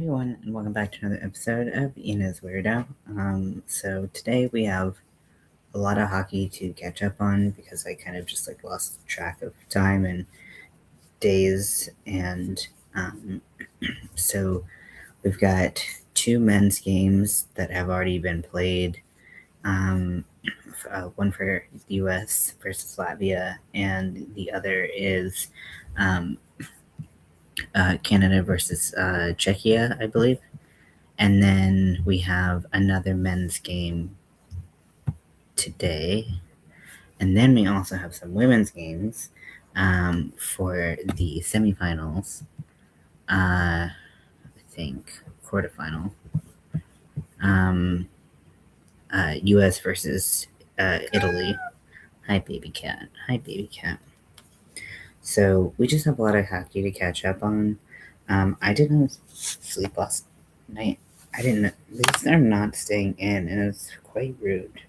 everyone, and welcome back to another episode of Ina's Weirdo. So today we have a lot of hockey to catch up on because I kind of just lost track of time and days, and so we've got two men's games that have already been played. One for the U.S. versus Latvia, and the other is Canada versus Czechia, I believe. And then we have another men's game today. And then we also have some women's games for the semifinals. I think quarterfinal. U.S. versus Italy. Hi, baby cat. Hi, baby cat. So we just have a lot of hockey to catch up on. I didn't sleep last night. I didn't. These are not staying in, and it's quite rude.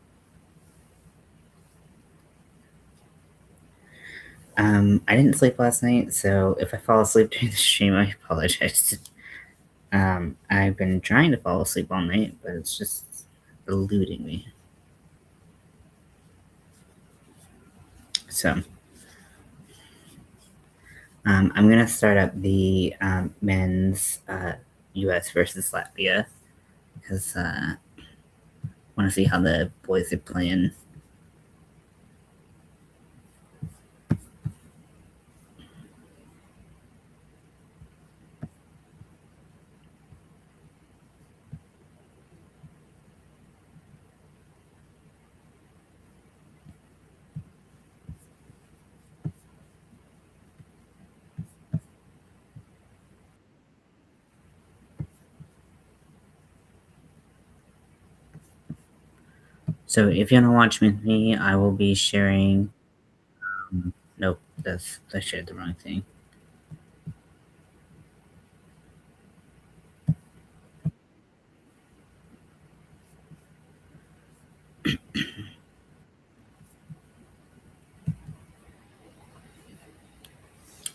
I didn't sleep last night, so if I fall asleep during the stream, I apologize. I've been trying to fall asleep all night, but it's just eluding me. So, I'm gonna start up the men's U.S. versus Latvia because I want to see how the boys are playing. So if you want to watch with me, I will be sharing. Nope, I shared the wrong thing.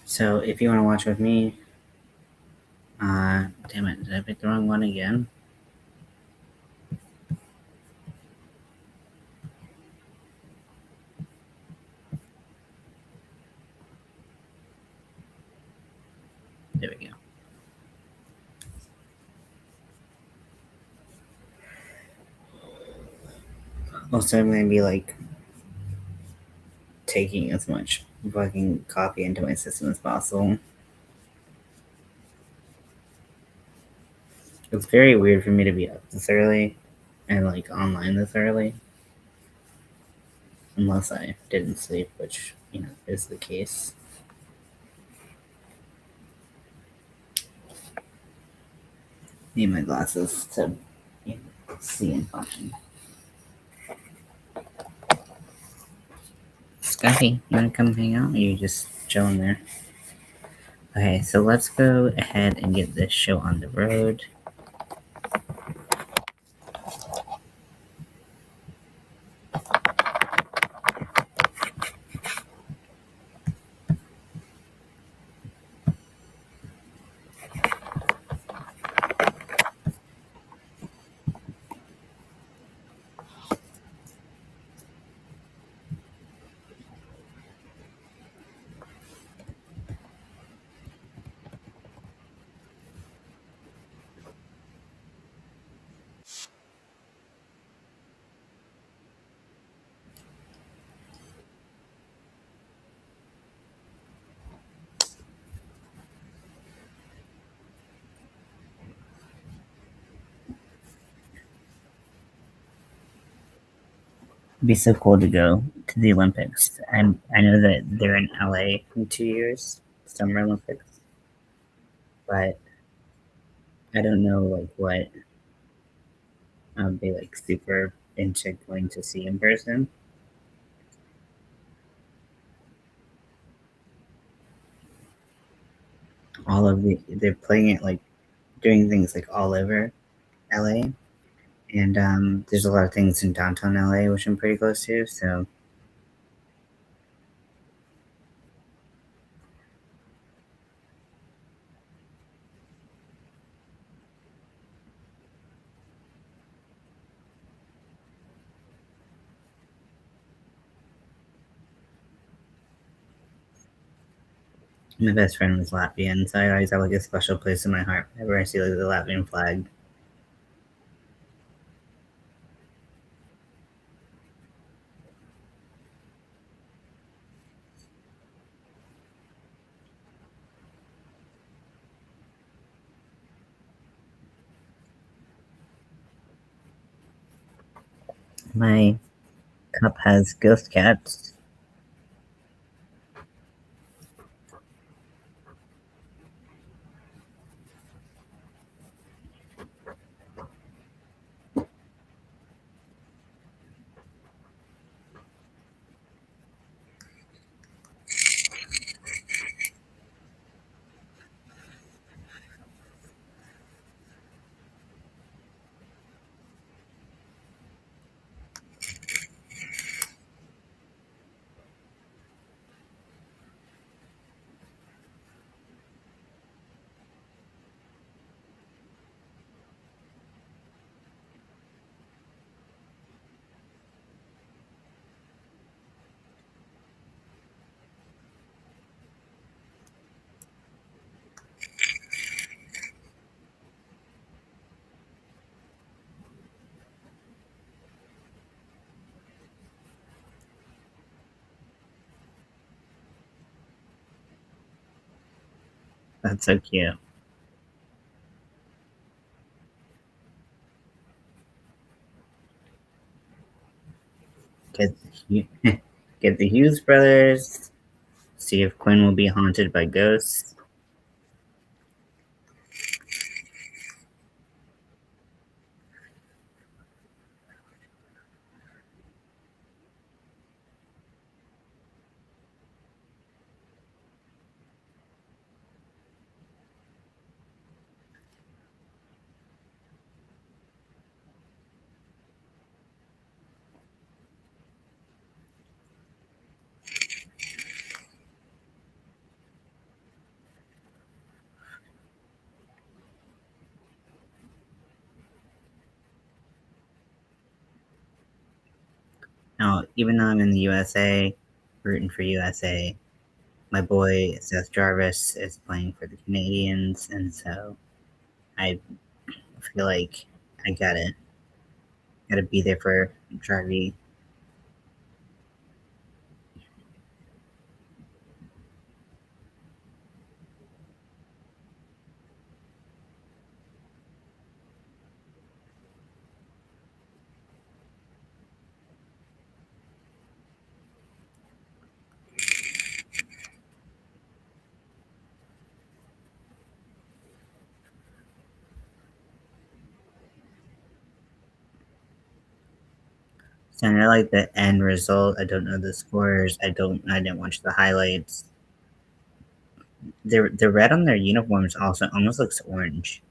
So if you want to watch with me, damn it, did I pick the wrong one again? There we go. Also, I'm gonna be taking as much fucking copy into my system as possible. It's very weird for me to be up this early and online this early. Unless I didn't sleep, which, is the case. Need my glasses to see and function. Scotty, you wanna come hang out? Or are you just chilling there? Okay, so let's go ahead and get this show on the road. It'd be so cool to go to the Olympics. And I know that they're in LA in 2 years, Summer Olympics, but I don't know what I'd be super into going to see in person. They're playing it doing things all over LA, and there's a lot of things in downtown LA which I'm pretty close to. So My best friend was Latvian, so I always have like a special place in my heart whenever I see like the Latvian flag. My cup has ghost cats. That's so cute. Get the, get the Hughes brothers. See if Quinn will be haunted by ghosts. Now, even though I'm in the USA, rooting for USA, my boy Seth Jarvis is playing for the Canadians, and so I feel like I gotta be there for Jarvie. So I like the end result. I don't know the scores. I didn't watch the highlights. The red on their uniforms also almost looks orange.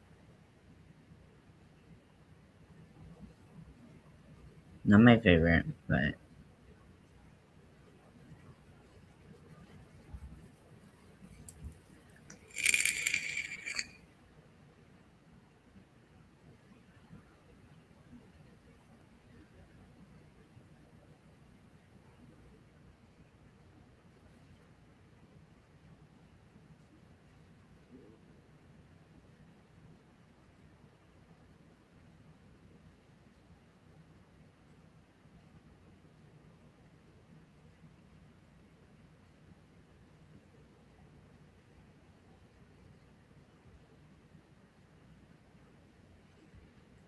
Not my favorite, but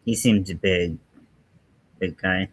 he seems big, big guy.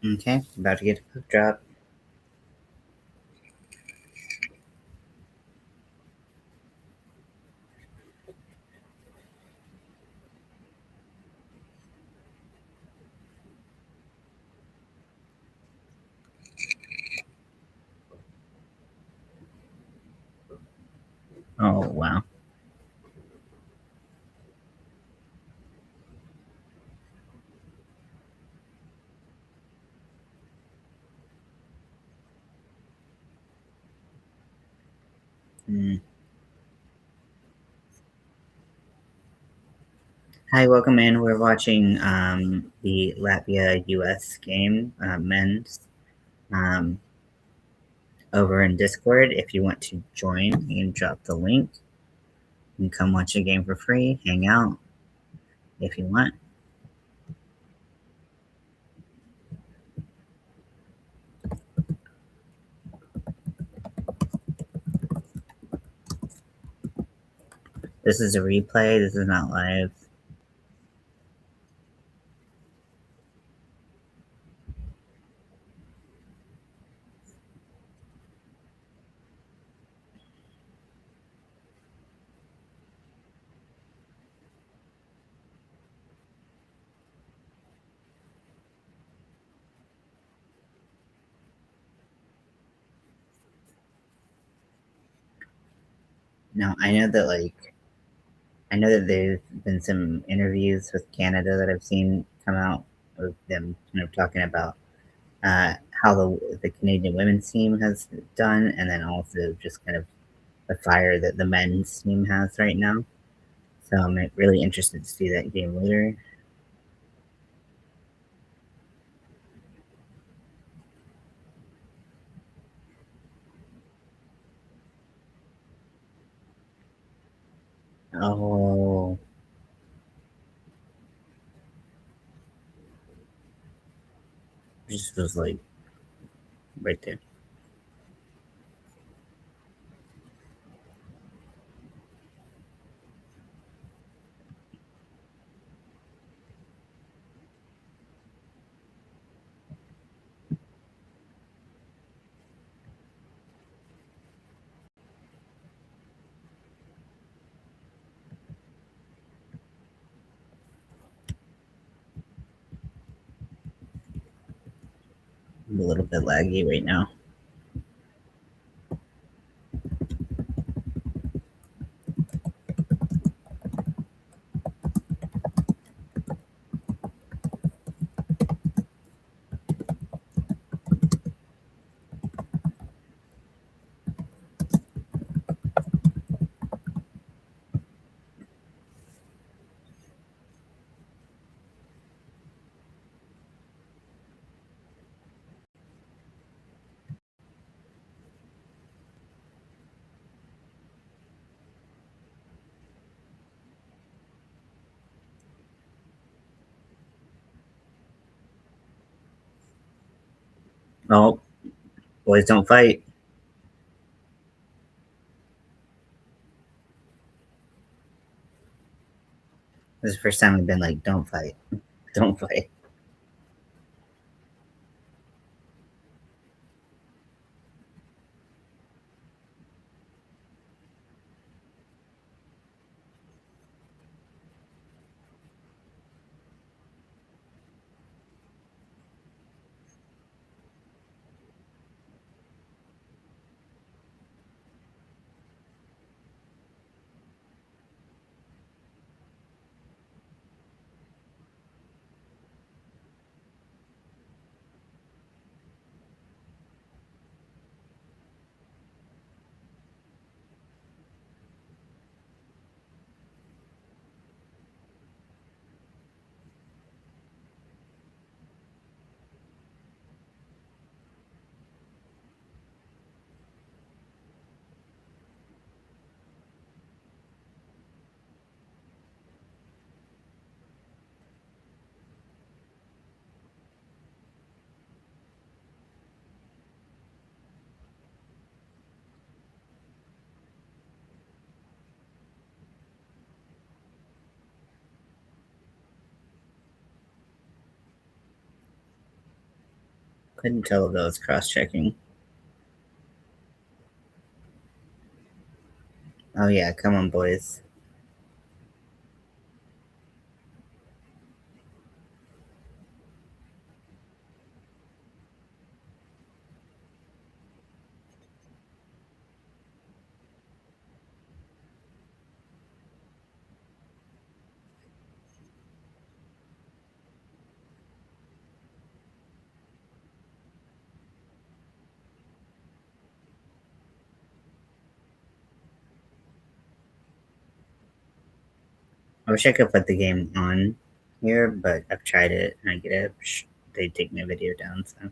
Okay, about to get a poop drop. Oh, wow. Mm. Hi, welcome in. We're watching the Latvia US game, men's, um, over in Discord. If you want to join, you can drop the link. You can come watch the game for free, hang out if you want. This is a replay, this is not live. No, I know that there's been some interviews with Canada that I've seen come out of them kind of talking about how the Canadian women's team has done, and then also just kind of the fire that the men's team has right now. So I'm really interested to see that game later. Oh, it just was like right there. I'm a little bit laggy right now. Oh, boys don't fight. This is the first time we've been like, don't fight, don't fight. Couldn't tell if that was cross checking. Oh, yeah, come on, boys. I wish I could put the game on here, but I've tried it and I get it. They take my video down, so.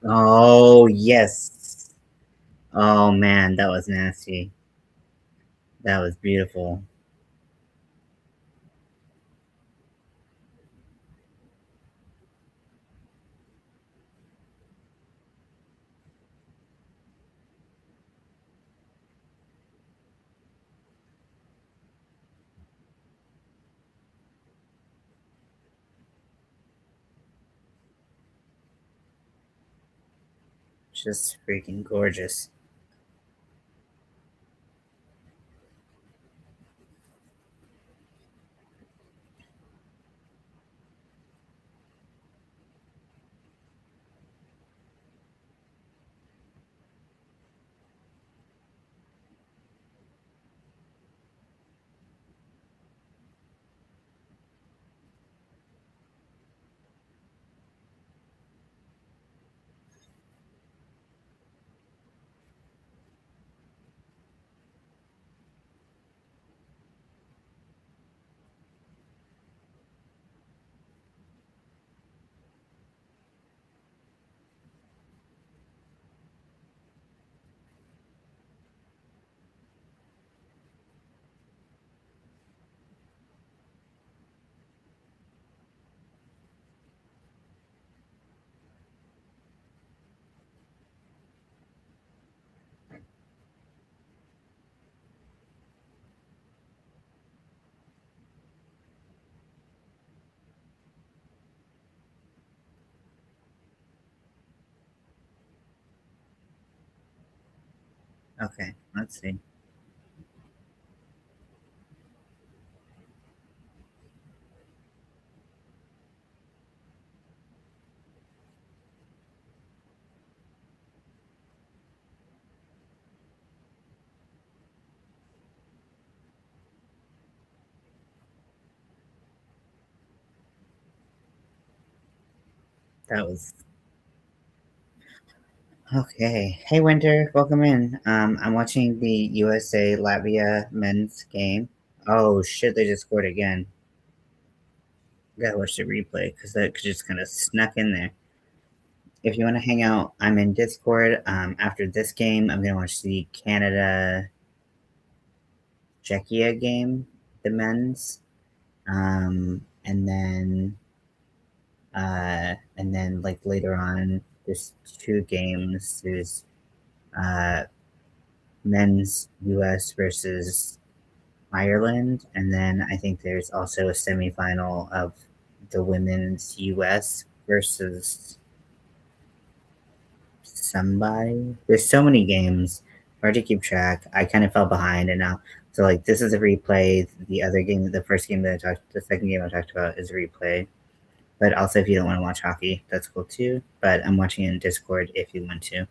Oh, yes. Oh, man, that was nasty. That was beautiful. Just freaking gorgeous. Okay, let's see. That was okay. Hey, Winter, welcome in. I'm watching the USA Latvia men's game. Oh shit, they just scored again. Gotta watch the replay because that just kind of snuck in there. If you want to hang out, I'm in Discord. After this game, I'm gonna watch the Canada Czechia game, the men's, and then like later on, there's two games. There's uh, men's U.S. versus Ireland, and then I think there's also a semifinal of the women's U.S. versus somebody. There's so many games, hard to keep track. I kind of fell behind, and now so like this is a replay. The other game, the first game that the second game I talked about is a replay. But also, if you don't want to watch hockey, that's cool too. But I'm watching it in Discord if you want to.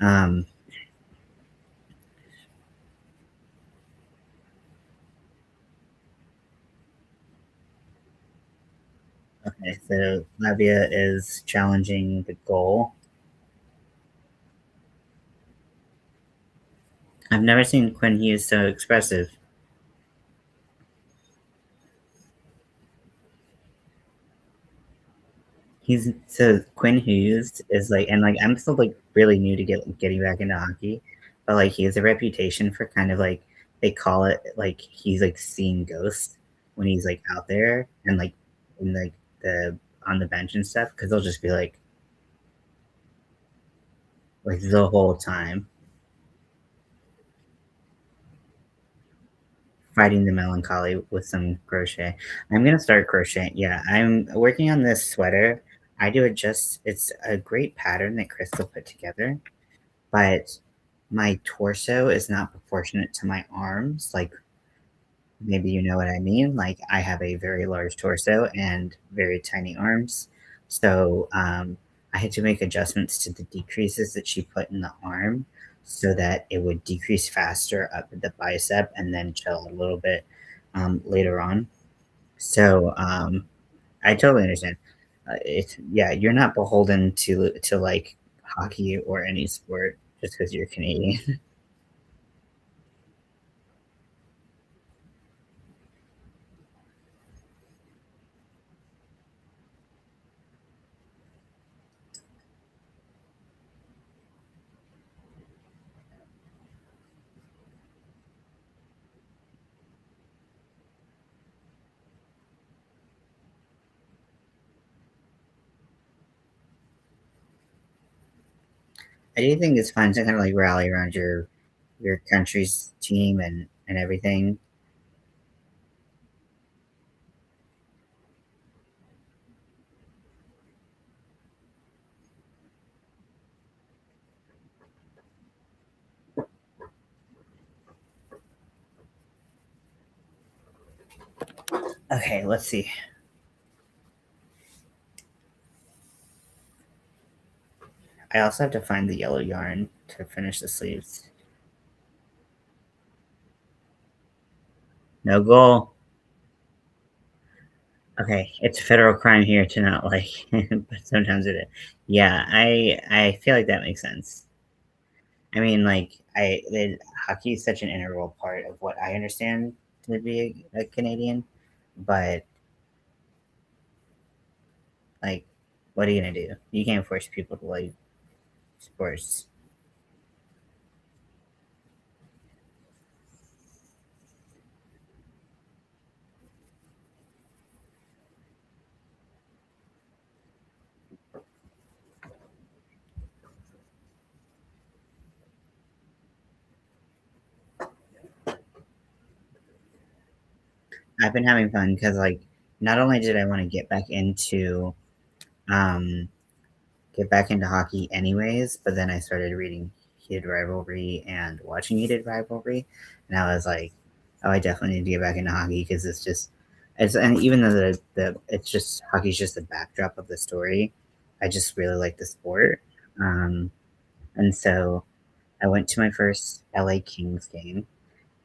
Um, okay, so Lavia is challenging the goal. I've never seen Quinn Hughes so expressive. He's so Quinn Hughes is like, and like I'm still like really new to getting back into hockey, but like he has a reputation for kind of like they call it like he's like seeing ghosts when he's like out there and like in like the on the bench and stuff because they'll just be like the whole time fighting the melancholy with some crochet. I'm gonna start crocheting. Yeah, I'm working on this sweater. I do it just it's a great pattern that Crystal put together, but my torso is not proportionate to my arms. Like maybe you know what I mean. Like I have a very large torso and very tiny arms. So I had to make adjustments to the decreases that she put in the arm so that it would decrease faster up at the bicep and then chill a little bit later on. So I totally understand. It's yeah, you're not beholden to like hockey or any sport just because you're Canadian. I do think it's fun to kind of like rally around your country's team and everything. Okay, let's see. I also have to find the yellow yarn to finish the sleeves. No goal. Okay, it's a federal crime here to not like, but sometimes it is. Yeah, I feel like that makes sense. I mean, like hockey is such an integral part of what I understand to be a Canadian, but like, what are you gonna do? You can't force people to like sports. I've been having fun because like not only did I want to um get back into hockey anyways, but then I started reading heated rivalry and watching heated rivalry, and I was like, oh, I definitely need to get back into hockey because it's just it's and even though the it's just hockey's just the backdrop of the story, I just really like the sport, um, and so I went to my first LA Kings game,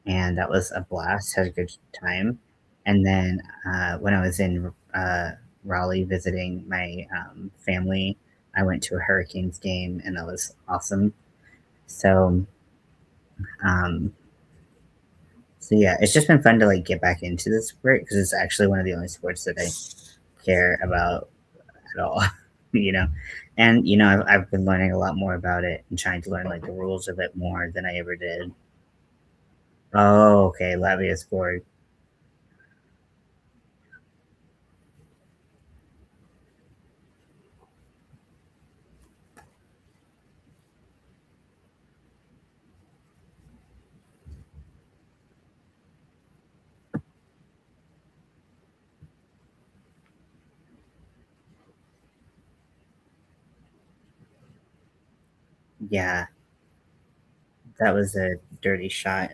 and that was a blast. Had a good time, and then when I was in Raleigh visiting my family, I went to a Hurricanes game, and that was awesome. So, um, so yeah, it's just been fun to like get back into the sport because it's actually one of the only sports that I care about at all, you know. And I've been learning a lot more about it and trying to learn like the rules of it more than I ever did. Oh, okay, Lavia scored. Yeah, that was a dirty shot.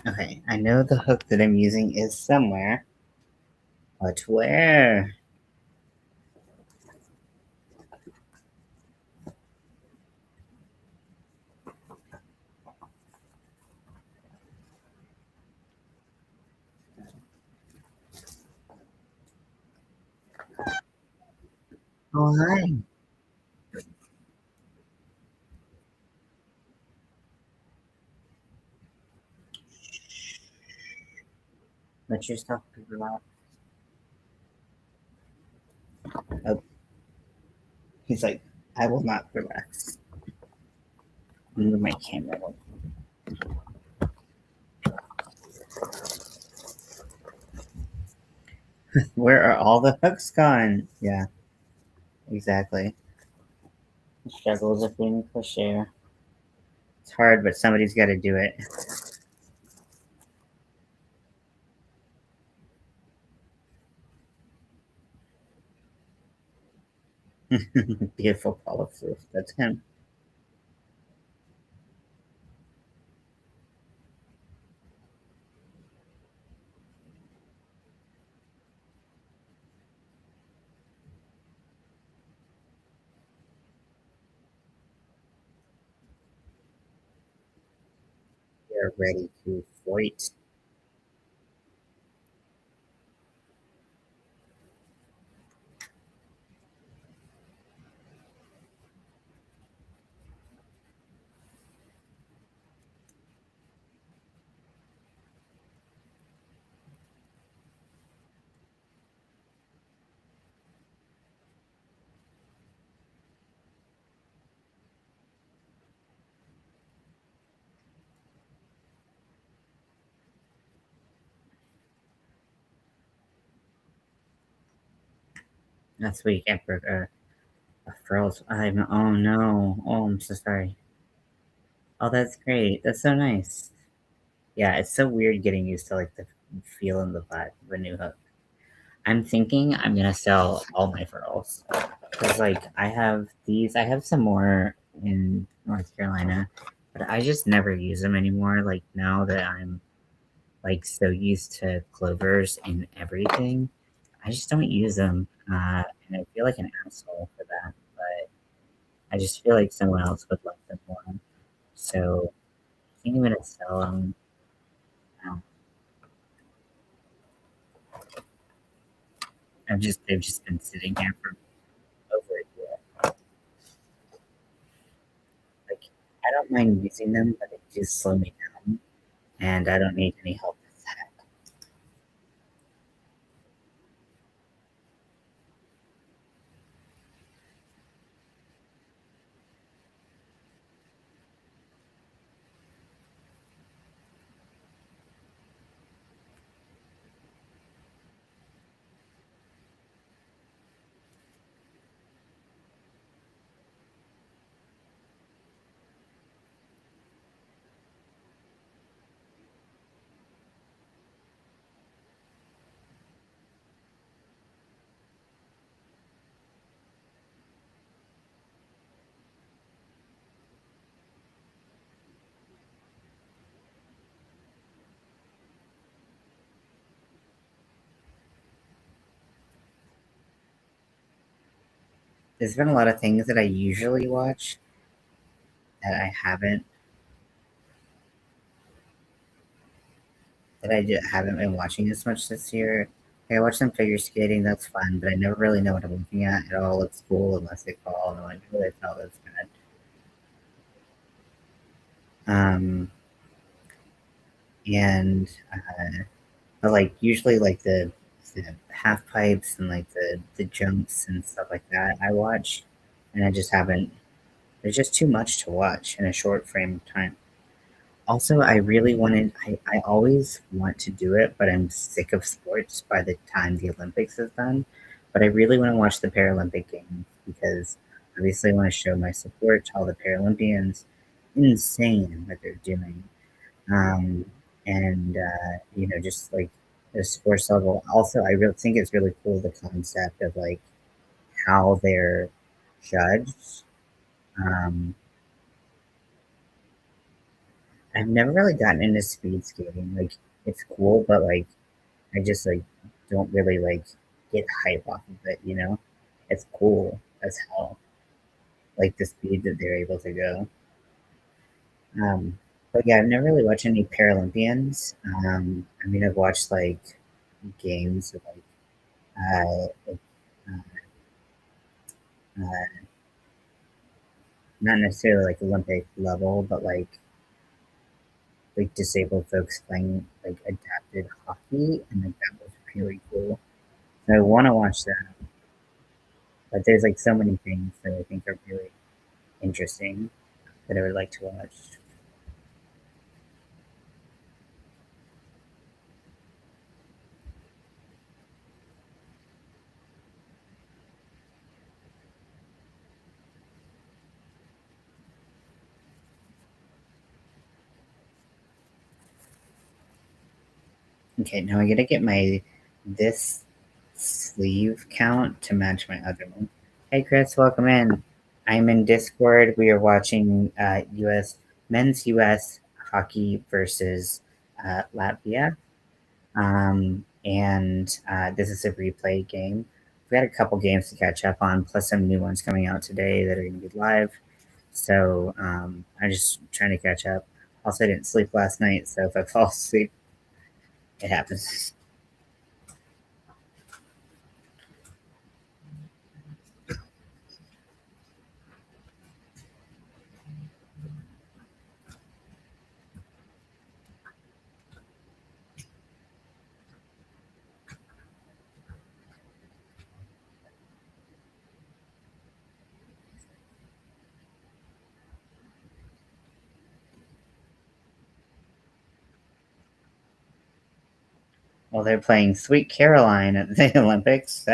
Okay, I know the hook that I'm using is somewhere, but where? Oh, hi. Let yourself be relaxed. Oh, he's like, I will not relax. Move my camera. Where are all the hooks gone? Yeah, exactly. The struggles of being a pusher. It's hard, but somebody's got to do it. Beautiful Paula Floof. That's him. They're ready to fight. That's weak. Emperor. Furls. I'm. Oh no. Oh, I'm so sorry. Oh, that's great. That's so nice. Yeah, it's so weird getting used to like the feel and the vibe of a new hook. I'm thinking I'm gonna sell all my furls because like I have these. I have some more in North Carolina, but I just never use them anymore. Like now that I'm like so used to clovers and everything, I just don't use them, and I feel like an asshole for that. But I just feel like someone else would like them more. So I think I'm gonna sell them. Now. they've just been sitting here for over a year. Like, I don't mind using them, but they just slow me down, and I don't need any help with that. There's been a lot of things that I usually watch that I haven't haven't been watching as much this year. Like, I watched some figure skating, that's fun, but I never really know what I'm looking at. It all looks cool unless they fall, and I'm like, oh, they fell, that's bad. Um, and but like usually like the half pipes and like the jumps and stuff like that I watch, and I just haven't. There's just too much to watch in a short frame of time. Also, I really wanted. I always want to do it, but I'm sick of sports by the time the Olympics is done. But I really want to watch the Paralympic Games because obviously I want to show my support to all the Paralympians. Insane what they're doing, um, and just like the sports level. Also, I really think it's really cool the concept of like how they're judged. Um, I've never really gotten into speed skating. Like it's cool, but like I just like don't really like get hype off of it. It's cool as hell. Like the speed that they're able to go. Um, but yeah, I've never really watched any Paralympians. I mean, I've watched like games of like uh, not necessarily like Olympic level, but like disabled folks playing like adapted hockey, and like that was really cool. So I want to watch that, but there's like so many things that I think are really interesting that I would like to watch. Okay, now I gotta get my this sleeve count to match my other one. Hey Chris, welcome in. I'm in Discord. We are watching men's US hockey versus Latvia. And this is a replay game. We got a couple games to catch up on, plus some new ones coming out today that are going to be live. So I'm just trying to catch up. Also, I didn't sleep last night, so if I fall asleep, it happens. Well, they're playing Sweet Caroline at the Olympics.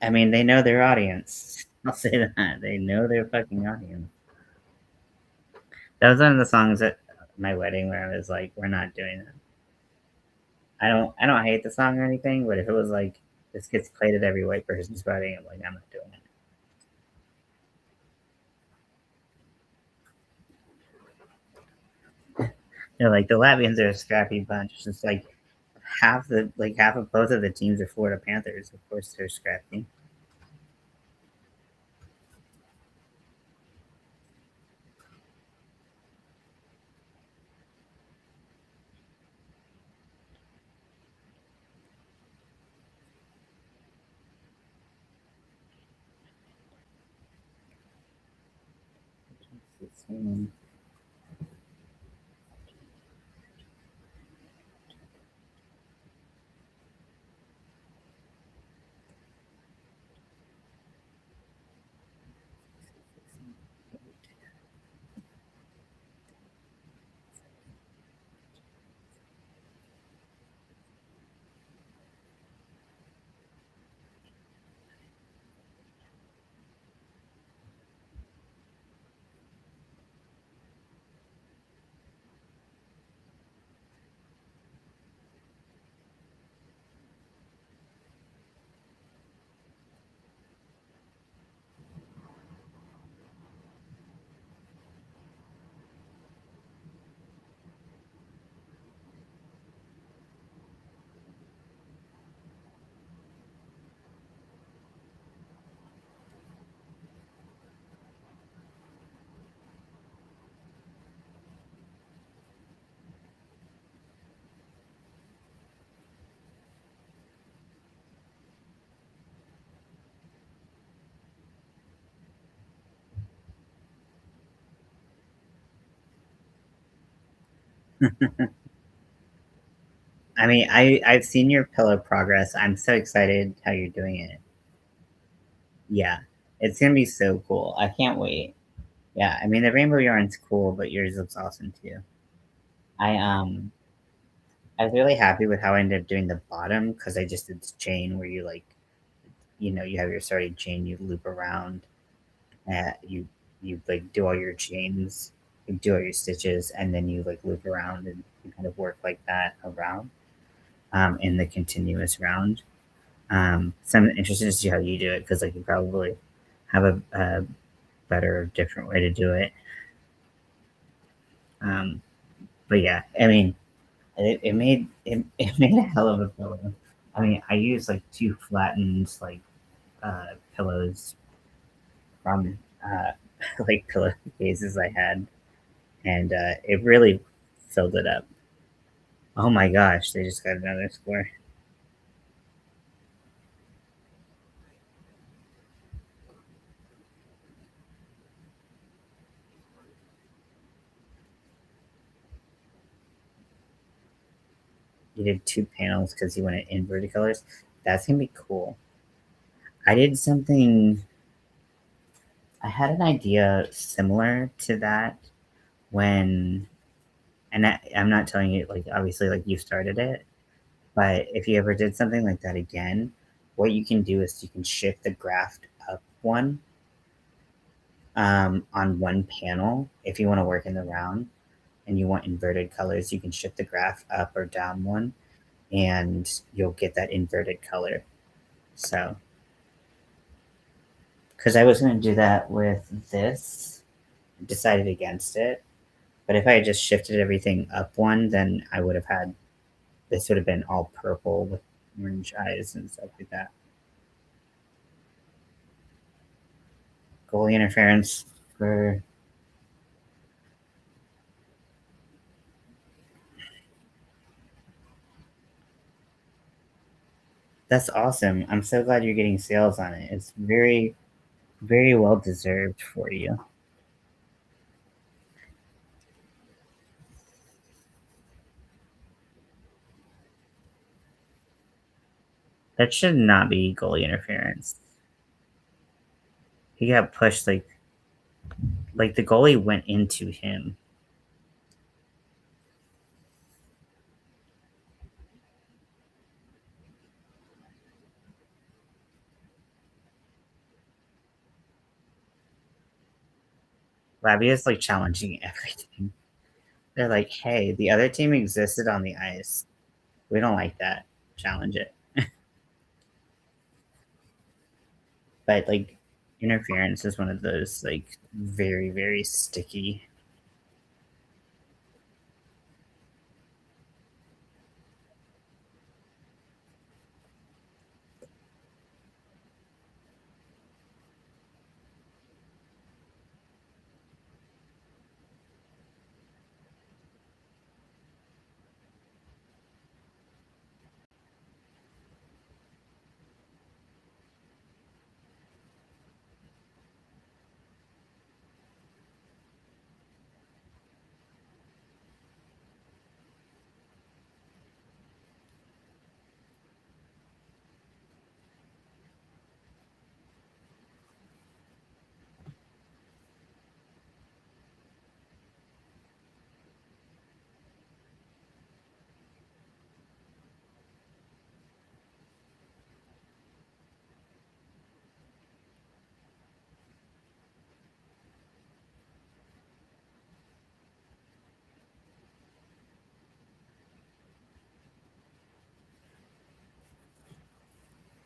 I mean, they know their audience. I'll say that. They know their fucking audience. That was one of the songs at my wedding where I was like, we're not doing that. I don't hate the song or anything, but if it was like this gets played at every white person's wedding, I'm like, I'm not doing it. Like the Latvians are a scrappy bunch. It's just like half of both of the teams are Florida Panthers. Of course, they're scrappy. Mm. I mean, I've seen your pillow progress. I'm so excited how you're doing it. Yeah, it's gonna be so cool. I can't wait. Yeah, I mean the rainbow yarn's cool, but yours looks awesome too. I I was really happy with how I ended up doing the bottom because I just did this chain where you like, you have your starting chain, you loop around, you like do all your chains, you do all your stitches, and then you like loop around and you kind of work like that around in the continuous round. So I'm interested to see how you do it because like you probably have a better, different way to do it. Um, but yeah, I mean, it made a hell of a pillow. I mean, I used like two flattened like pillows from like pillowcases I had, and it really filled it up. Oh my gosh, they just got another score. You did two panels because you went in inverted colors. That's gonna be cool. I did something. I had an idea similar to that when, and I'm not telling you like obviously like you started it, but if you ever did something like that again, what you can do is you can shift the graph up one on one panel if you want to work in the round and you want inverted colors. You can shift the graph up or down one, and you'll get that inverted color. So, because I was going to do that with this, decided against it. But if I had just shifted everything up one, then I would have had this would have been all purple with orange eyes and stuff like that. Goalie interference for that's awesome. I'm so glad you're getting sales on it. It's very, very well deserved for you. That should not be goalie interference. He got pushed like the goalie went into him. Labia's like challenging everything. They're like, hey, the other team existed on the ice. We don't like that. Challenge it. But like interference is one of those like very, very sticky.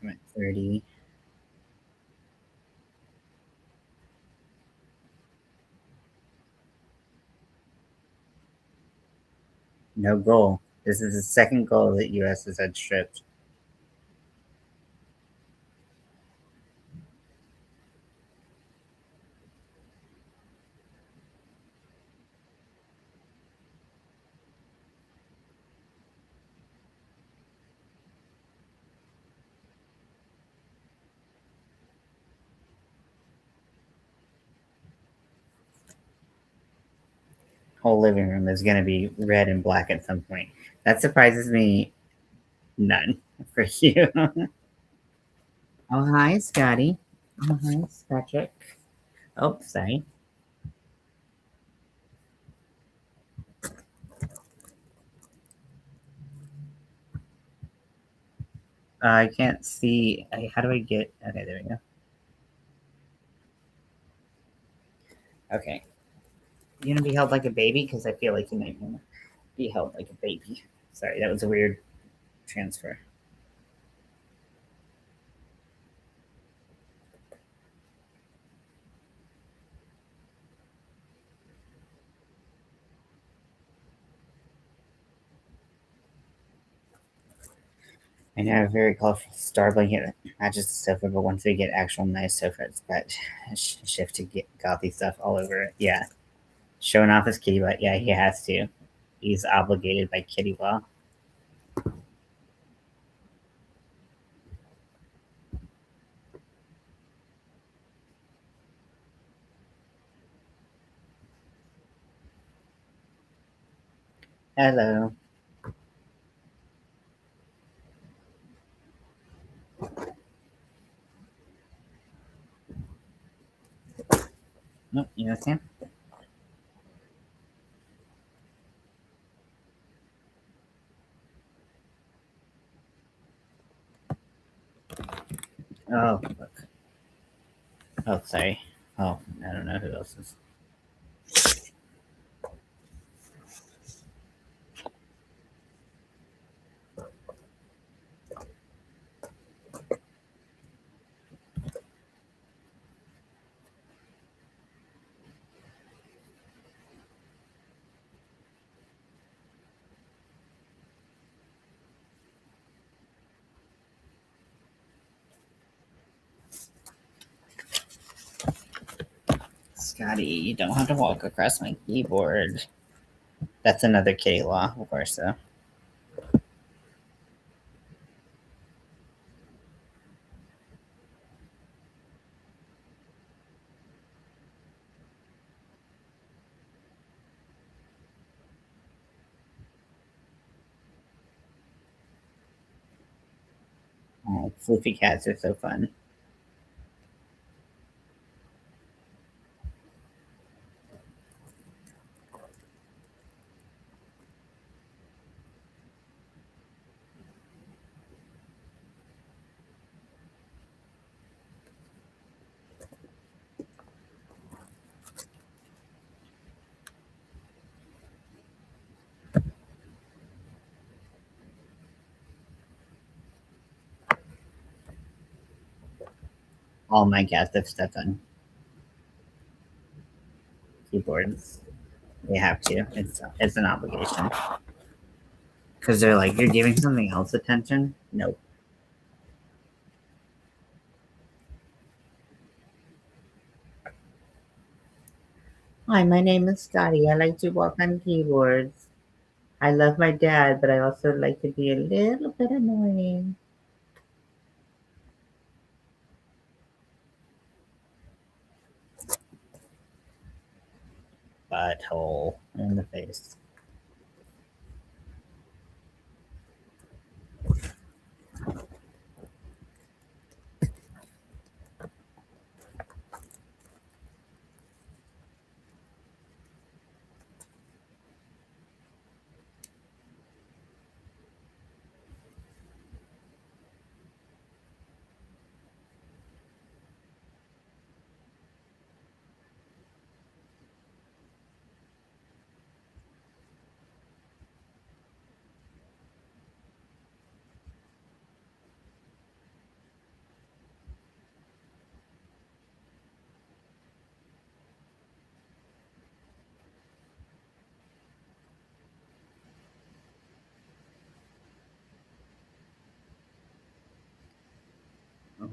I'm at 30. No goal. This is the second goal that U.S. has had stripped. Whole living room is going to be red and black at some point. That surprises me none for you. Oh, hi, Scotty. Oh, hi, Patrick. Oh, sorry. I can't see. How do I get? Okay, there we go. Okay. You gonna be held like a baby? Because I feel like you might want to be held like a baby. Sorry, that was a weird transfer. I know a very colorful star blanket matches the sofa, but once we get actual nice sofa, it's got shift to get gothy stuff all over it. Yeah, showing off his kitty butt. Yeah, he has to. He's obligated by kitty law. Hello. Nope, you understand? Oh, look. Oh, sorry. Oh, I don't know who else is. Scotty, you don't have to walk across my keyboard. That's another kitty law, of course, though. Oh, floofy cats are so fun. All my cats have stepped on keyboards. They have to. It's an obligation. Because they're like, you're giving something else attention? Nope. Hi, my name is Scotty. I like to walk on keyboards. I love my dad, but I also like to be a little bit annoying. Butthole in the face.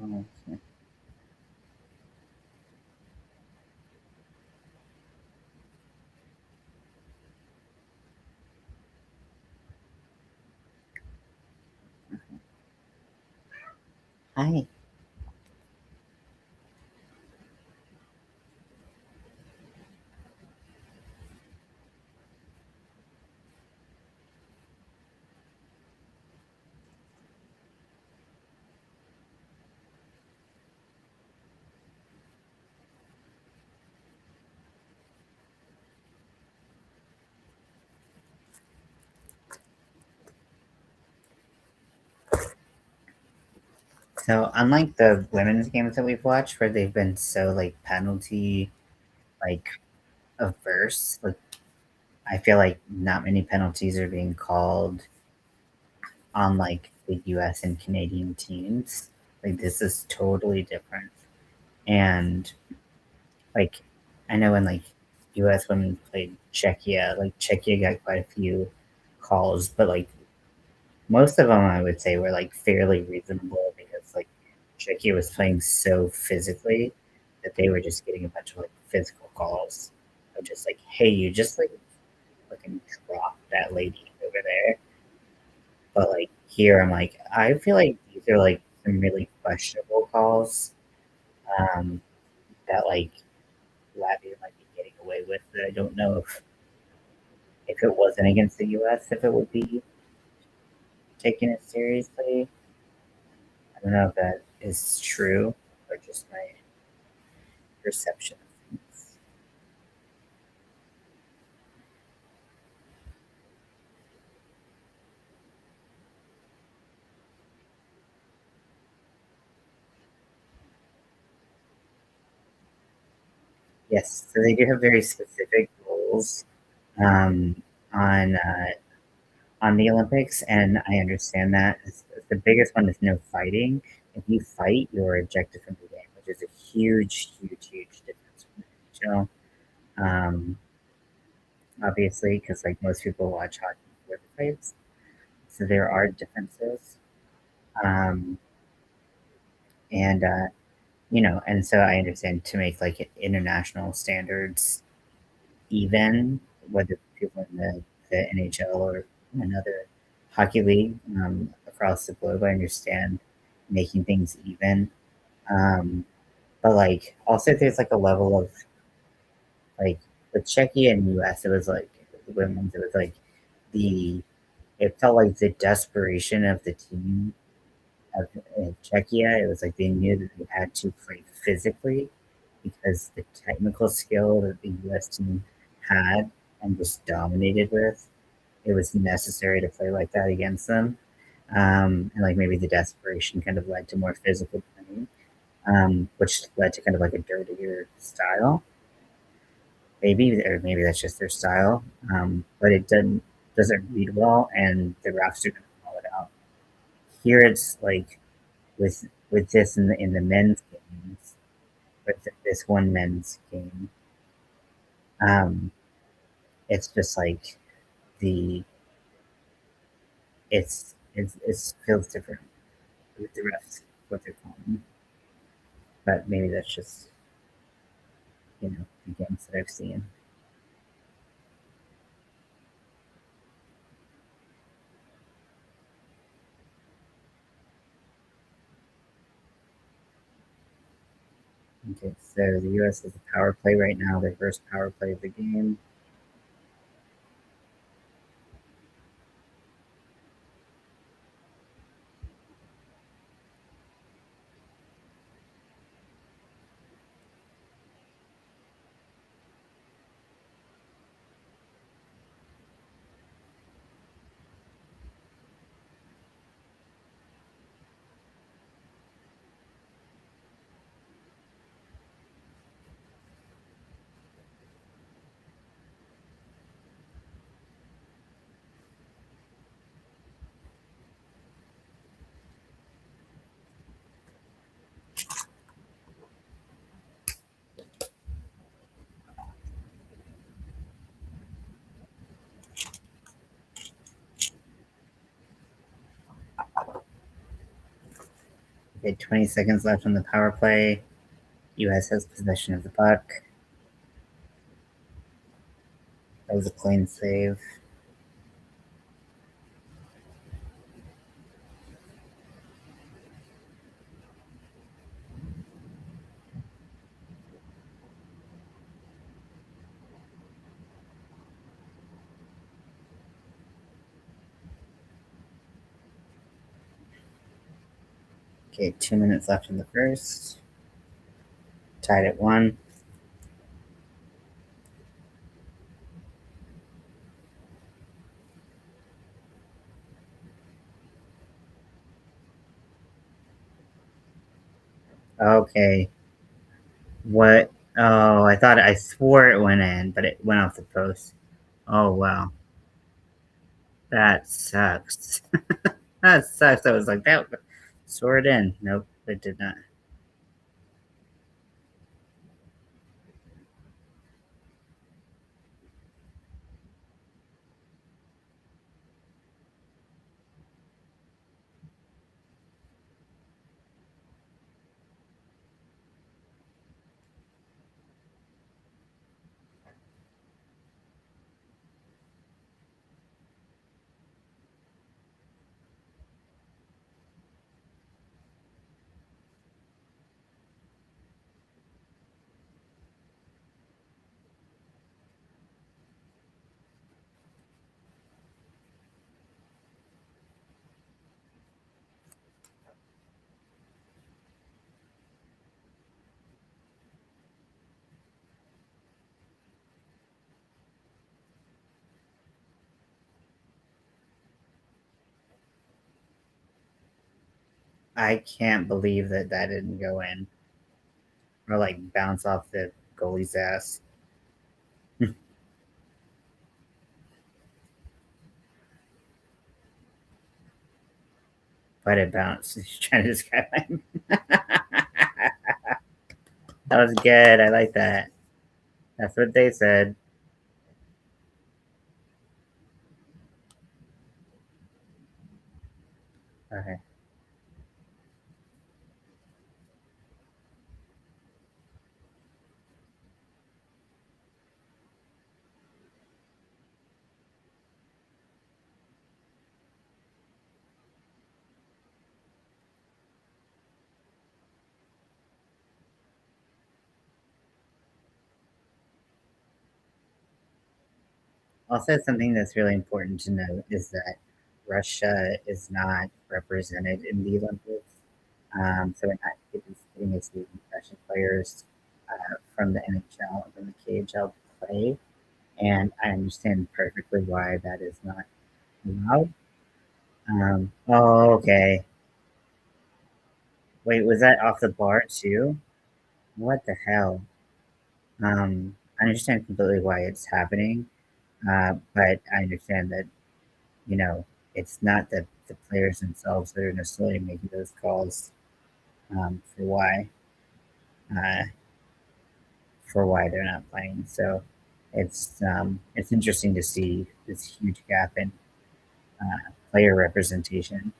Okay. Hi. So unlike the women's games that we've watched, where they've been so like penalty like averse, like I feel like not many penalties are being called on like the U.S. and Canadian teams. Like this is totally different, and like I know when like U.S. women played Czechia, like Czechia got quite a few calls, but like most of them I would say were like fairly reasonable because like Czechia was playing so physically that they were just getting a bunch of like physical calls of just like, hey, you just like fucking drop that lady over there. But like here, I'm like, I feel like these are like some really questionable calls that like Latvia might be getting away with. I don't know if it wasn't against the U.S. if it would be taken it seriously. I don't know if that is true or just my perception of things. Yes, so they do have very specific rules um, on on the Olympics, and I understand that. The biggest one is no fighting. If you fight, you're ejected from the game, which is a huge, huge, huge difference from the NHL. Um, Obviously, because like most people watch hockey for the fights, so there are differences. Um, and and so I understand to make like international standards even, whether people in the NHL or another hockey league across the globe, I understand making things even. Um, but like also there's like a level of like with Czechia and US, it was like the women's, it was like the it felt like the desperation of the team of Czechia. It was like they knew that they had to play physically because the technical skill that the US team had and just dominated with, it was necessary to play like that against them. And like maybe the desperation kind of led to more physical playing, which led to kind of like a dirtier style. Maybe or maybe that's just their style, but it doesn't read well, and the refs are going to call it out. Here it's like with this in the men's games, with this one men's game, um, it's just like the it feels different with the refs what they're calling, but maybe that's just the games that I've seen. Okay, so the U.S. has a power play right now, their first power play of the game. Okay, 20 seconds left on the power play. U.S. has possession of the puck. That was a clean save. Okay, 2 minutes left in the first. Tied at 1. Okay. What? Oh, I swore it went in, but it went off the post. Oh, wow. That sucks. That sucks. I was like, that swore it in. Nope, it did not. I can't believe that that didn't go in or like bounce off the goalie's ass. But it bounced. He's trying to describe him. That was good. I like that. That's what they said. Okay. Also, something that's really important to note is that Russia is not represented in the Olympics. So we're not getting to see Russian players from the NHL and from the KHL play. And I understand perfectly why that is not allowed. Oh, okay. Wait, was that off the bar too? What the hell? I understand completely why it's happening, but I understand that you know it's not the players themselves that are necessarily making those calls for uh, why they're not playing. So it's interesting to see this huge gap in player representation.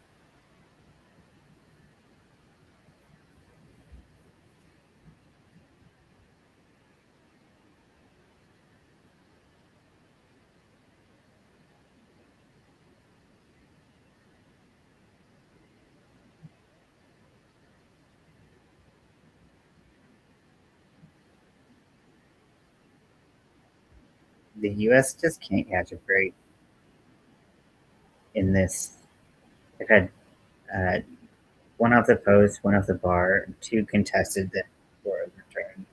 The U.S. just can't catch a break in this. They've had uh, one off the post, one off the bar, two contested that were overturned.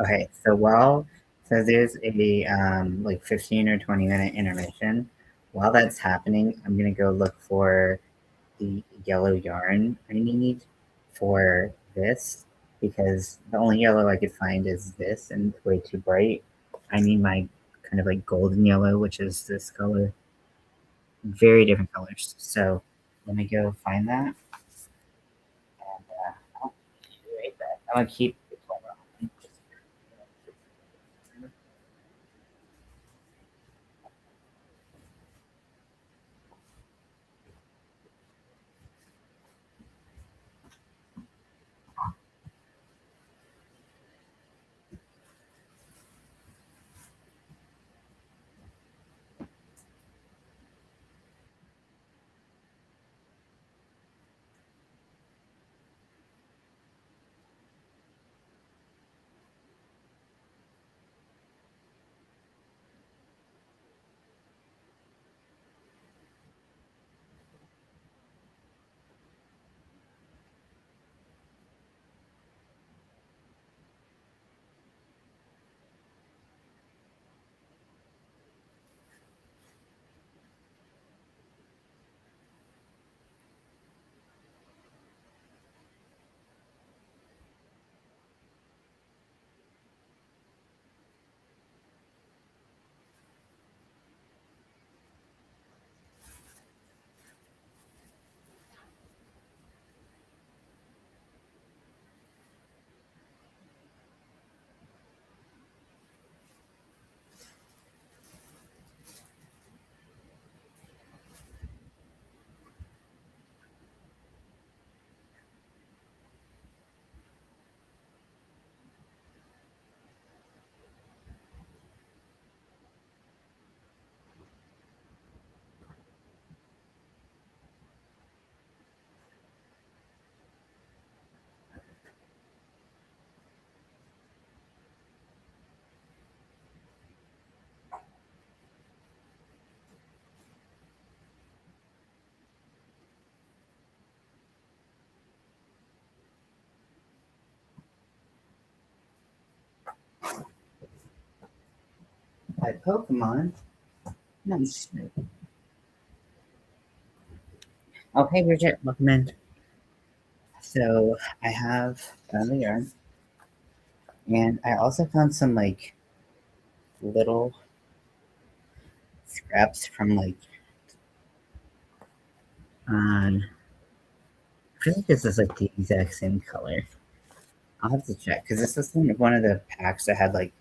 Okay, so there's a like 15 or 20 minute intermission. While that's happening, I'm gonna go look for the yellow yarn I need for this because the only yellow I could find is this and it's way too bright. I need my kind of like golden yellow, which is this color. Very different colors. So let me go find that. I'm gonna keep the camera on. By Pokemon. Nice. Oh, hey Bridget, welcome in. So I have found the yarn, and I also found some like little scraps from like on. I feel like this is like the exact same color. I'll have to check because this was one of the packs that had like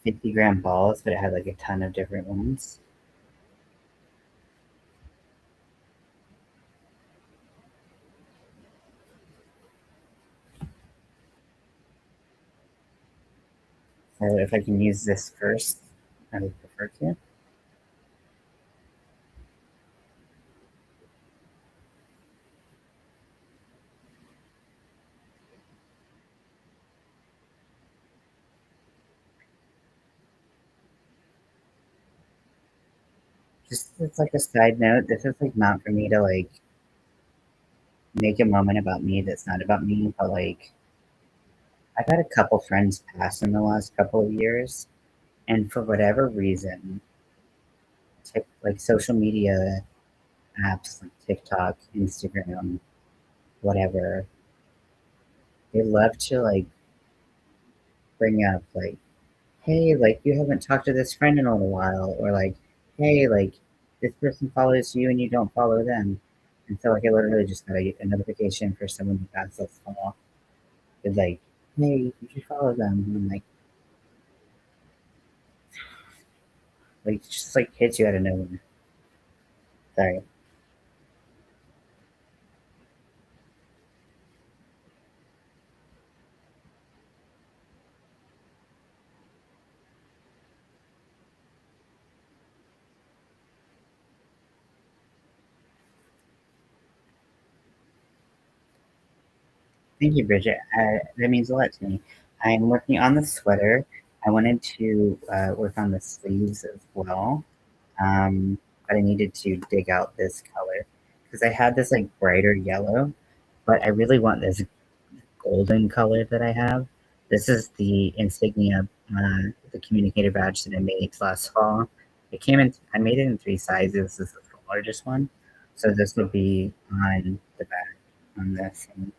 50-gram balls, but it had like a ton of different ones. So if I can use this first, I would prefer to. Just as like a side note, this is like not for me to like make a moment about me that's not about me, but like I've had a couple friends pass in the last couple of years, and for whatever reason, like social media apps like TikTok, Instagram, whatever, they love to like bring up like, hey, like you haven't talked to this friend in a little while, or like, hey, like this person follows you and you don't follow them. And so like I literally just got a notification for someone who passed this fall. It's like, hey, you should follow them. And like just like hits you out of nowhere. Sorry. Thank you, Bridget. That means a lot to me. I'm working on the sweater. I wanted to work on the sleeves as well, but I needed to dig out this color because I had this like brighter yellow, but I really want this golden color that I have. This is the insignia, the communicator badge that I made last fall. It came in. I made it in three sizes. This is the largest one, so this would be on the back on this. And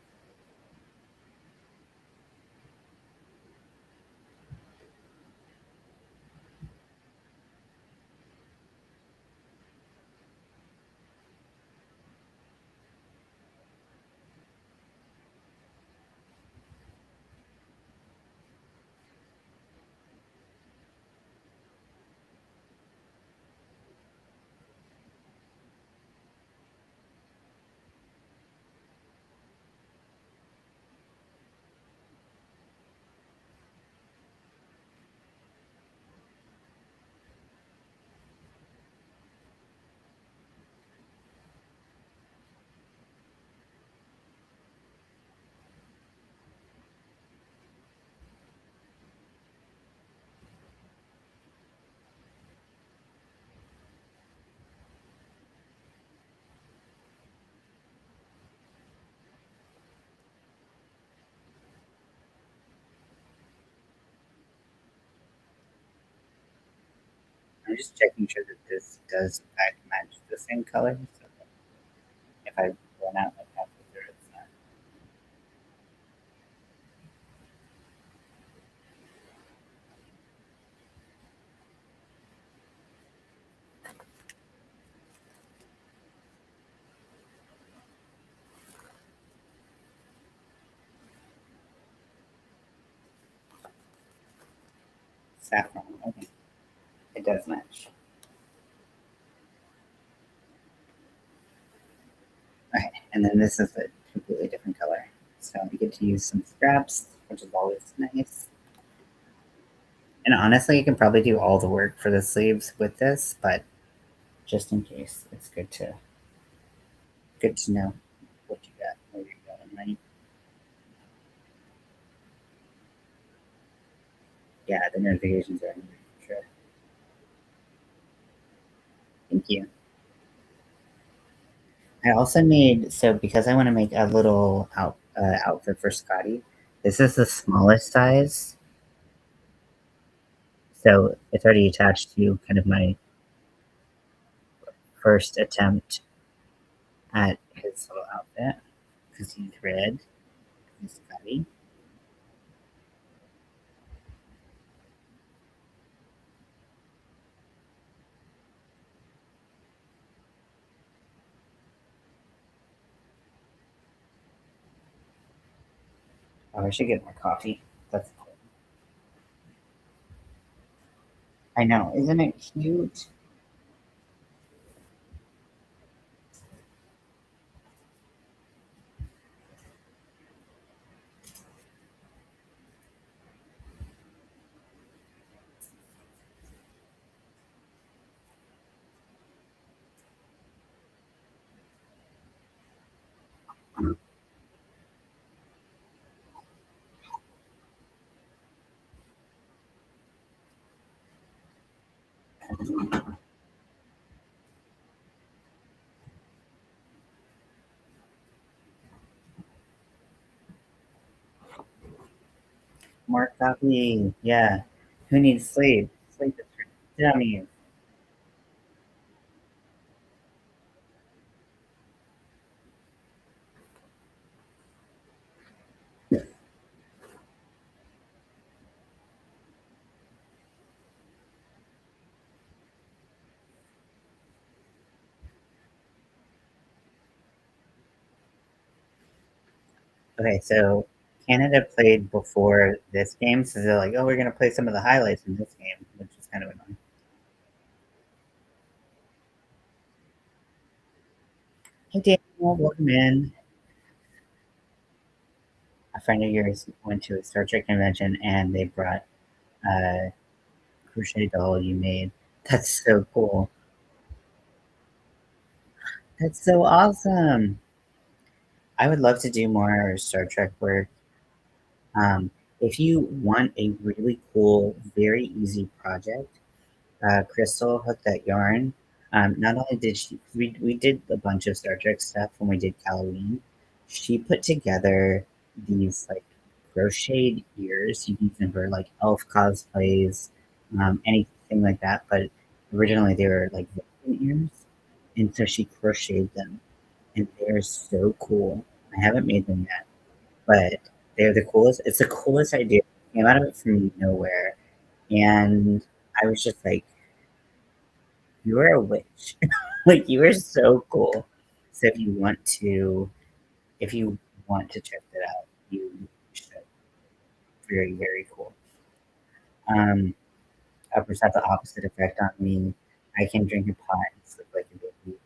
I'm just checking sure that this does in fact match the same color. So if I run out like halfway through, it's not. Saffron. Okay, it does match. Okay, and then this is a completely different color. So we get to use some scraps, which is always nice. And honestly, you can probably do all the work for the sleeves with this, but just in case, it's good to know what you got, where you're going, right? Yeah, the notifications are in there for sure. Thank you. I also made so because I want to make a little outfit for Scotty. This is the smallest size, so it's already attached to kind of my first attempt at his little outfit because he's red. He's Scotty. Oh, I should get more coffee. That's important. I know, isn't it cute? More coffee. Yeah. Who needs sleep? Sleep is for dummies. Okay, so Canada played before this game, so they're like, "Oh, we're gonna play some of the highlights in this game," which is kind of annoying. Hey, Daniel, welcome in. A friend of yours went to a Star Trek convention, and they brought a crochet doll you made. That's so cool. That's so awesome. I would love to do more Star Trek work. If you want a really cool, very easy project, Crystal hooked that yarn. Not only did we did a bunch of Star Trek stuff when we did Halloween. She put together these like crocheted ears. You can use them for like elf cosplays, anything like that. But originally they were like Vulcan ears, and so she crocheted them, and they're so cool. I haven't made them yet, but they're the coolest. It's the coolest idea. It came out of it from nowhere, and I was just like, "You are a witch! Like you are so cool." So if you want to check that out, you should. Very very cool. Um, Uppers have the opposite effect on me. I can drink a pot and sleep like a baby.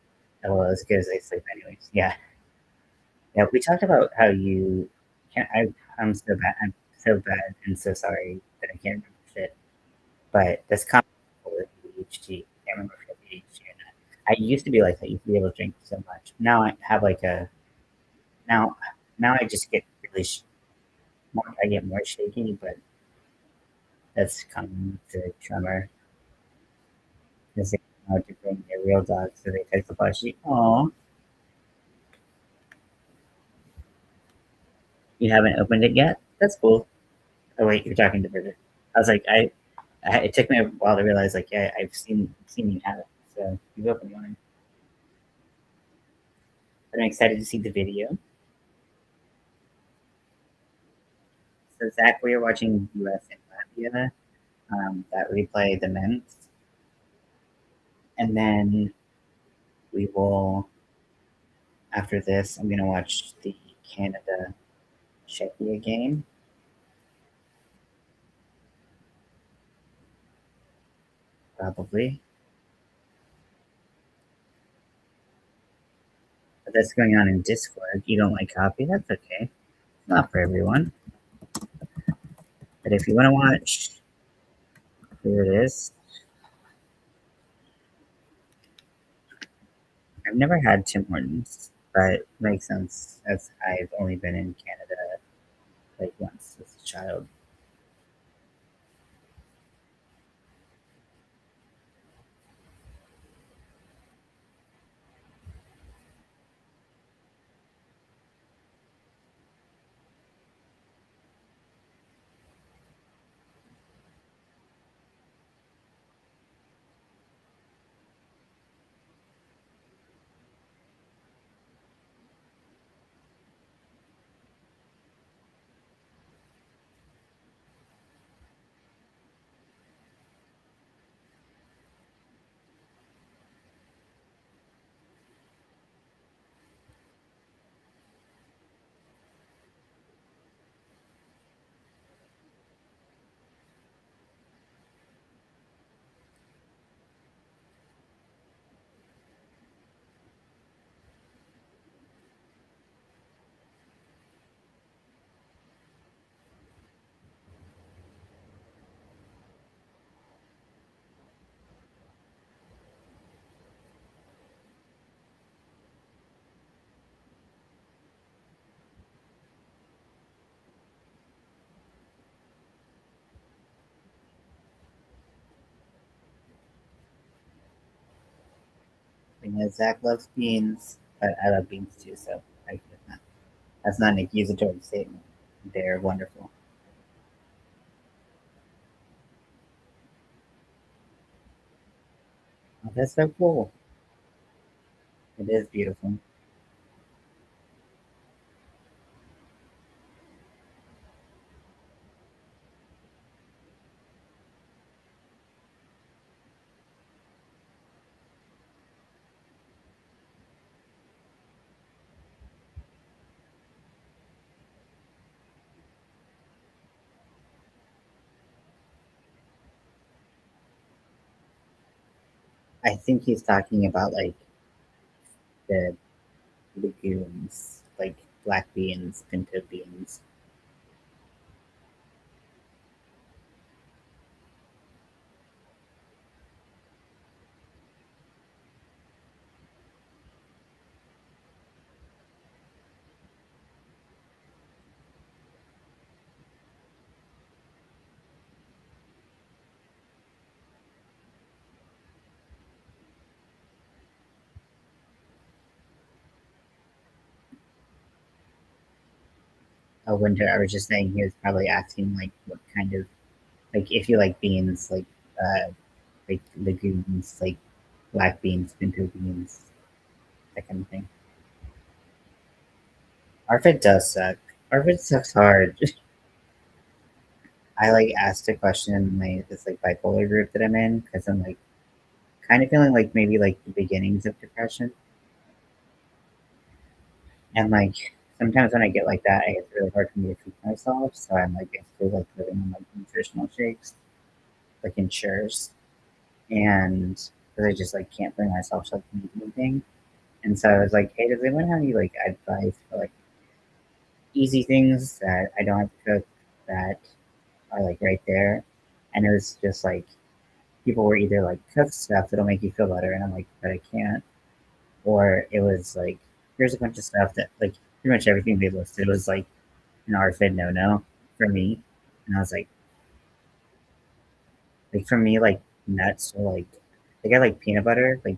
Well, as good as I sleep, anyways. Yeah, yeah. We talked about how you can. I'm so bad. I'm so bad and so sorry that I can't remember shit. But this comes with ADHD. I can't remember if I have ADHD or not. I used to be like that. I used to be able to drink so much. Now I have like a now now I just get really more. I get more shaky, but that's common to tremor. Because they know how to bring their real dogs, so they take the plushie. Oh, you haven't opened it yet? That's cool. Oh wait, you're talking to Bridget. I was like, It took me a while to realize, like, yeah, I've seen you have it. So you've opened one. But I'm excited to see the video. So Zach, we are watching U.S. and Latvia that replay the men's, and then we will after this. I'm gonna watch the Canada Czechia game. Probably. But that's going on in Discord. You don't like copy? That's okay. It's not for everyone. But if you want to watch, here it is. I've never had Tim Hortons, but it makes sense as I've only been in Canada like once as a child. Because Zach loves beans, but I love beans too, so that's not an accusatory statement. They're wonderful. Oh, that's so cool. It is beautiful. I think he's talking about like the legumes, like black beans, pinto beans. Winter, I was just saying he was probably asking like what kind of like if you like beans, like legumes, like black beans, pinto beans, that kind of thing. Arfit does suck. Arfit sucks hard. I like asked a question in my this like bipolar group that I'm in because I'm like kind of feeling like maybe like the beginnings of depression, and like sometimes when I get like that, it's really hard for me to feed myself. So I'm like basically like living on like nutritional shakes, like Ensures, and because I just like can't bring myself to like eat anything. And so I was like, hey, does anyone have any like advice for like easy things that I don't have to cook that are like right there? And it was just like people were either like cook stuff that'll make you feel better, and I'm like, but I can't. Or it was like, here's a bunch of stuff that like pretty much everything they listed was like an RFID no for me. And I was like for me, like nuts or like I like peanut butter, like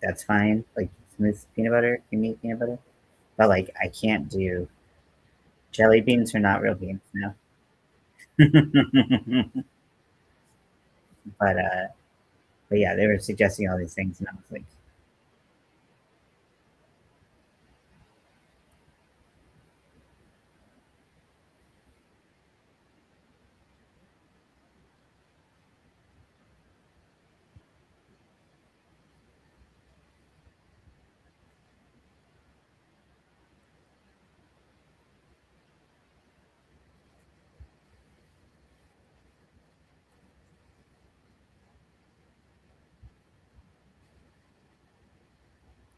that's fine. Like smooth peanut butter, creamy peanut butter. But like I can't do jelly beans are not real beans now. But but yeah, they were suggesting all these things, and I was like,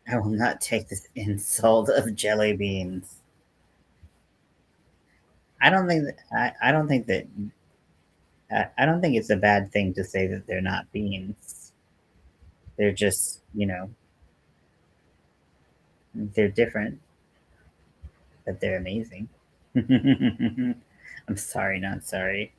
I will not take this insult of jelly beans. I don't think that I don't think it's a bad thing to say that they're not beans. They're just, they're different, but they're amazing. I'm sorry, not sorry.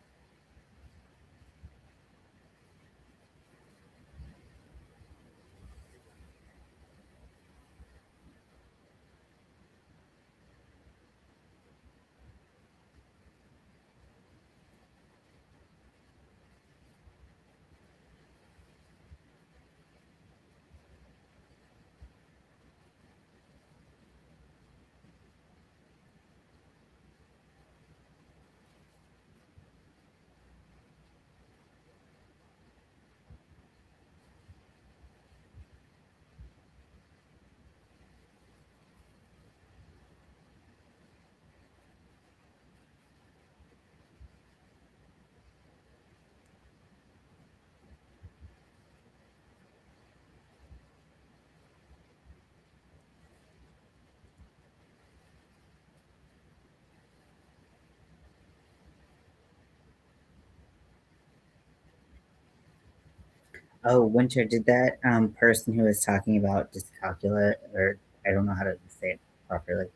Oh, Winter, did that person who was talking about dyscalculia, or I don't know how to say it properly,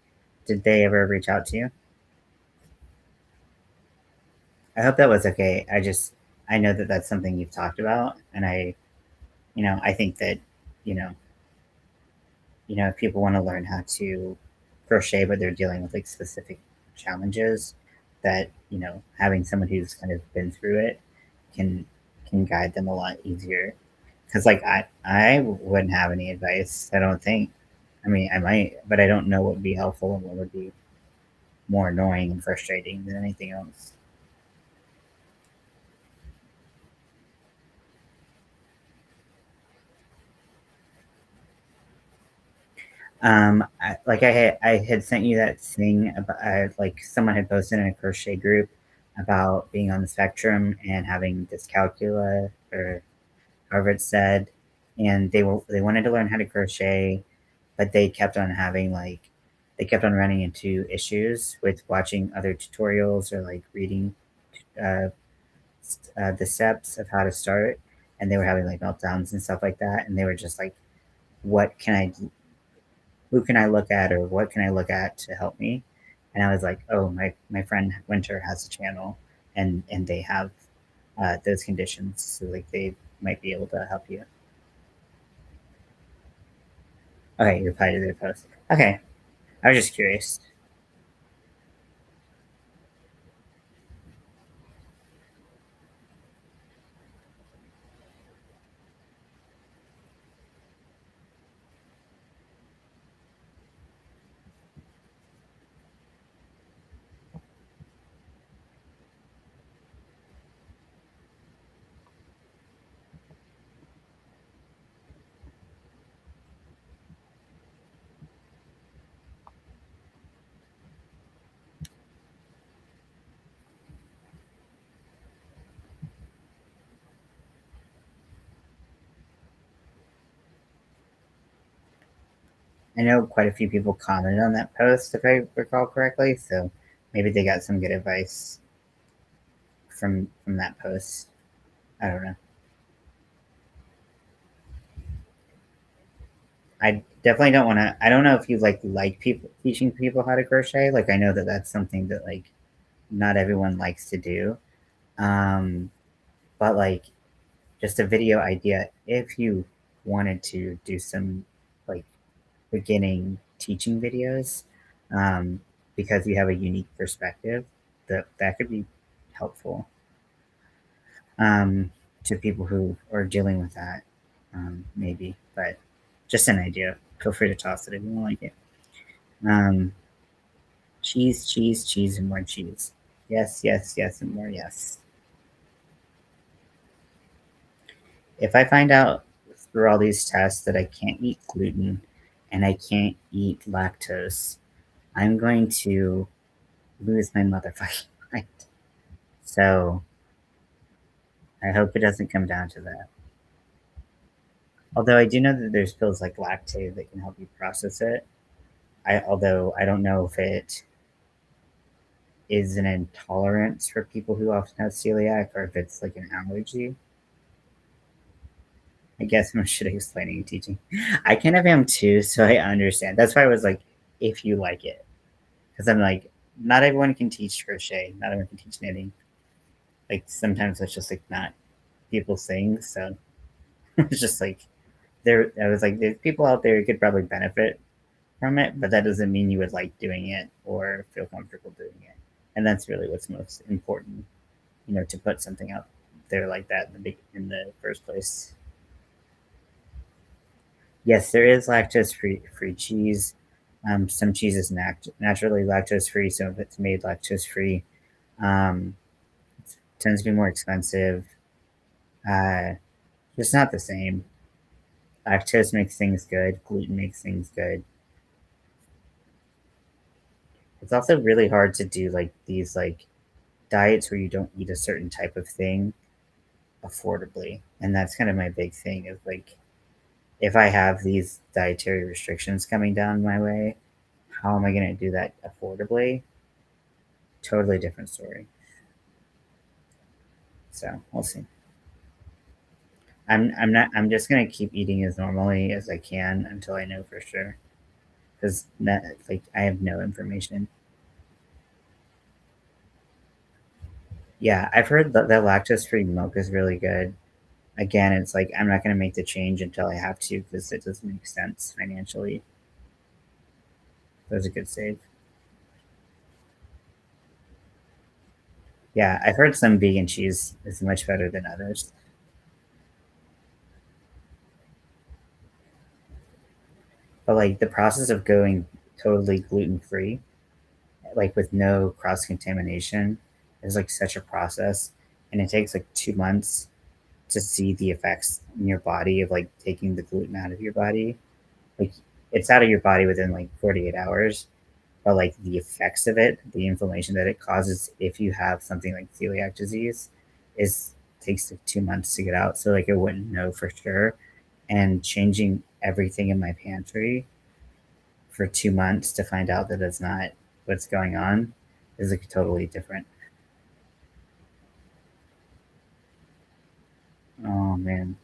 did they ever reach out to you? I hope that was okay. I know that that's something you've talked about, and I think that, you know, if people want to learn how to crochet, but they're dealing with like specific challenges, that having someone who's kind of been through it can guide them a lot easier. Because like I wouldn't have any advice. I don't think. I mean, I might, but I don't know what would be helpful and what would be more annoying and frustrating than anything else. I had sent you that thing about like someone had posted in a crochet group about being on the spectrum and having dyscalculia or however it's said, and they wanted to learn how to crochet, but they kept on running into issues with watching other tutorials or like reading uh, the steps of how to start, and they were having like meltdowns and stuff like that, and they were just like, "What can I who can I look at or what can I look at to help me?" And I was like, oh, my friend Winter has a channel, and they have those conditions, so like they might be able to help you. Okay, you replied to their post. Okay, I was just curious. I know quite a few people commented on that post, if I recall correctly, so maybe they got some good advice from that post. I don't know. I definitely don't want to. I don't know if you like people teaching people how to crochet. Like I know that that's something that like not everyone likes to do. Um, but like just a video idea if you wanted to do some like beginning teaching videos, um, because you have a unique perspective that could be helpful. Um, to people who are dealing with that, maybe. But just an idea. Feel free to toss it if you don't like it. Um, cheese, cheese, cheese, and more cheese. Yes, yes, yes, and more yes. If I find out through all these tests that I can't eat gluten and I can't eat lactose, I'm going to lose my motherfucking mind. So I hope it doesn't come down to that. Although I do know that there's pills like Lactate that can help you process it. Although I don't know if it is an intolerance for people who often have celiac or if it's like an allergy. I guess I'm shit at explaining and teaching. I kind of am too, so I understand. That's why I was like, if you like it, because I'm like, not everyone can teach crochet, not everyone can teach knitting. Like sometimes it's just like not people's things. So it's just like there. I was like, there's people out there who could probably benefit from it, but that doesn't mean you would like doing it or feel comfortable doing it. And that's really what's most important, to put something out there like that in the first place. Yes, there is lactose free cheese. Some cheese is naturally lactose free, some of it's made lactose free. Um, it tends to be more expensive. Uh, it's not the same. Lactose makes things good. Gluten makes things good. It's also really hard to do like these like diets where you don't eat a certain type of thing affordably, and that's kind of my big thing. Is like if I have these dietary restrictions coming down my way, how am I going to do that affordably? Totally different story. So we'll see. I'm not. I'm just gonna keep eating as normally as I can until I know for sure. Because that like I have no information. Yeah, I've heard that lactose free milk is really good. Again, it's like I'm not gonna make the change until I have to because it doesn't make sense financially. That's a good save. Yeah, I've heard some vegan cheese is much better than others. But like the process of going totally gluten free, like with no cross contamination, is like such a process, and it takes like 2 months to see the effects in your body of like taking the gluten out of your body. Like it's out of your body within like 48 hours, but like the effects of it, the inflammation that it causes if you have something like celiac disease, is takes like 2 months to get out. So like I wouldn't know for sure. And changing everything in my pantry for 2 months to find out that it's not what's going on is like totally different. Oh man.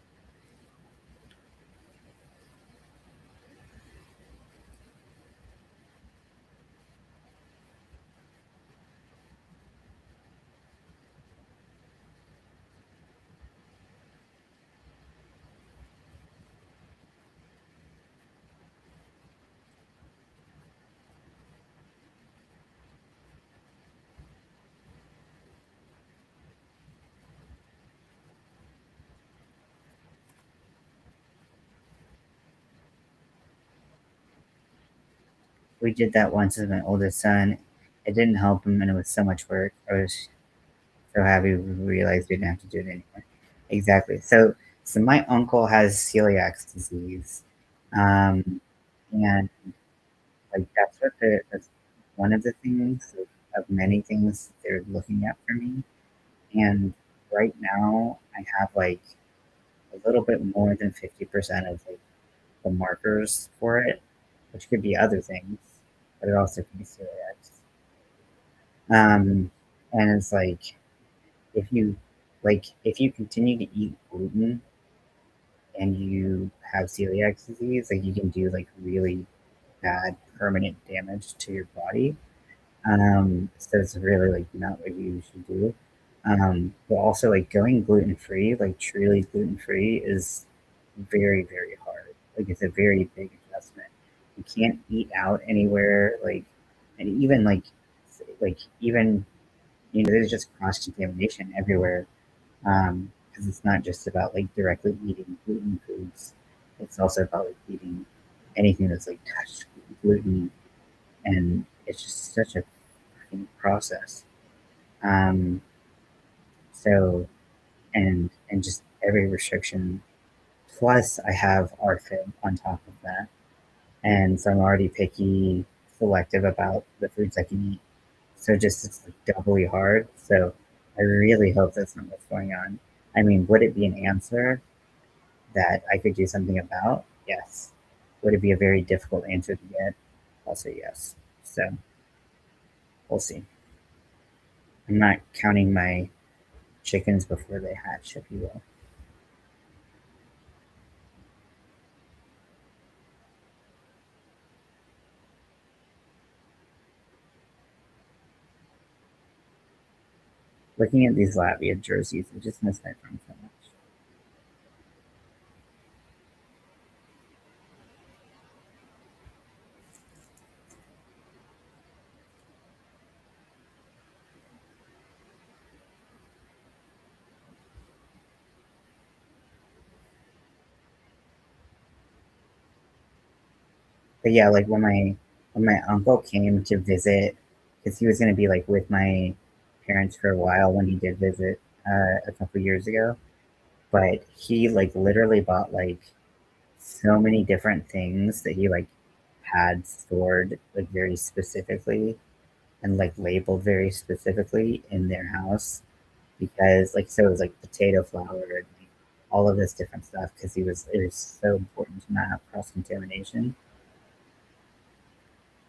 We did that once with my oldest son. It didn't help him and it was so much work. I was so happy we realized we didn't have to do it anymore. Exactly. So my uncle has celiac disease. Um, and like that's one of the things of many things they're looking at for me. And right now I have like a little bit more than 50% of like the markers for it, which could be other things, but it also could be celiac. And it's like if you continue to eat gluten and you have celiac disease, like you can do like really bad permanent damage to your body. So it's really like not what you should do. But also like going gluten free, like truly gluten free, is very very hard. Like it's a very big adjustment. You can't eat out anywhere. And even even there's just cross contamination everywhere. Because because it's not just about like directly eating gluten foods. It's also about like eating anything that's like touched gluten, and it's just such a fucking process. Um, so and just every restriction. Plus, I have RFID on top of that, and so I'm already picky, selective about the foods I can eat. So just it's like doubly hard. So I really hope that's not what's going on. I mean, would it be an answer that I could do something about? Yes. Would it be a very difficult answer to get? Also, yes. So we'll see. I'm not counting my chickens before they hatch, if you will. Looking at these Latvia jerseys, I just miss my friend so much. But yeah, like when my uncle came to visit, because he was going to be like with my parents for a while when he did visit a couple years ago. But he like literally bought like so many different things that he like had stored like very specifically and like labeled very specifically in their house because like so it was like potato flour and like, all of this different stuff because it was so important to not have cross contamination.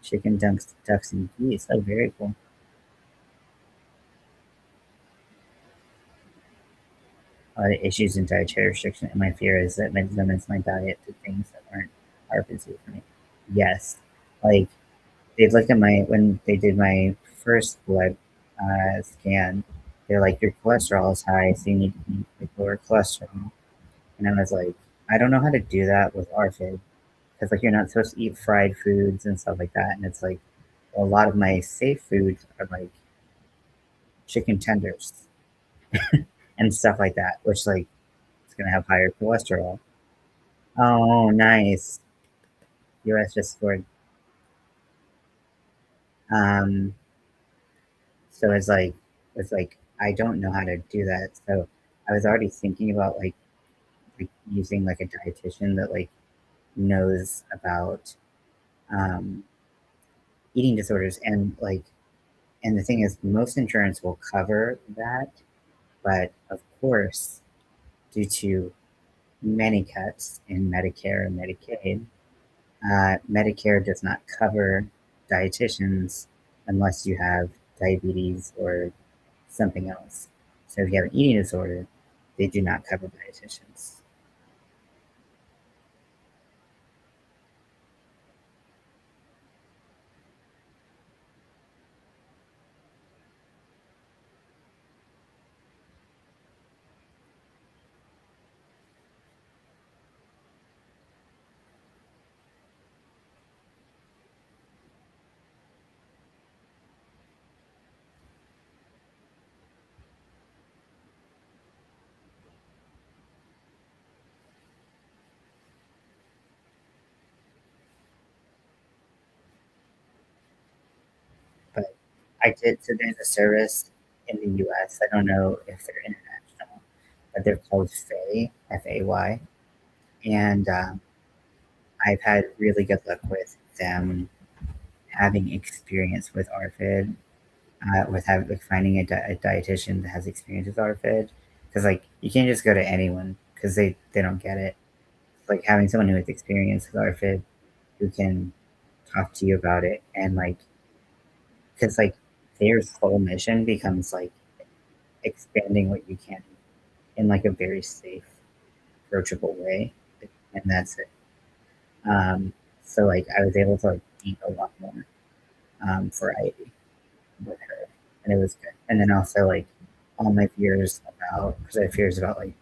Chicken, ducks, and geese. Oh, very cool. Issues in dietary restriction, and my fear is that it limits my diet to things that are busy for me. Yes, like they looked at my when they did my first blood scan. They're like, your cholesterol is high, so you need to eat like lower cholesterol. And I was like, I don't know how to do that with RFID because like you're not supposed to eat fried foods and stuff like that. And it's like a lot of my safe foods are like chicken tenders and stuff like that, which like it's gonna have higher cholesterol. Oh, nice. US just scored. Um, so it's like I don't know how to do that. So I was already thinking about like using like a dietitian that like knows about um, eating disorders and the thing is most insurance will cover that, but of course, due to many cuts in Medicare and Medicaid, Medicare does not cover dietitians unless you have diabetes or something else. So if you have an eating disorder, they do not cover dietitians. But I did, so there's a service in the US. I don't know if they're international, but they're called FAY, FAY. And I've had really good luck with them having experience with RFID, with having like finding a dietitian that has experience with RFID. Because like you can't just go to anyone because they don't get it. Like having someone who has experience with RFID who can talk to you about it and like because like their whole mission becomes like expanding what you can in like a very safe, approachable way, and that's it. Um, so like I was able to like eat a lot more variety with her, and it was good. And then also like all my fears about because I have fears about like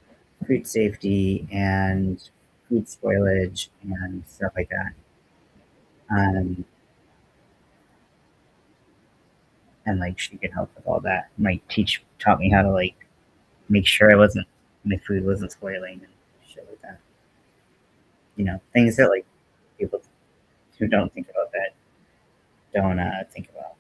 food safety and food spoilage and stuff like that. Um, and like she could help with all that. Like taught me how to like make sure I wasn't my food wasn't spoiling and shit like that. Things that like people who don't think about that don't think about.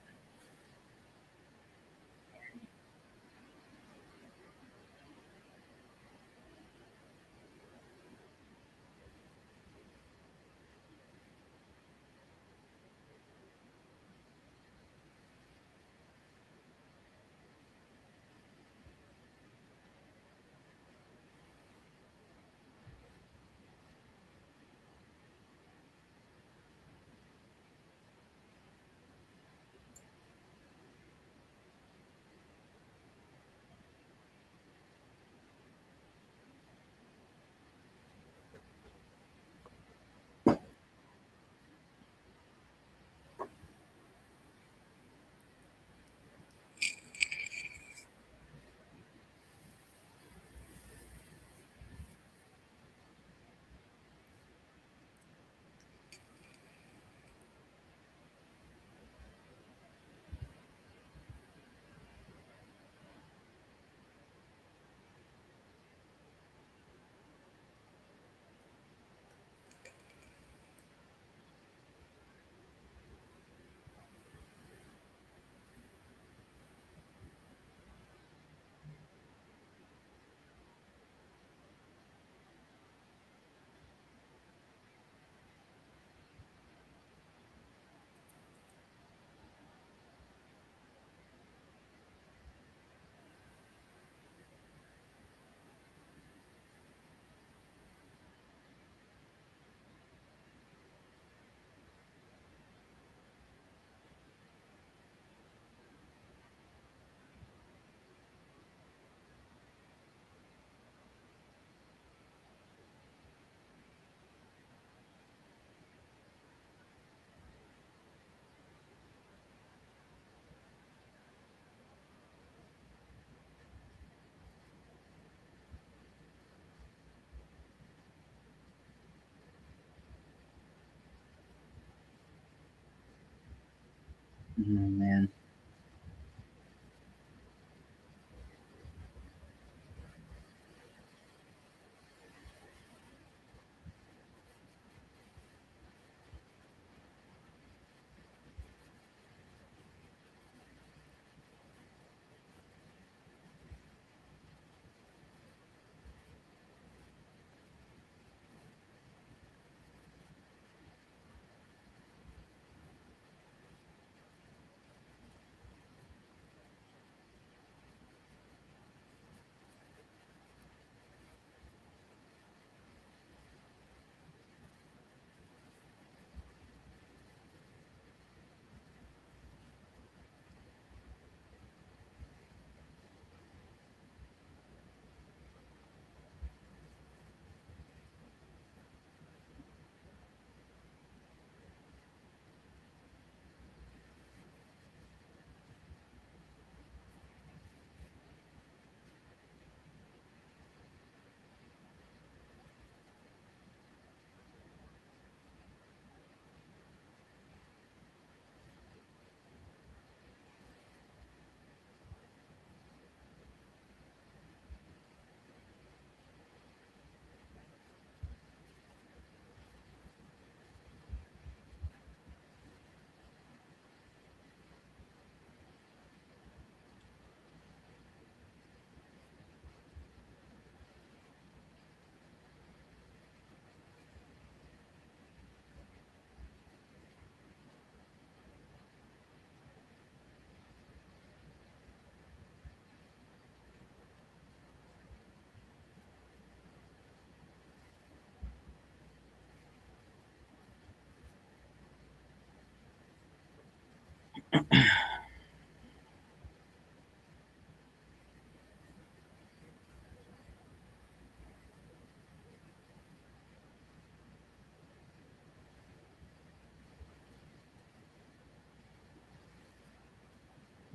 Oh man.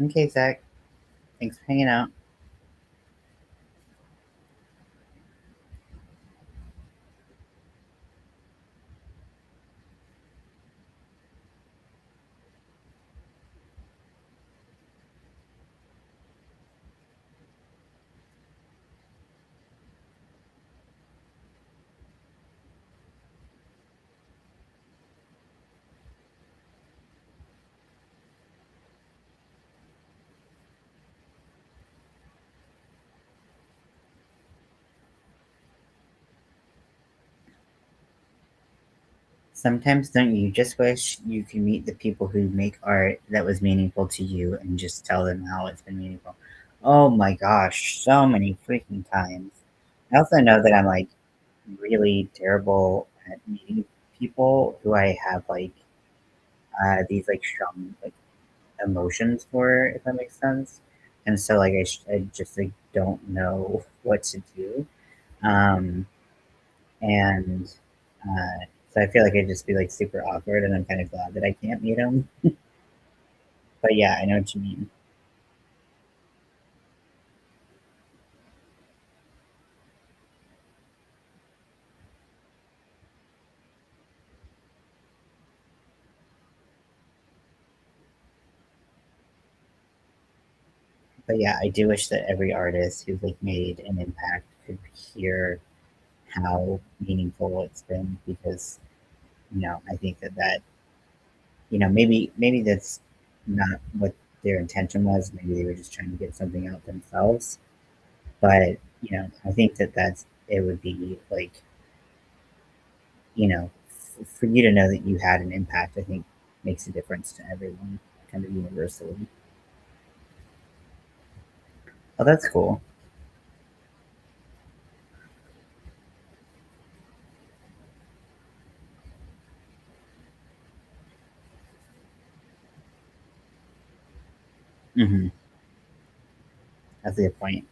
Okay, Zach. Thanks for hanging out. Sometimes don't you just wish you could meet the people who make art that was meaningful to you and just tell them how it's been meaningful? Oh my gosh, so many freaking times. I also know that I'm like really terrible at meeting people who I have like these like strong like emotions for, if that makes sense. And so like I just like don't know what to do. Um, and so I feel like I'd just be like super awkward, and I'm kind of glad that I can't meet him. But yeah, I know what you mean. But yeah, I do wish that every artist who's like made an impact could hear how meaningful it's been, because I think that maybe that's not what their intention was. Maybe they were just trying to get something out themselves. But I think that that's it would be like for you to know that you had an impact. I think makes a difference to everyone, kind of universally. Oh, that's cool. Hmm. That's a good point.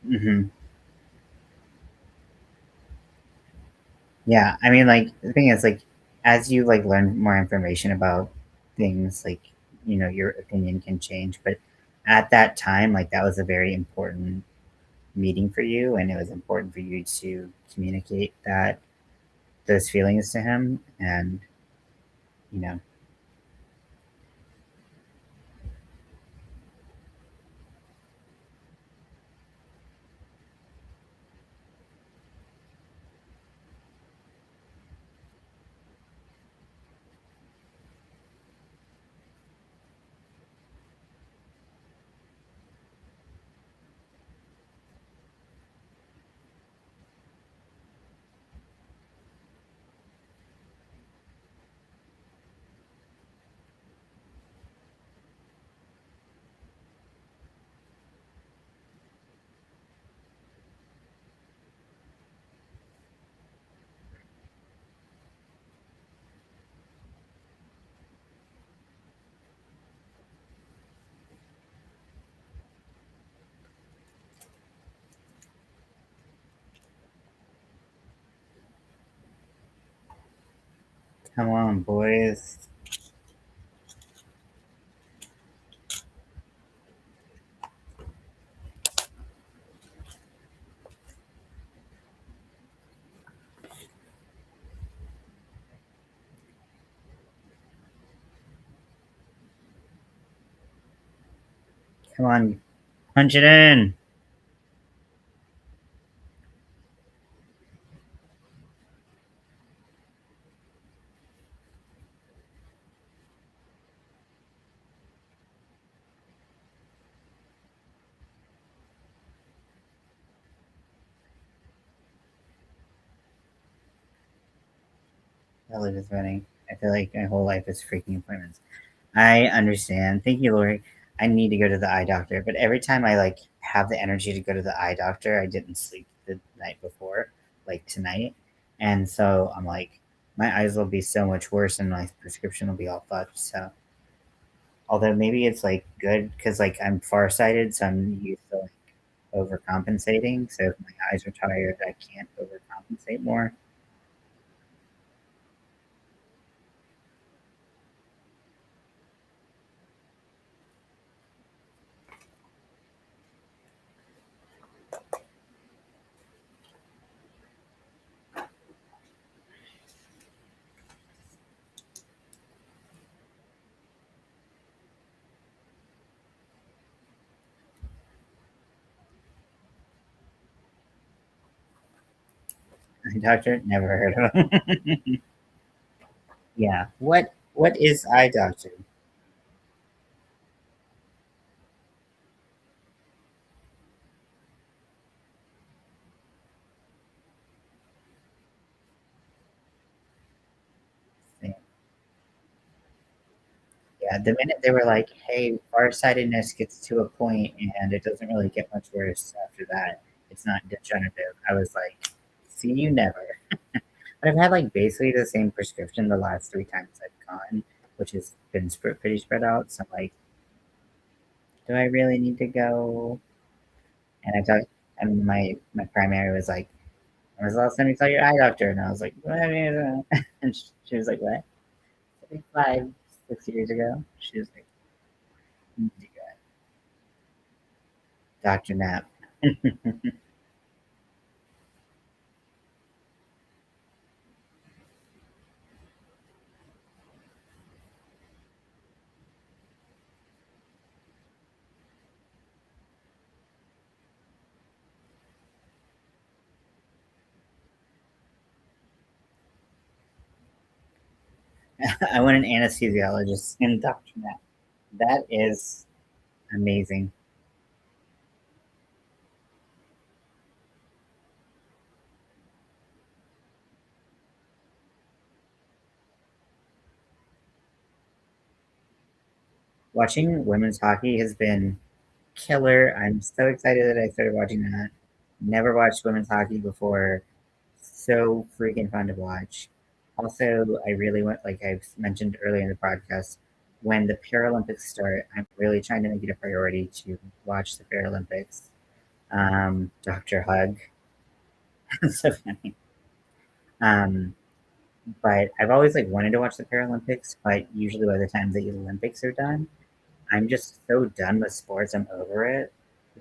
Hmm. Yeah, I mean, like the thing is, like as you like learn more information about things, like your opinion can change. But at that time, like that was a very important meeting for you, and it was important for you to communicate that those feelings to him, and you know, come on, boys, come on, punch it in. My life is running. I feel like my whole life is freaking appointments. I understand. Thank you, Lori. I need to go to the eye doctor, but every time I like have the energy to go to the eye doctor, I didn't sleep the night before, like tonight, and so I'm like, my eyes will be so much worse, and my prescription will be all fucked. So Although maybe it's like good because like I'm farsighted, so I'm used to like overcompensating. So if my eyes are tired, I can't overcompensate more. Doctor, never heard of him. Yeah. What is eye doctor? Yeah, the minute they were like, "Hey, farsightedness gets to a point and it doesn't really get much worse after that. It's not degenerative." I was like, "See you never." But I've had like basically the same prescription the last three times I've gone, which has been pretty spread out. So I'm like, do I really need to go? And I talked, and my primary was like, "When was the last time you saw your eye doctor?" And I was like, "What?" And she was like, "What?" I think 5, 6 years ago. She was like, "You need to go." Doctor Nap. I want an anesthesiologist in Doctor Nap. That is amazing. Watching women's hockey has been killer. I'm so excited that I started watching that. Never watched women's hockey before. So freaking fun to watch. Also, I really want, like I've mentioned earlier in the podcast, when the Paralympics start, I'm really trying to make it a priority to watch the Paralympics. Dr. Hug. So funny. Um, but I've always like wanted to watch the Paralympics, but usually by the time the Olympics are done, I'm just so done with sports. I'm over it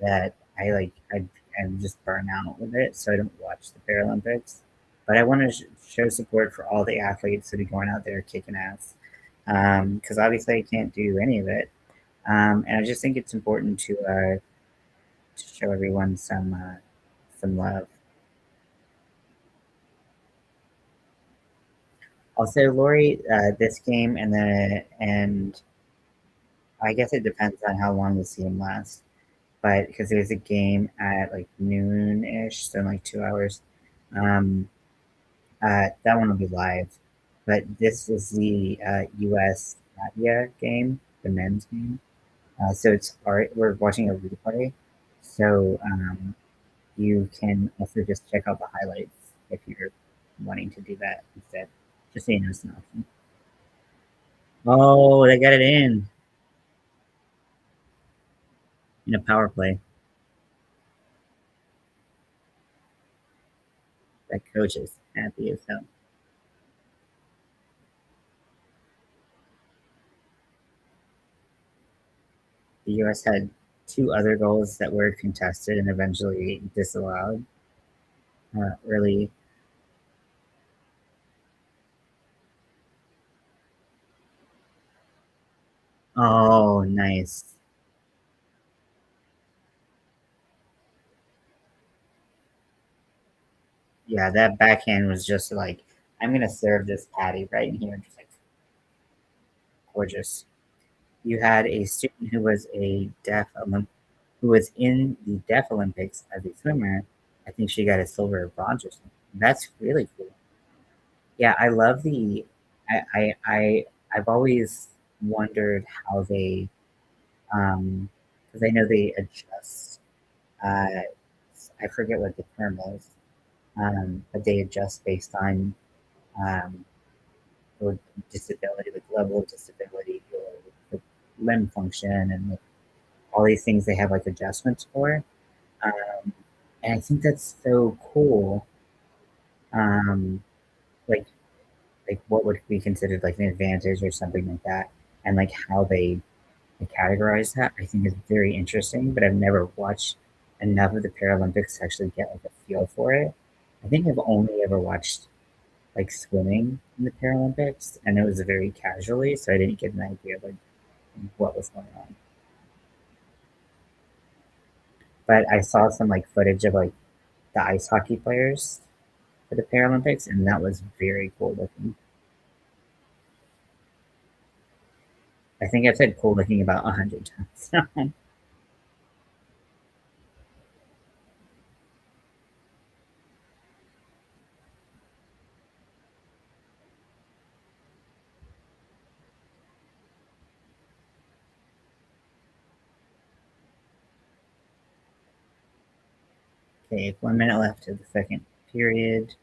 that I'm just burnt out with it, so I don't watch the Paralympics. But I want to show support for all the athletes that are going out there kicking ass, because obviously I can't do any of it, and I just think it's important to show everyone some love. Also, Lori, this game and I guess it depends on how long the season lasts. But because there's a game at like noon ish, so in like 2 hours. Um, that one will be live. But this is the U.S. Latvia game, the men's game. So it's art. We're watching a replay, so you can also just check out the highlights if you're wanting to do that instead. Just so you know, it's an option. Oh, they got it in a power play. That coach is happy as hell. The U.S. had two other goals that were contested and eventually disallowed early. Oh, nice. Yeah, that backhand was just like, I'm going to serve this patty right in here. Just like gorgeous. You had a student who was who was in the Deaf Olympics as a swimmer. I think she got a silver or bronze or something. That's really cool. Yeah, I love I've always wondered how they, because I know they adjust. Uh, I forget what the term is, but they adjust based on um, or disability, like level of disability, or limb function and like, all these things they have like adjustments for. Um, and I think that's so cool. Um, like what would be considered like an advantage or something like that, and like how they categorize that, I think is very interesting. But I've never watched enough of the Paralympics to actually get like a feel for it. I think I've only ever watched like swimming in the Paralympics, and it was very casually, so I didn't get an idea of like what was going on. But I saw some like footage of like the ice hockey players for the Paralympics, and that was very cool looking. I think I've said cool looking about 100 times. Okay, 1 minute left of the second period.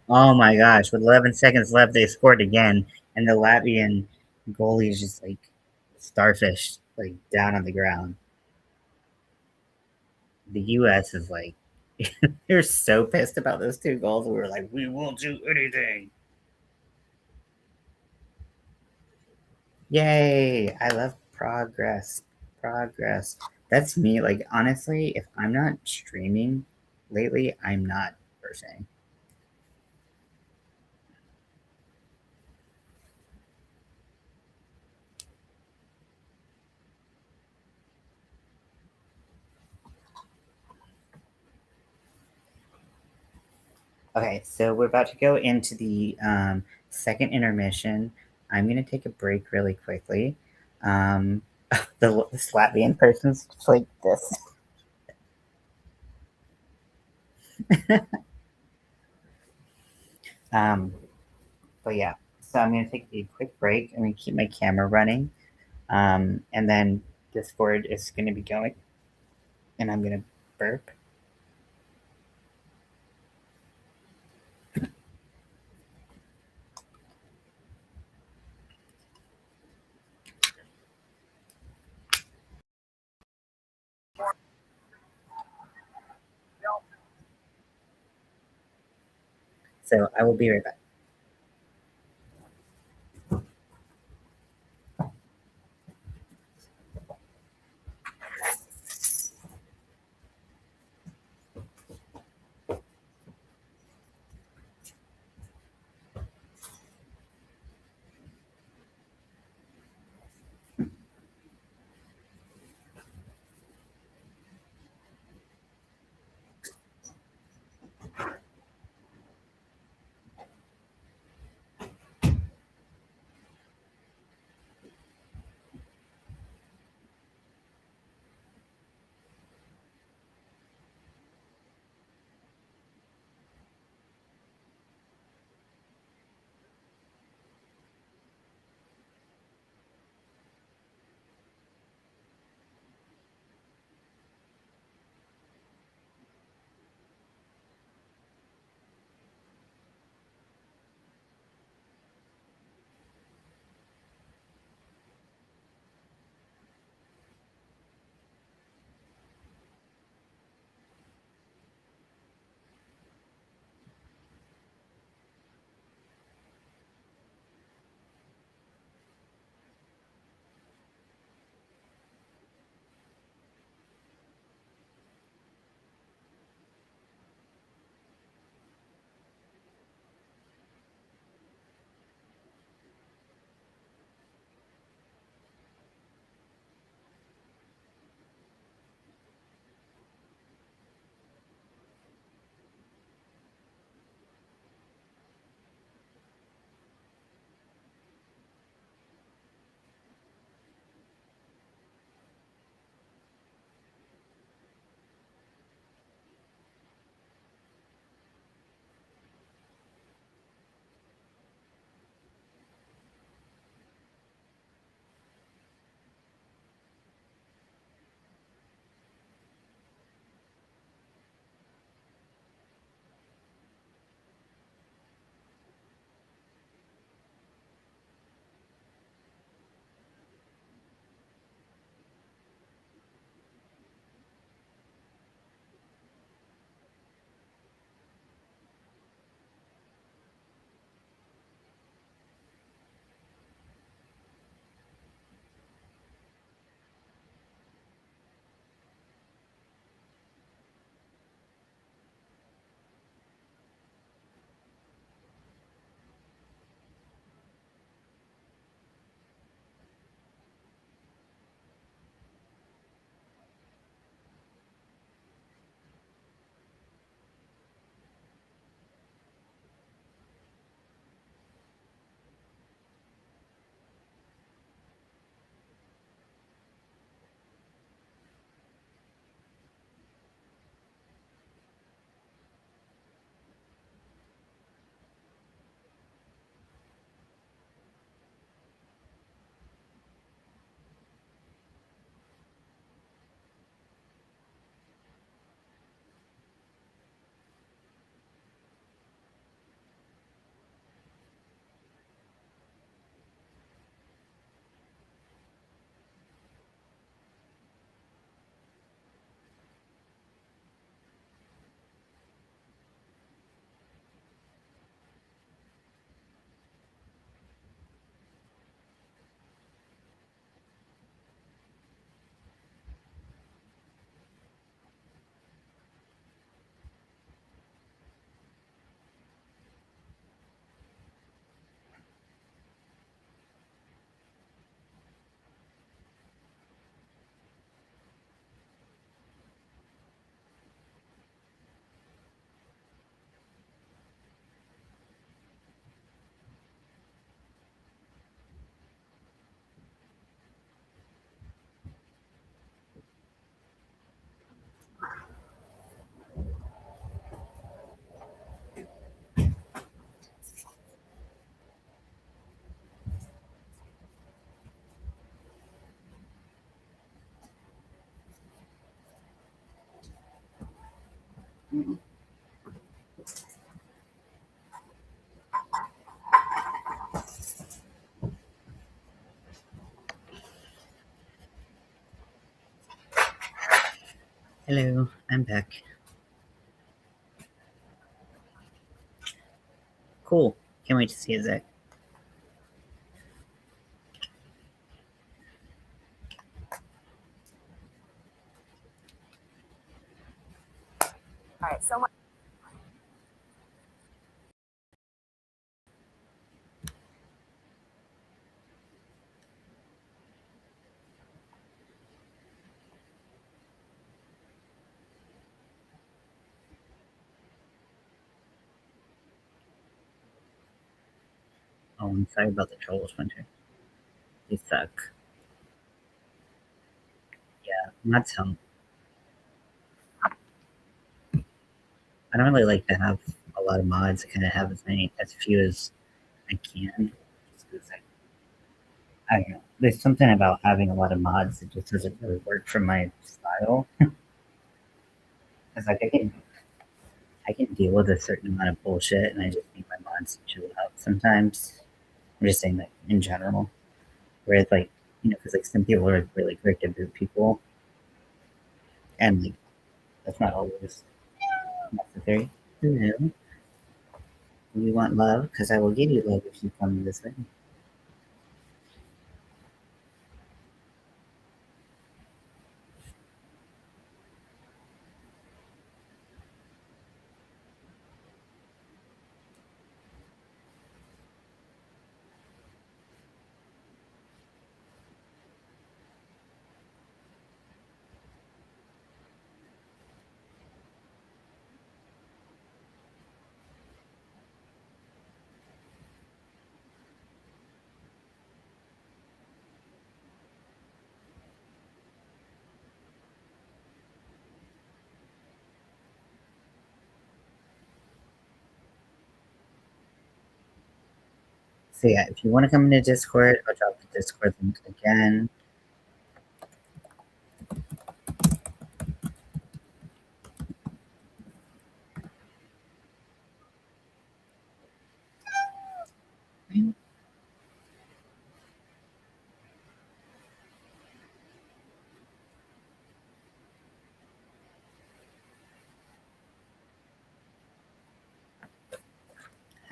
Oh my gosh, with 11 seconds left, they scored again, and the Latvian goalie is just like starfish, like down on the ground. The US is like, they're so pissed about those two goals. We were like, we will do anything. Yay! I love progress. Progress. That's me. Like, honestly, if I'm not streaming lately, I'm not person. Okay, so we're about to go into the second intermission. I'm going to take a break really quickly. Um, the Latvian person's just like this. um, but yeah, so I'm going to take a quick break. I'm going to keep my camera running. And then Discord is going to be going, and I'm going to burp. So I will be right back. Hello, I'm back. Cool. Can't wait to see you, Zach. All right, so much. Oh, I'm sorry about the trolls, Winter. They suck. Yeah, mods help. I don't really like to have a lot of mods. I kind of have as few as I can. Just 'cause I don't know. There's something about having a lot of mods that just doesn't really work for my style. It's like I can deal with a certain amount of bullshit, and I just need my mods to chill out sometimes. I'm just saying that in general. Whereas, like, because like some people are really quick to boot people, and like that's not always necessary. No, you want love? Because I will give you love if you come this way. So yeah, if you want to come into Discord, I'll drop the Discord link again.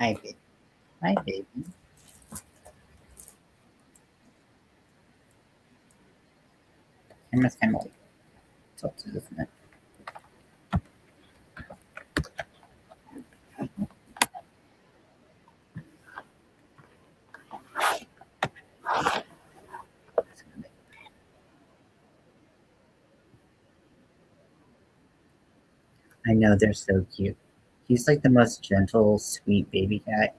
Hi, baby. Hi, baby. Camera's kind of like tilted, isn't it? I know they're so cute. He's like the most gentle, sweet baby cat.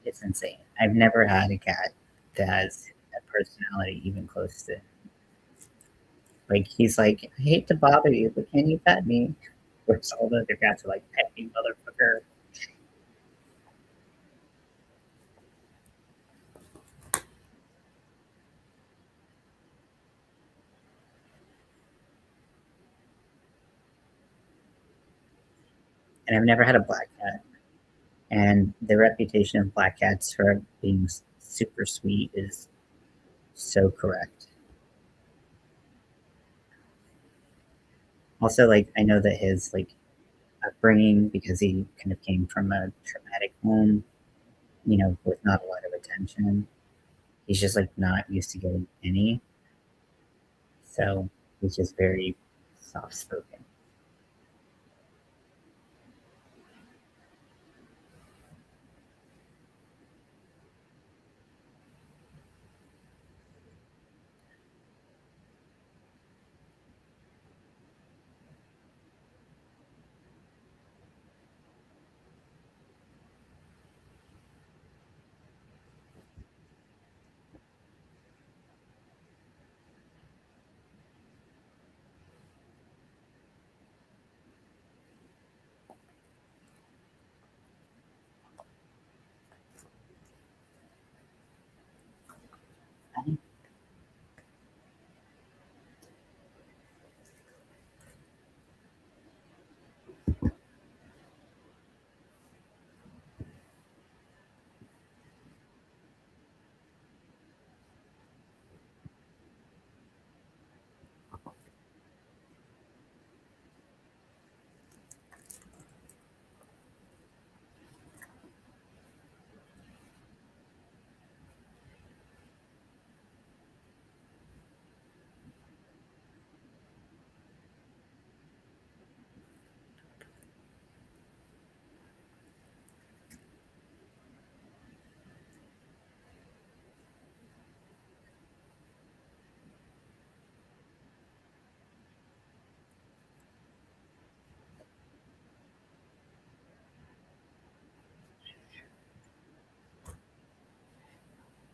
It's insane. I've never had a cat that has a personality even close to. Like he's like, I hate to bother you, but can you pet me? Whereas all the other cats are like, pet me, motherfucker. And I've never had a black cat. And the reputation of black cats for being super sweet is so correct. Also, like I know that his like upbringing, because he kind of came from a traumatic home, with not a lot of attention. He's just like not used to getting any, so he's just very soft spoken.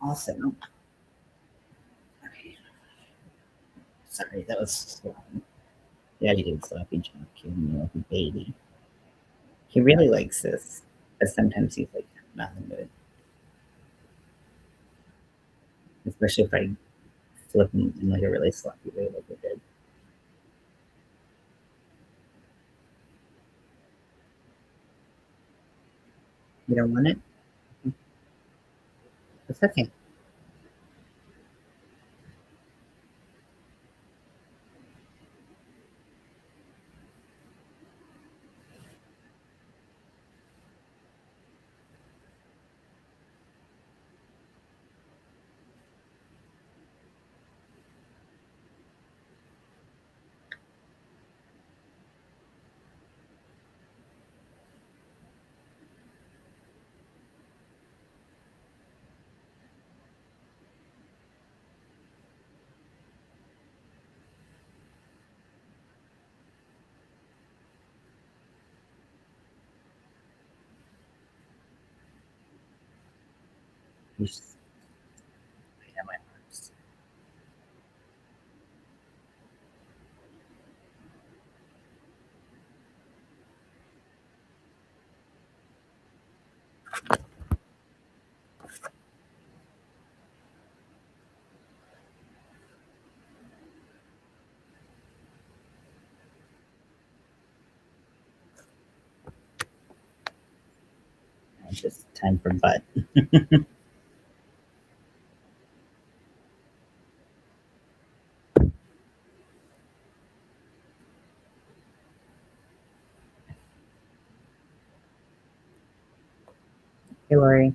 Also, okay, sorry, that was yeah, he did sloppy John giving me like a baby. He really likes this, but sometimes he's like not in the mood, especially if I flip him in like a really sloppy way, like I did. You don't want it? It's okay. You just have my arms. It's just time for butt. Hey, Lori.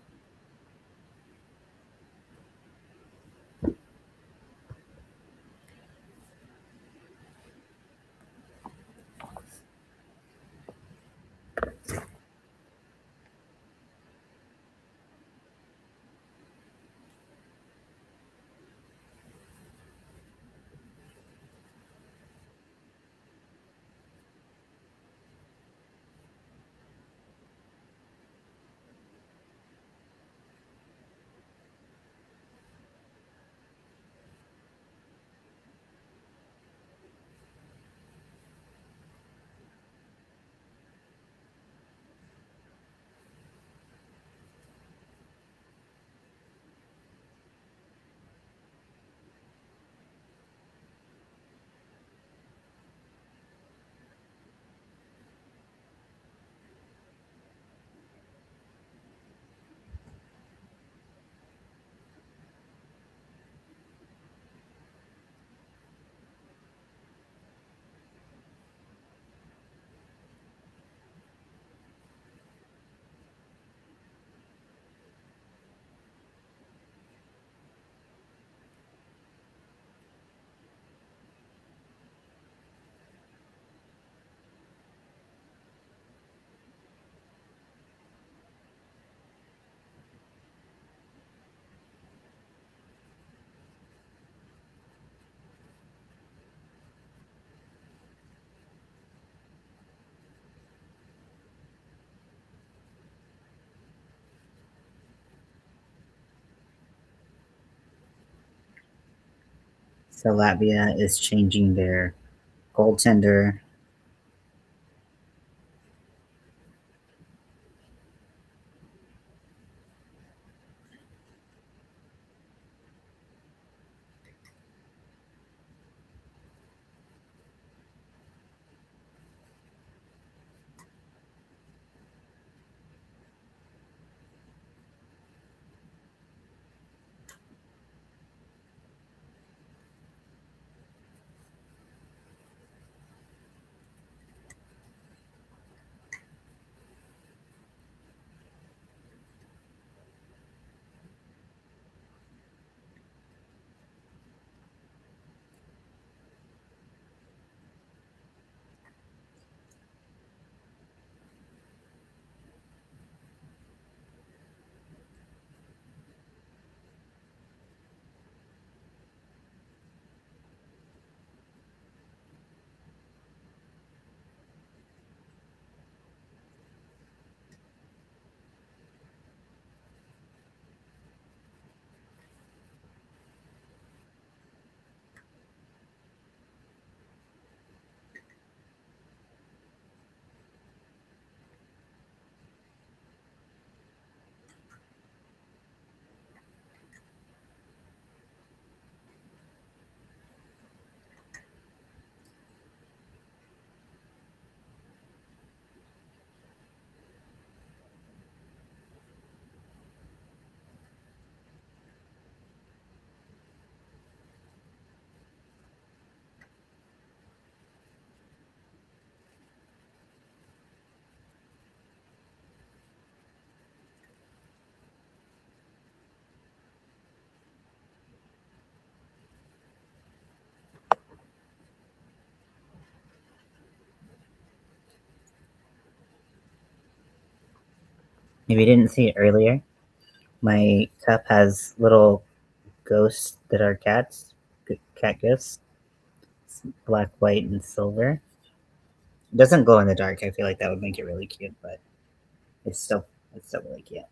So Latvia is changing their goaltender. If you didn't see it earlier, my cup has little ghosts that are cats, cat ghosts, black, white, and silver. It doesn't glow in the dark. I feel like that would make it really cute, but it's still really cute.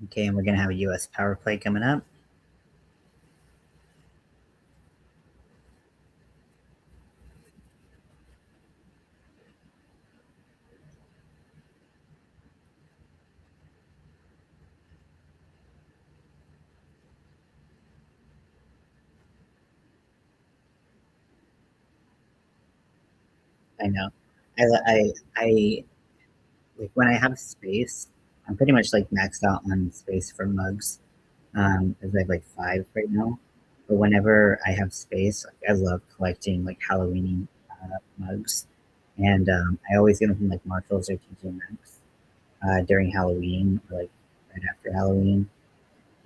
Okay, and we're gonna have a U.S. power play coming up. I know. I like when I have space. I'm pretty much like maxed out on space for mugs. Because I have like five right now. But whenever I have space, like, I love collecting like Halloween mugs, and I always get them from like Marshalls or TJ Maxx during Halloween or like right after Halloween.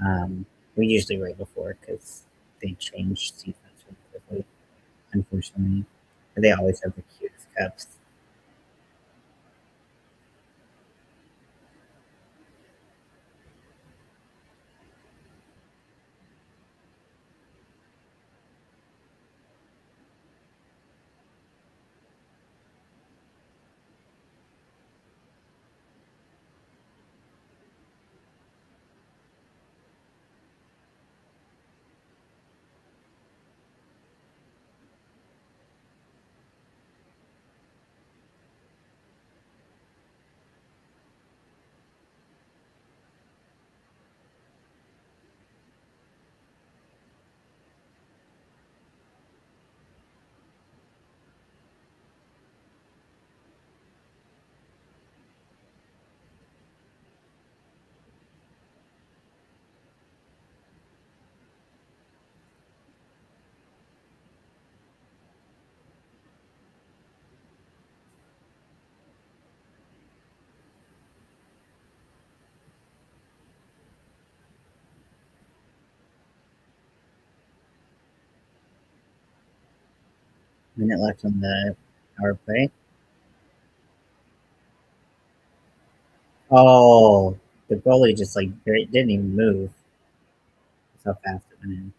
Um, we usually right before because they change seasons really quickly, unfortunately. But they always have the cutest cups. Minute left on the power play. Oh, the goalie just like didn't even move. That's how fast it went in.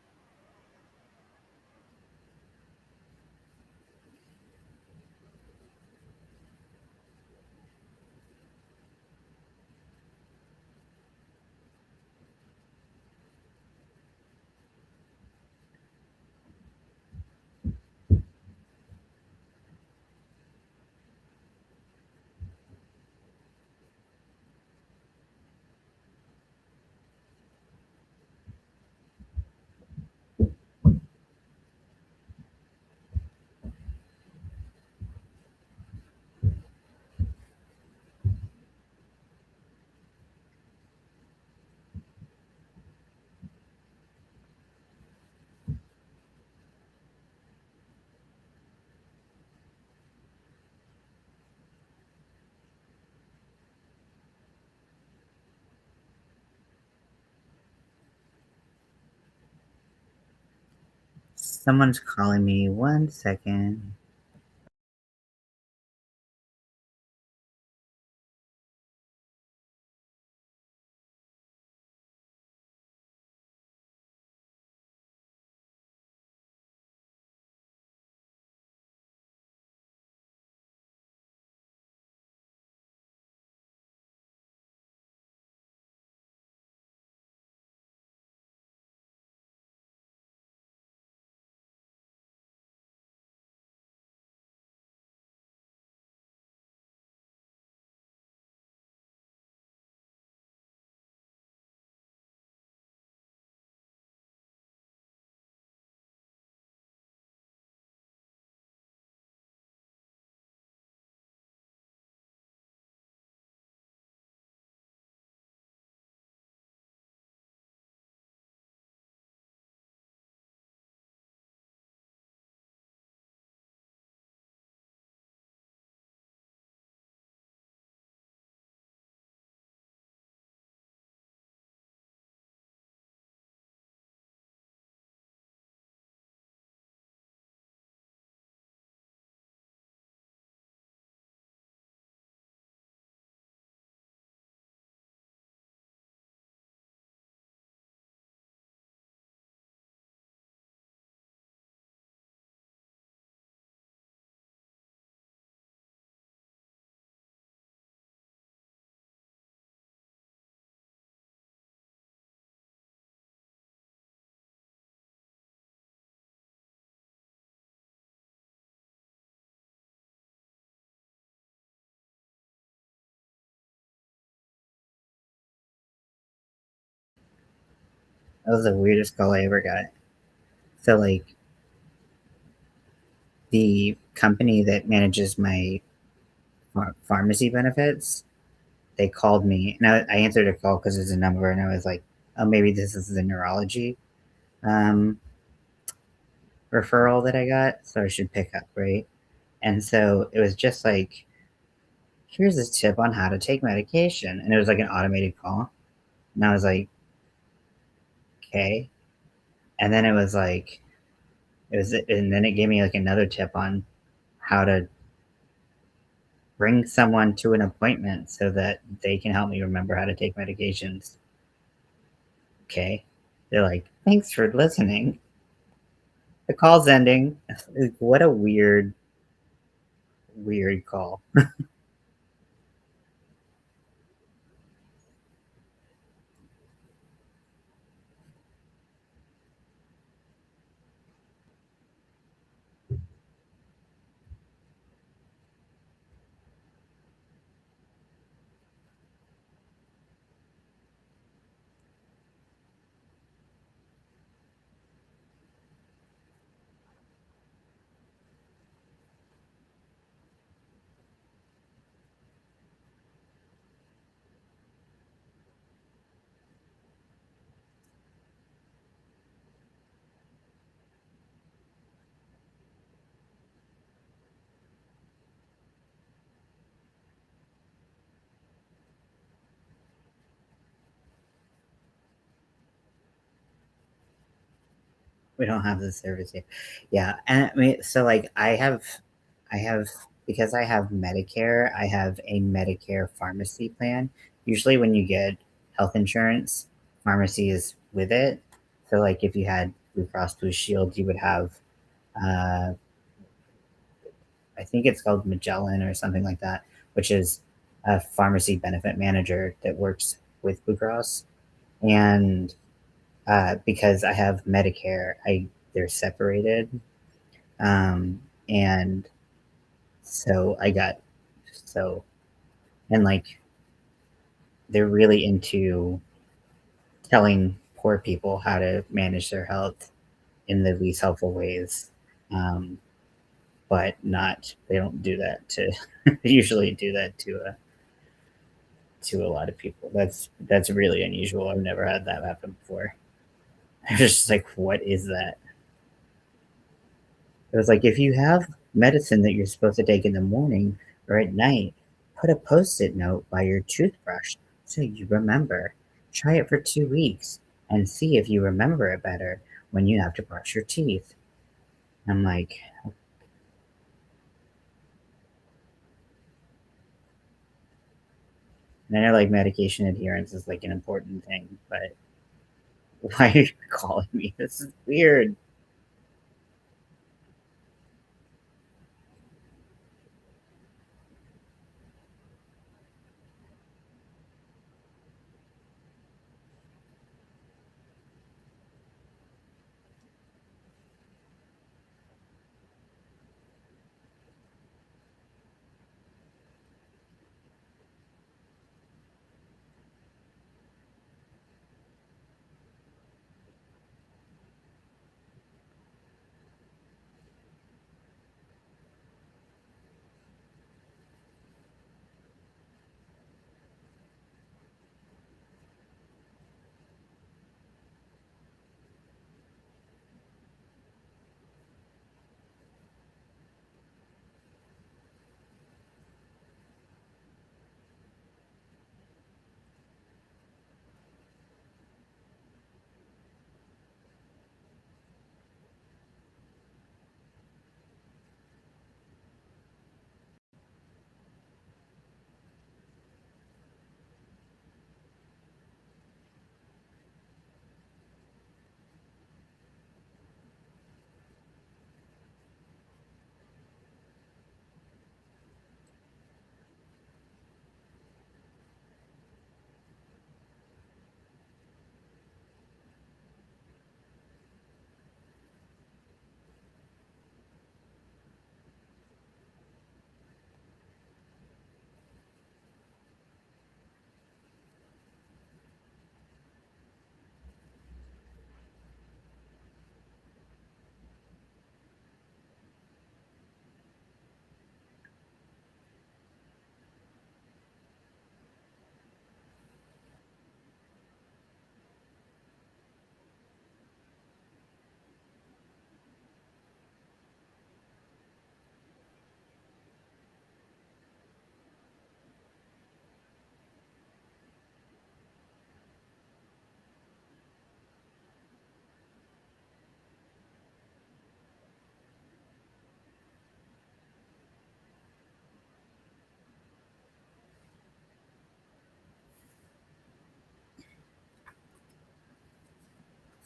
Someone's calling me. 1 second. That was the weirdest call I ever got. So like the company that manages my pharmacy benefits, they called me and I answered a call because it's a number and I was like, oh, maybe this is the neurology um, referral that I got, so I should pick up, right? And so it was just like, here's this tip on how to take medication, and it was like an automated call, and I was like, okay. And then it was like, and then it gave me like another tip on how to bring someone to an appointment so that they can help me remember how to take medications. Okay. They're like, thanks for listening. The call's ending. What a weird, weird call. We don't have this service here. Yeah, and I mean, so like I have because I have Medicare, I have a Medicare pharmacy plan. Usually, when you get health insurance, pharmacy is with it. So, like, if you had Blue Cross Blue Shield, you would have, uh, I think it's called Magellan or something like that, which is a pharmacy benefit manager that works with Blue Cross. And because I have Medicare, I they're separated. And so I got so and like they're really into telling poor people how to manage their health in the least helpful ways. Um, but not they don't do that to they usually do that to a lot of people. That's really unusual. I've never had that happen before. I was just like, what is that? It was like if you have medicine that you're supposed to take in the morning or at night, put a post-it note by your toothbrush so you remember. Try it for 2 weeks and see if you remember it better when you have to brush your teeth. I'm like, and I know like medication adherence is like an important thing, but why are you calling me? This is weird.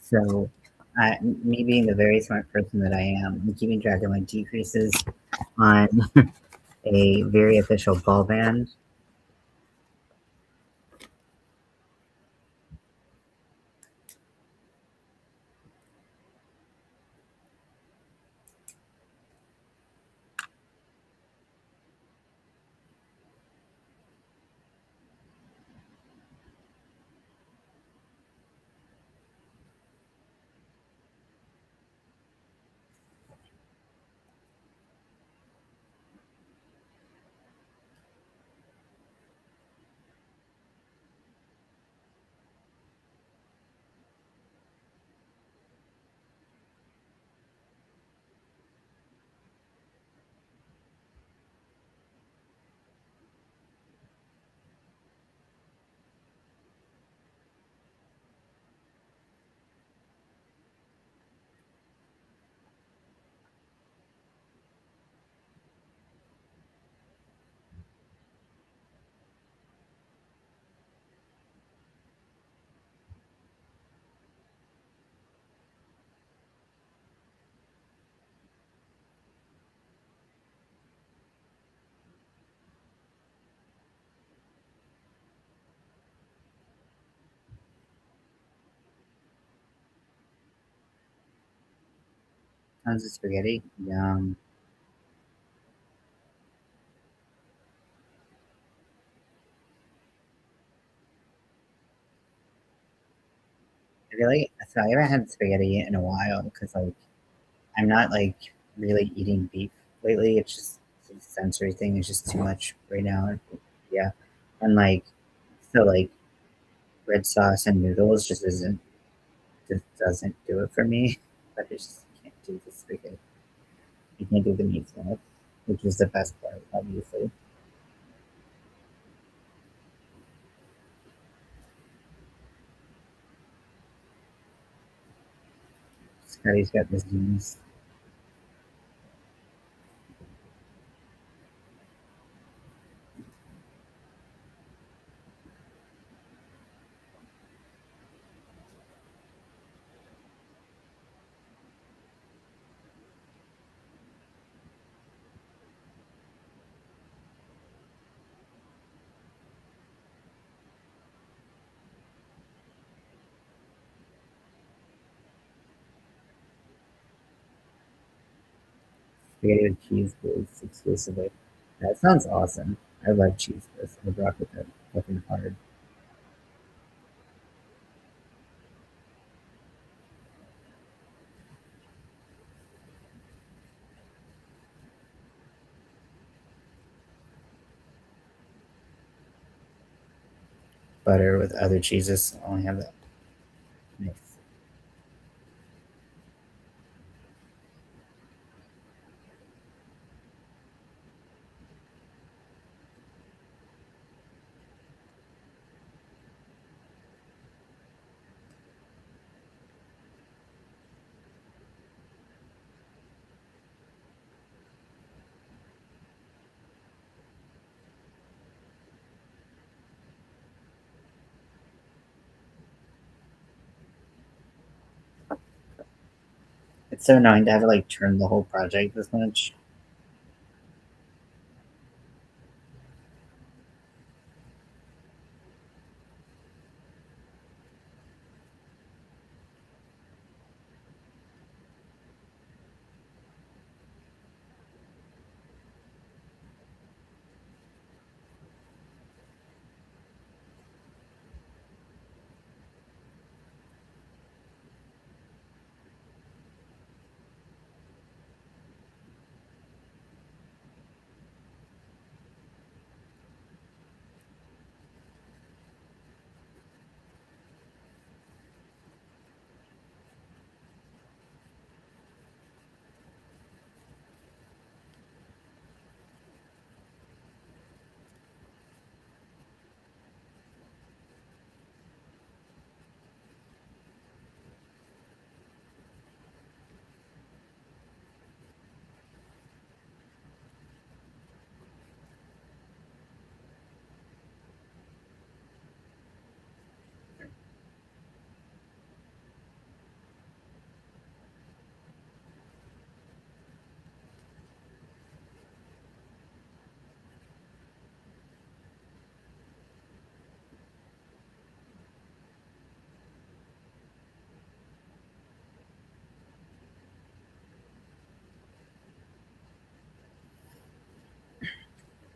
So, me being the very smart person that I am, I'm keeping track of my decreases on a very official ball band. Tons of spaghetti. Yum. So I haven't had spaghetti in a while because like I'm not like really eating beef lately. It's just the sensory thing is just too much right now. Yeah, and like so like red sauce and noodles just doesn't do it for me. But I just can't do the spaghetti. You can't do the meatloaf, which is the best part, obviously. Scotty's got this genius. Spaghetti with cheese whiz exclusively. That sounds awesome. I love cheese whiz. I rock with it fucking hard. Butter with other cheeses. I only have that. Nice. It's so annoying to have to like turn the whole project this much.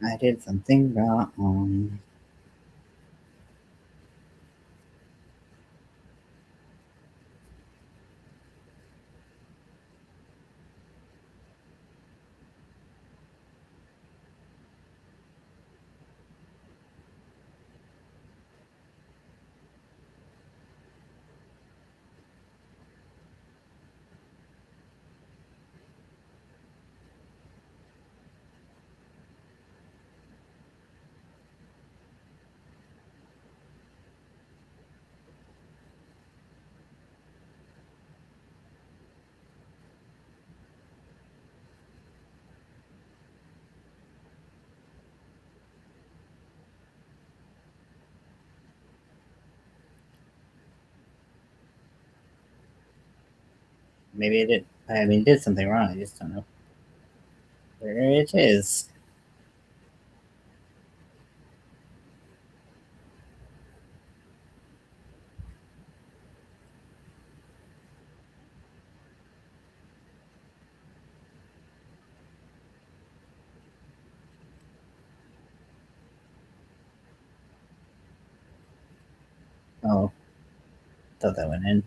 I did something wrong. Maybe I did. I mean, did something wrong. I just don't know where it is. Oh, thought that went in.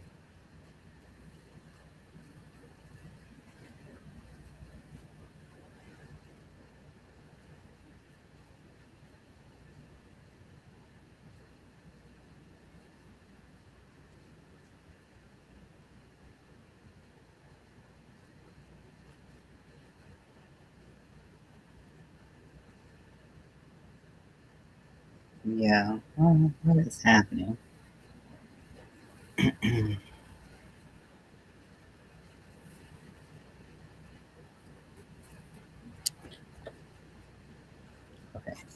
Yeah. What is happening? Okay.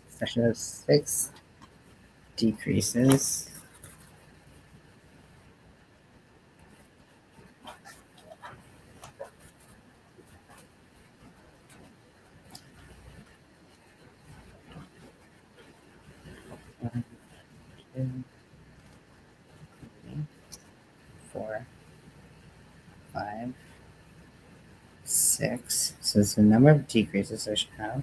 Session of 6 decreases. One, 2, 3, 4, 5, 6. So it's the number of decreases I should have.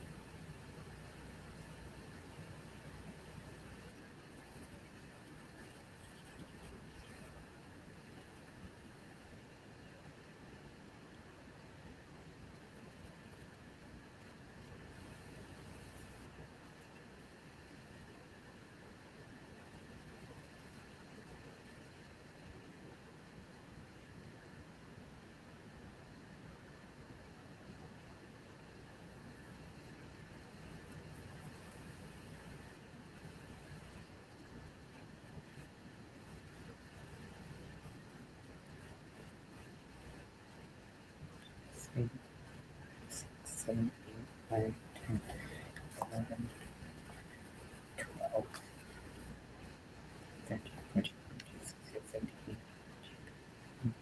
Three, 6, 7, 8, 9, 10, 11, 12, 13, 14, 15, 16, 17, 18,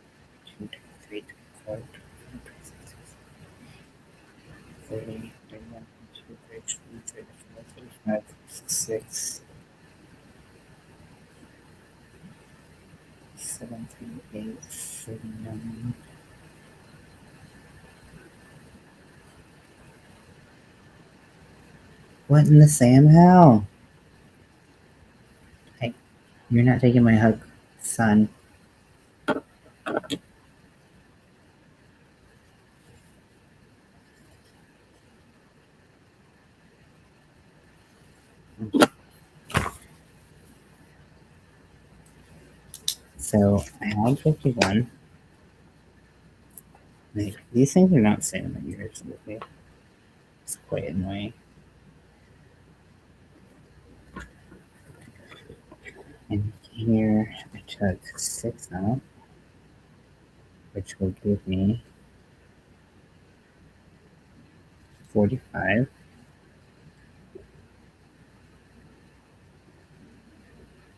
23, 24, 25, 26, 30, 31, 32, 33, 34, 35, 36, 7, 3, 8, 39. What in the Sam? How? Hey, you're not taking my hug, son. So I have 51. Like, these things are not saying that yours with me. It's quite annoying. And here I took 6 out, which will give me 45.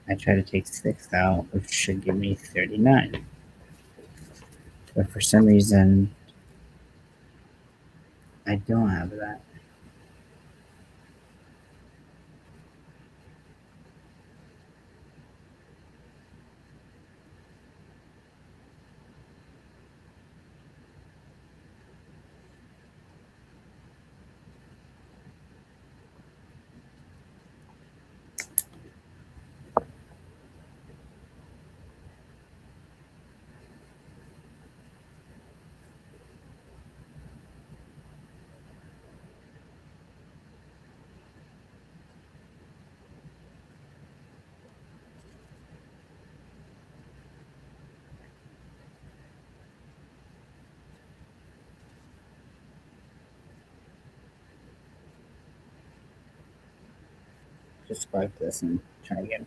I try to take 6 out, which should give me 39. But for some reason, I don't have that. just spark this and try again.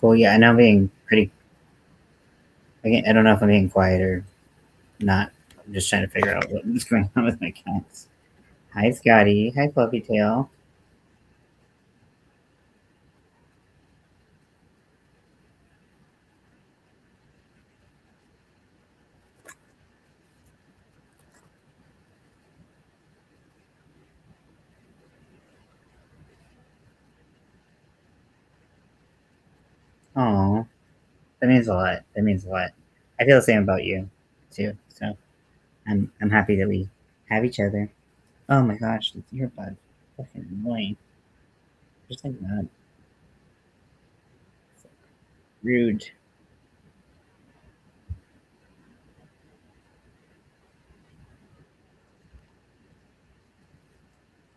Cool. Yeah, I know I'm being pretty. I don't know if I'm being quiet or not. I'm just trying to figure out what's going on with my cats. Hi, Scotty. Hi, Fluffy Tail. Oh, that means a lot. That means a lot. I feel the same about you, too. So I'm happy that we have each other. Oh my gosh, this earbud. Fucking annoying. Just like that. Rude.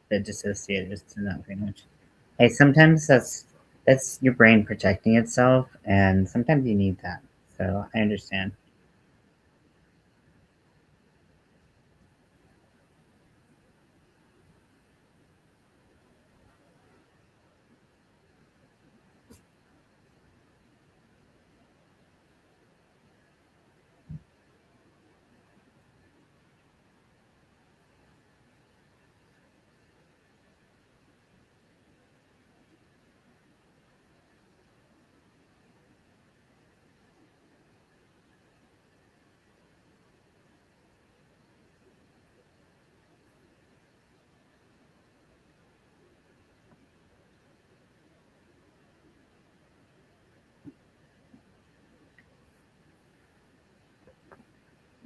The dissociated is not very much. Hey, sometimes that's your brain protecting itself, and sometimes you need that. So I understand.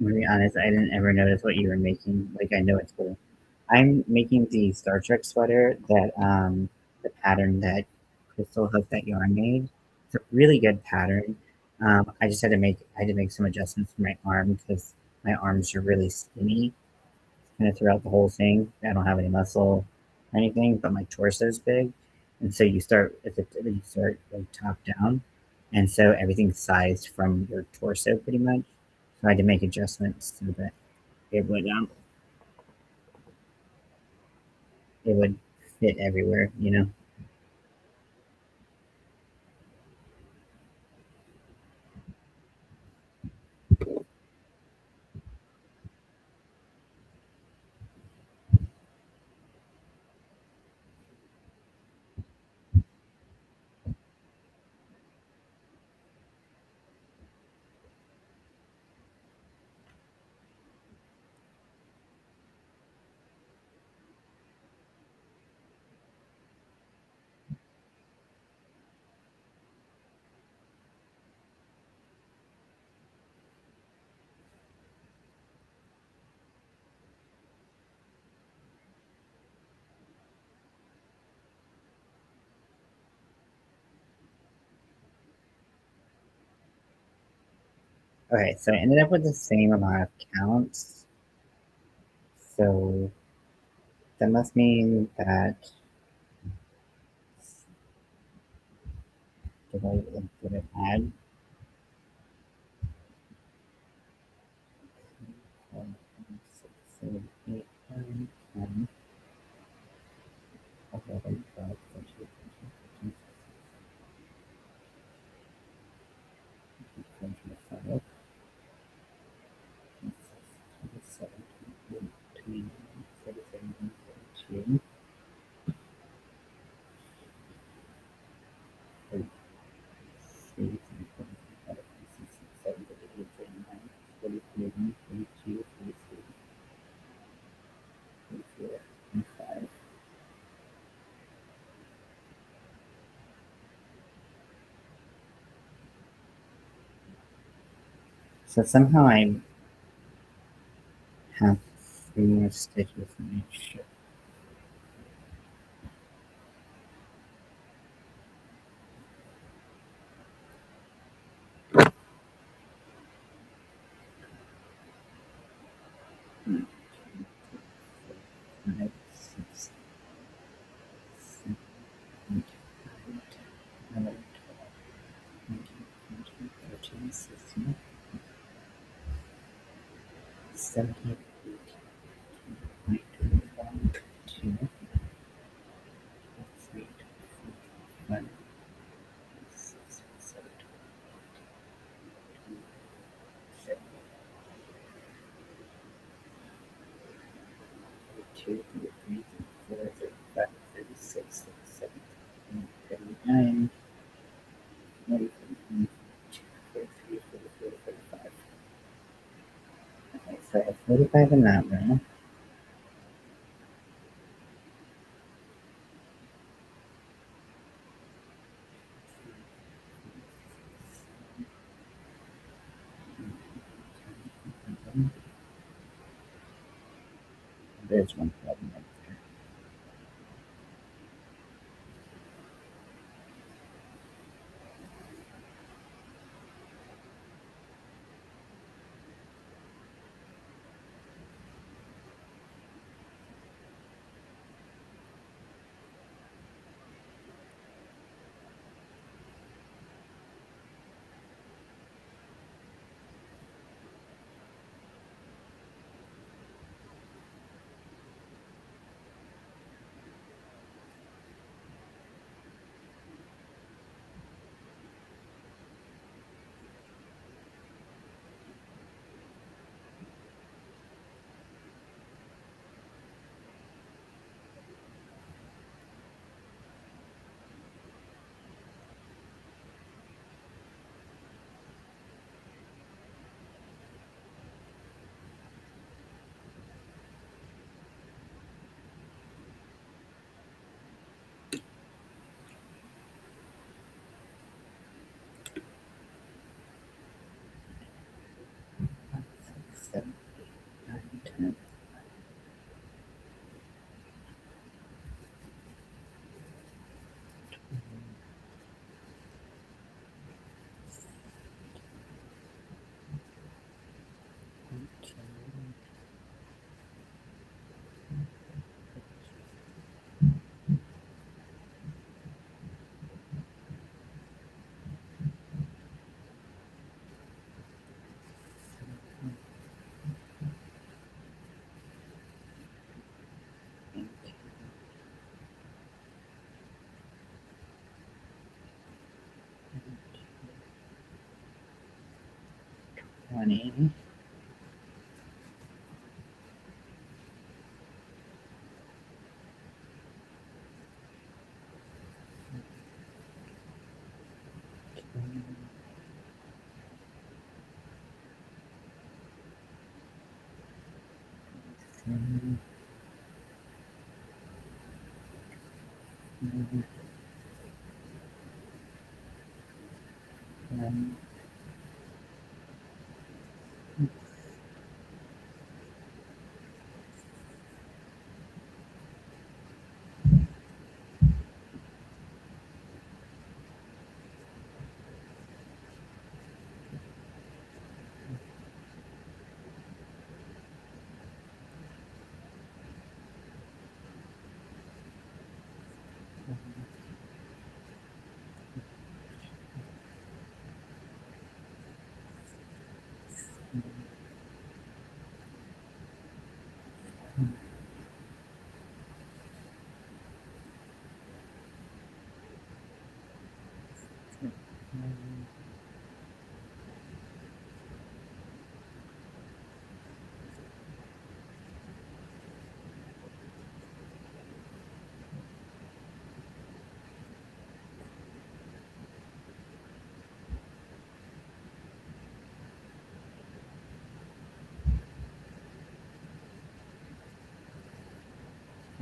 To be honest, I didn't ever notice what you were making. Like I know it's cool. I'm making the Star Trek sweater that the pattern that Crystal Hook that yarn made. It's a really good pattern. I had to make some adjustments for my arm because my arms are really skinny kind of throughout the whole thing. I don't have any muscle or anything, but my torso is big, and so you start like top down, and so everything's sized from your torso pretty much. So I had to make adjustments so that it would um it would fit everywhere, you know. Okay, so I ended up with the same amount of counts. So that must mean that did I add 4, 5, 6, 7, 8, 9, 10, 11, 12, 13, 14, 15, 16, 17, 18, 19, 20, 25. So somehow I have 3 more stitches in each shirt. Five, 6, 7, 8, 9, 10, 11, 12, 13, 14, 16, 17, 18, 19, 20, 22, 23, 24, 25, 26, 27, 27, 32, 33, 34, 35, 36, 37, 39, 40, 41, 43, 44, 45. Okay, so I have 45 in that row. There's one problem right there. Five, 6, 7, 8, 9, 10. Twenty.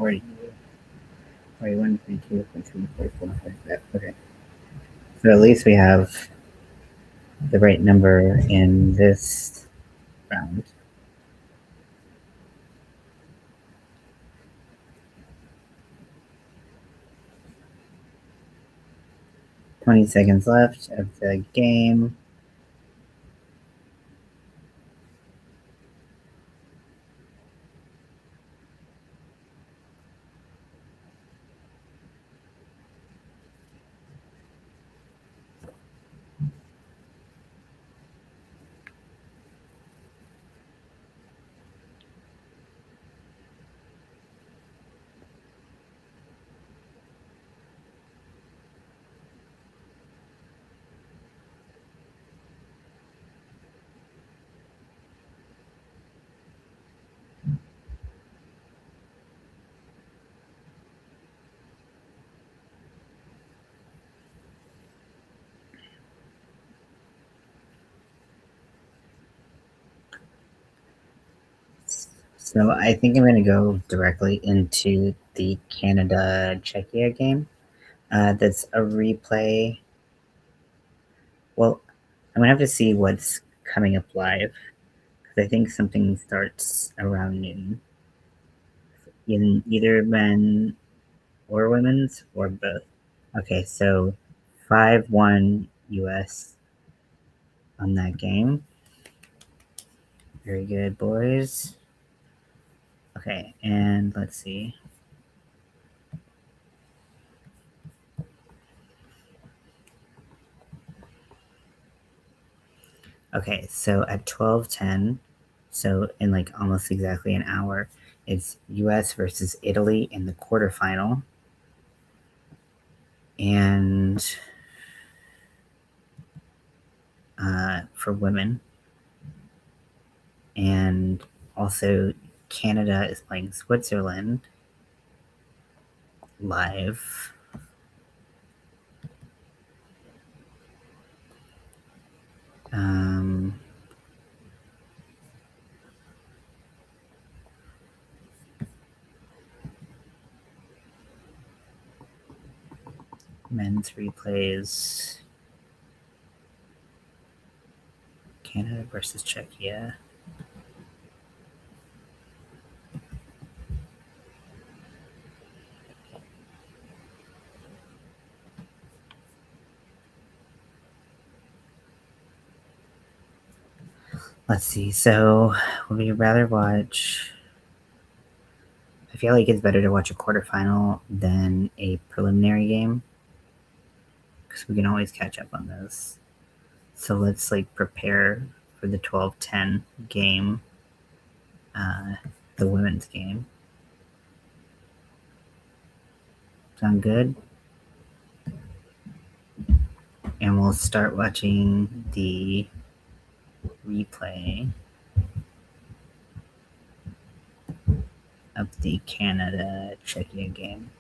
40, 41, 42, 43, 44, 45. Okay. So at least we have the right number in this round. $20 left of the game. So I think I'm going to go directly into the Canada Czechia game. That's a replay. Well, I'm going to have to see what's coming up live because I think something starts around noon in either men or women's or both. Okay, so 5-1 US on that game. Very good, boys. Okay, and let's see. Okay, so at 12:10, so in like almost exactly an hour, it's US versus Italy in the quarterfinal. And for women. And also, Canada is playing Switzerland live. Men's replays. Canada versus Czechia. Let's see. So, would we rather watch? I feel like it's better to watch a quarterfinal than a preliminary game because we can always catch up on those. So let's like prepare for the 12:10 game, the women's game. Sound good? And we'll start watching the replay of the Canada Czechia game.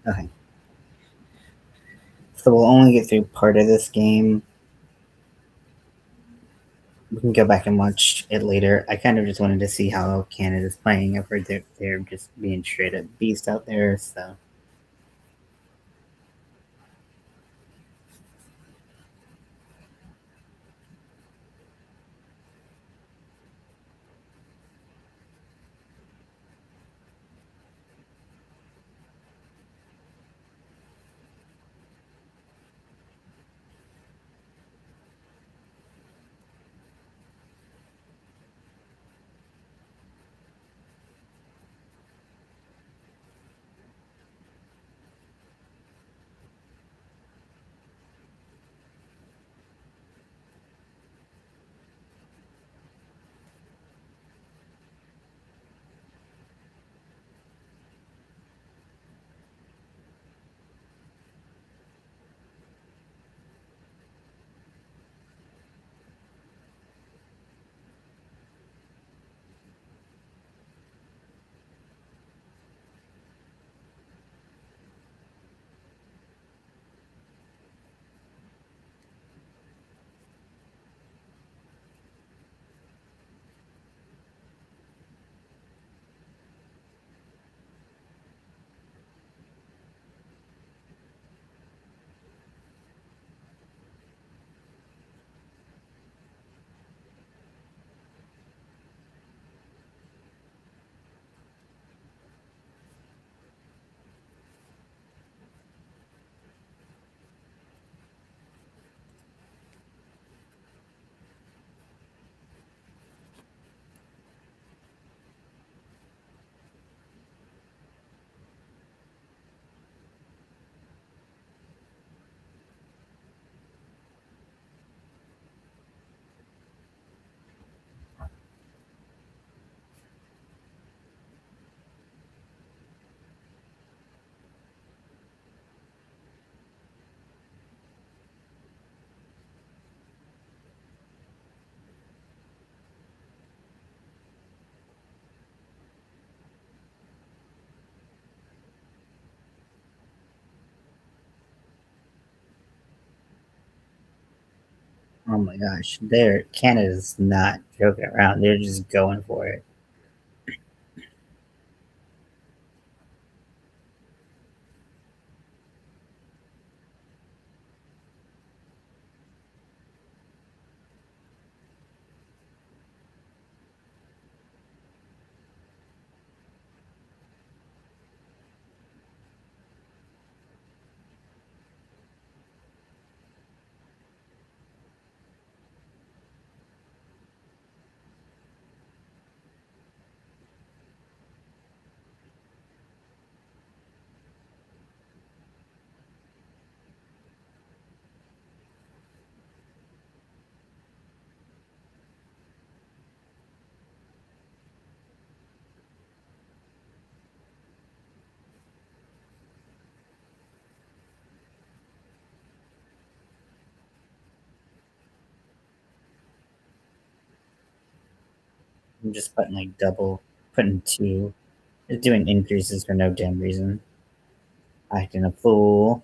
Okay. So we'll only get through part of this game. We can go back and watch it later. I kind of just wanted to see how Canada's playing. I've heard they're just being straight up beast out there. So oh my gosh, Canada's not joking around. They're just going for it. I'm just putting like double, putting two, just doing increases for no damn reason. Acting a fool.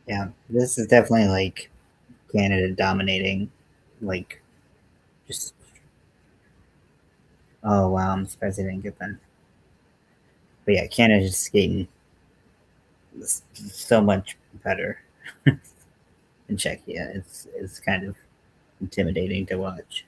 Yeah, this is definitely like Canada dominating. Like, just oh wow, I'm surprised they didn't get them. But yeah, Canada's skating so much better than Czechia. It's kind of intimidating to watch.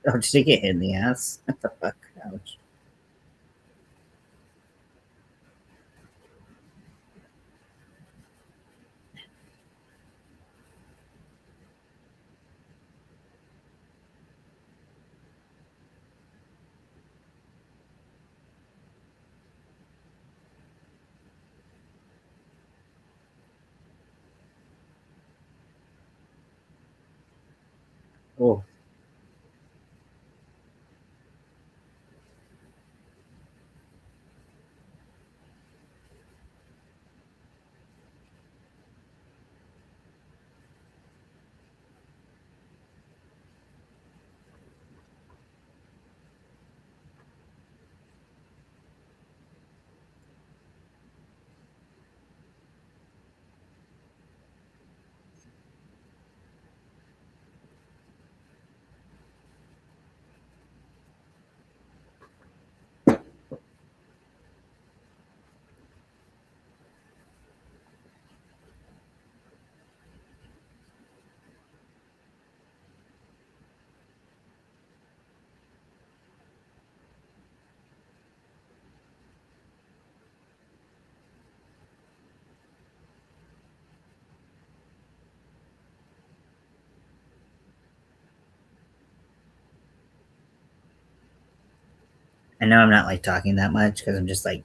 Oh, did he get hit in the ass? What the fuck? Ouch. Oh, I know I'm not like talking that much because I'm just like,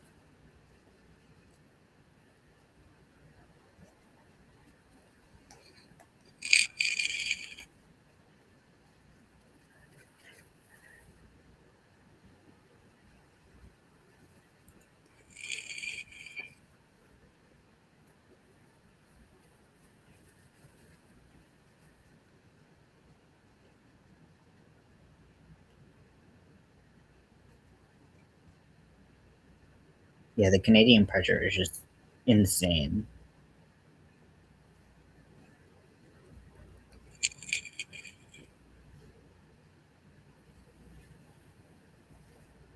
yeah, the Canadian pressure is just insane.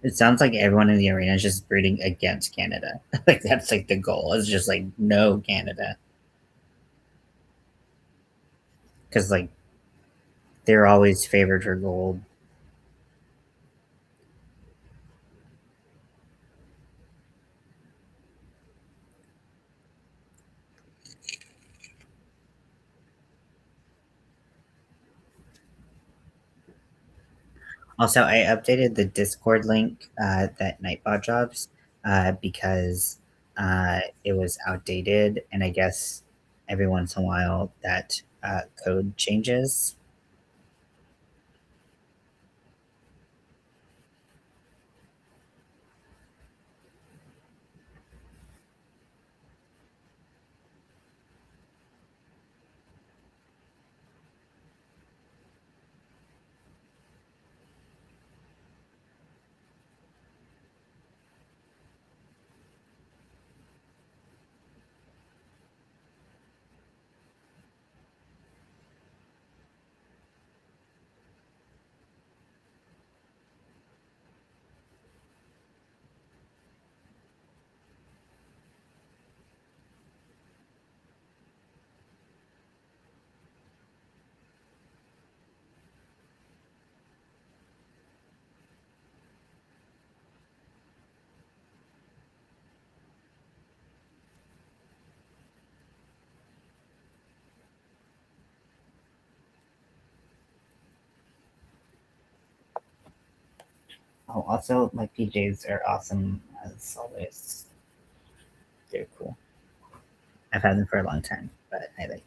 It sounds like everyone in the arena is just rooting against Canada. Like that's like the goal. It's just like no Canada because like they're always favored for gold. Also, I updated the Discord link that Nightbot drops because it was outdated, and I guess every once in a while that code changes. Oh, also, my PJs are awesome as always. They're cool. I've had them for a long time, but I like.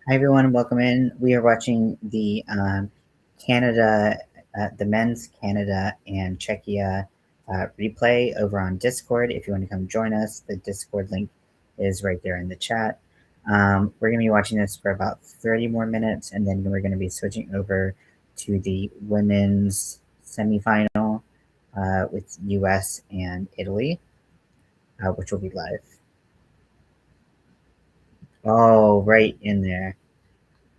Hi everyone, welcome in. We are watching the Canada, the men's Canada and Czechia replay over on Discord. If you want to come join us, the Discord link is right there in the chat. We're going to be watching this for about 30 more minutes, and then we're going to be switching over to the women's semifinal with US and Italy, which will be live. Oh, right in there.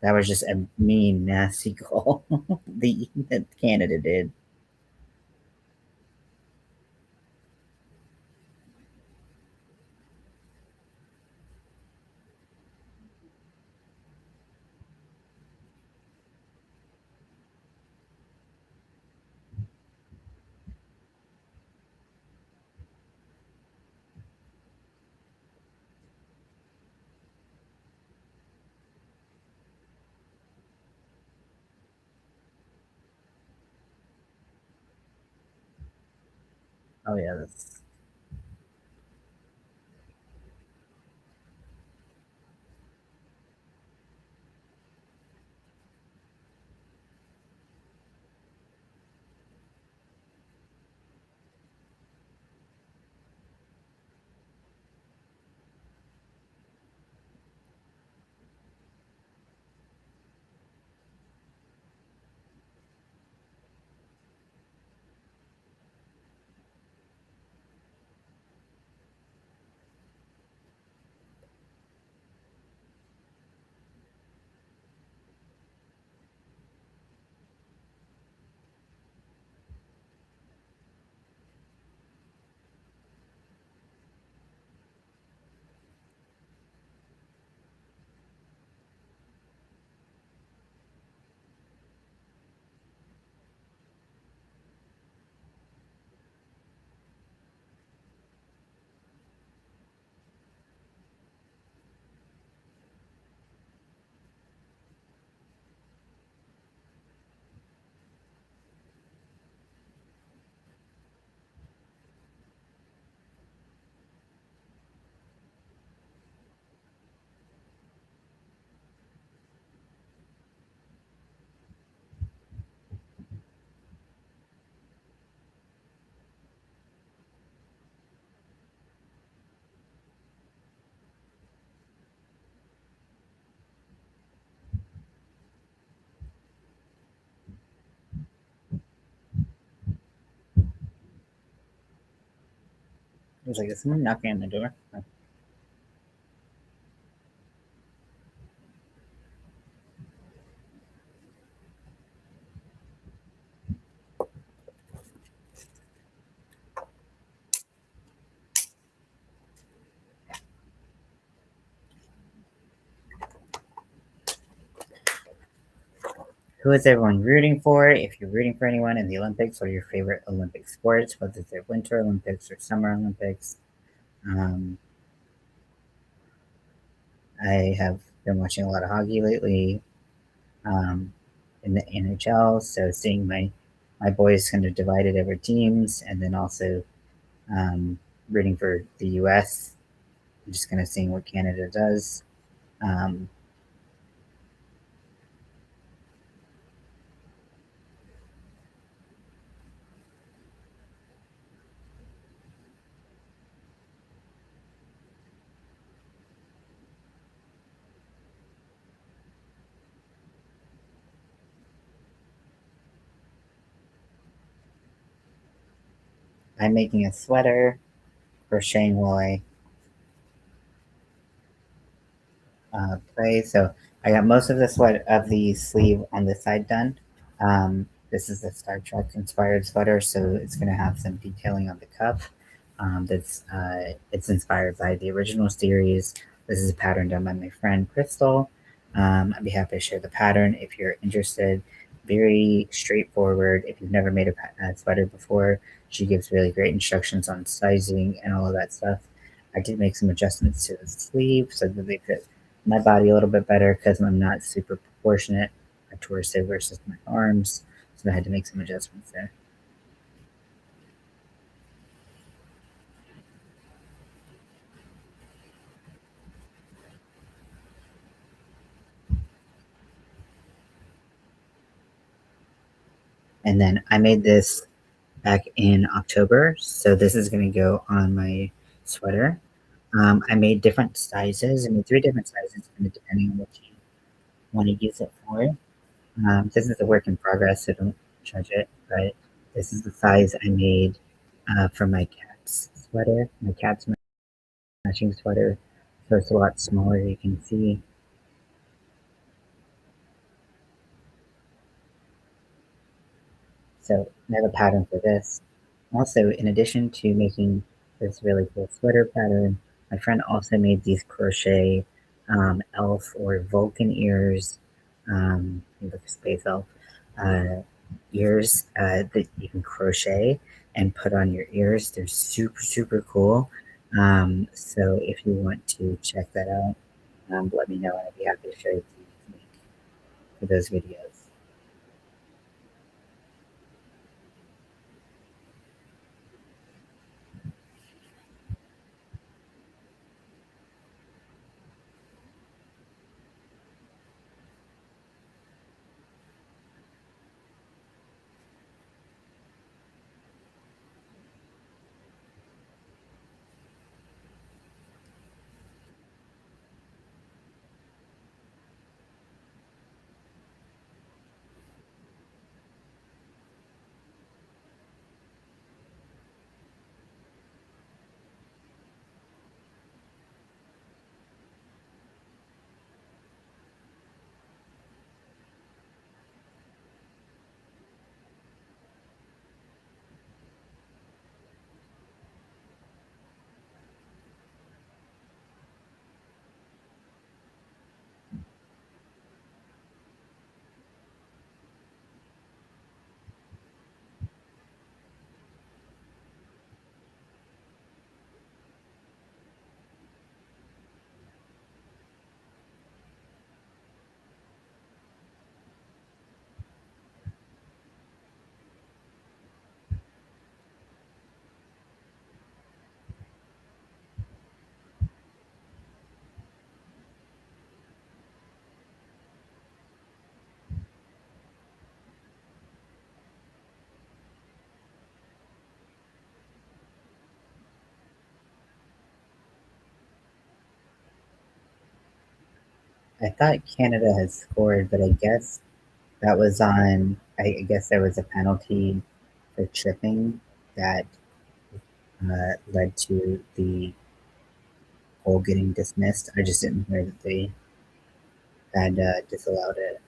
That was just a mean, nasty goal that Canada did. Oh, yeah, that's. It was like, is someone knocking on the door? Who is everyone rooting for? If you're rooting for anyone in the Olympics, what are your favorite Olympic sports? Whether they're Winter Olympics or Summer Olympics. Um, I have been watching a lot of hockey lately in the NHL. So seeing my boys kind of divided over teams, and then also rooting for the U.S. I'm just kind of seeing what Canada does. Um, I'm making a sweater, crocheting while I play. So I got most of the sleeve on this side done. This is a Star Trek inspired sweater, so it's going to have some detailing on the cuff. It's inspired by the original series. This is a pattern done by my friend Crystal. I'd be happy to share the pattern if you're interested. Very straightforward. If you've never made a sweater before, she gives really great instructions on sizing and all of that stuff. I did make some adjustments to the sleeve so that they fit my body a little bit better because I'm not super proportionate, my torso versus my arms. So I had to make some adjustments there. And then I made this back in October. So this is going to go on my sweater. I made different sizes. I made three different sizes, kind of depending on what you want to use it for. This is a work in progress, so don't judge it. But this is the size I made for my cat's sweater. My cat's matching sweater, so it's a lot smaller. You can see. So I have a pattern for this. Also, in addition to making this really cool sweater pattern, my friend also made these crochet elf or Vulcan ears, like a space elf, uh, ears that you can crochet and put on your ears. They're super, super cool. So if you want to check that out, let me know and I'd be happy to share it to you for those videos. I thought Canada had scored, but I guess that was on. I guess there was a penalty for tripping that led to the goal getting dismissed. I just didn't hear that they had disallowed it.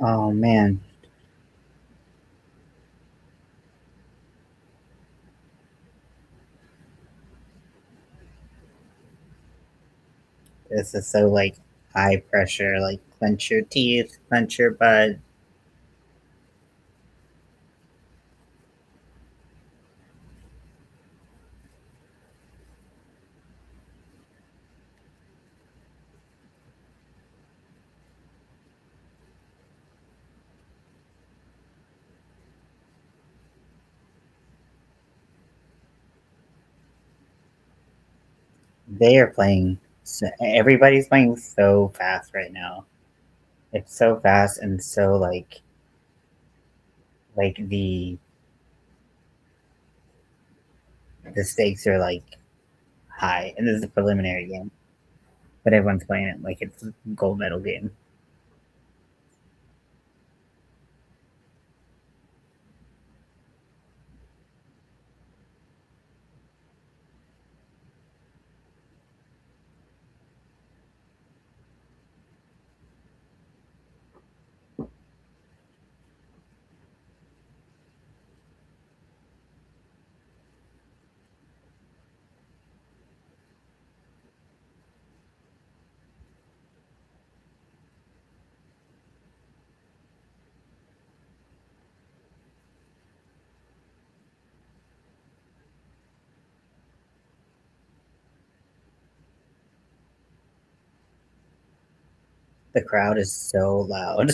Oh man, this is so like high pressure. Like clench your teeth, clench your butt. They are playing. So, everybody's playing so fast right now. It's so fast and so like the stakes are like high, and this is a preliminary game, but everyone's playing it like it's a gold medal game. The crowd is so loud.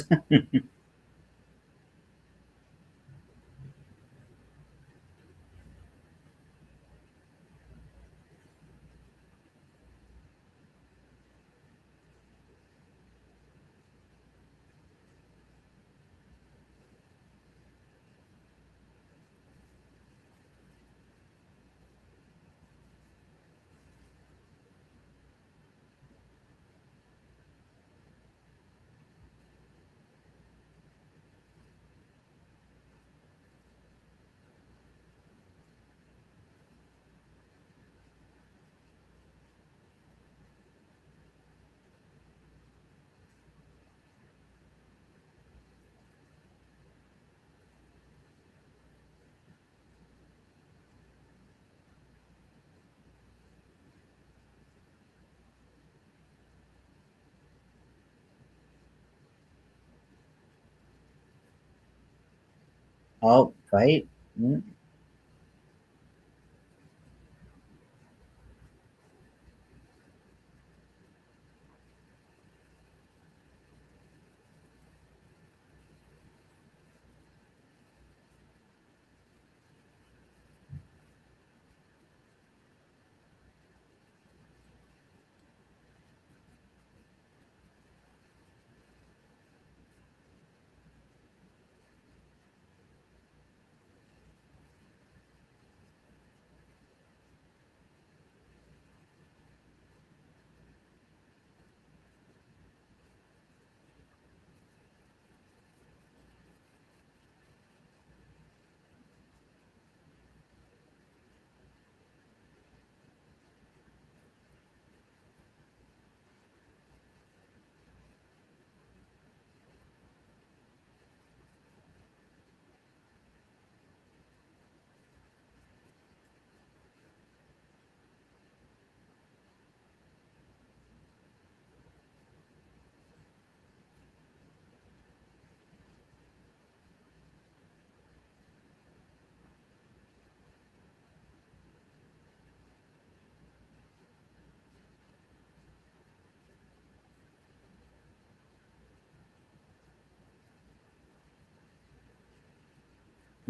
Oh, fight. Mm.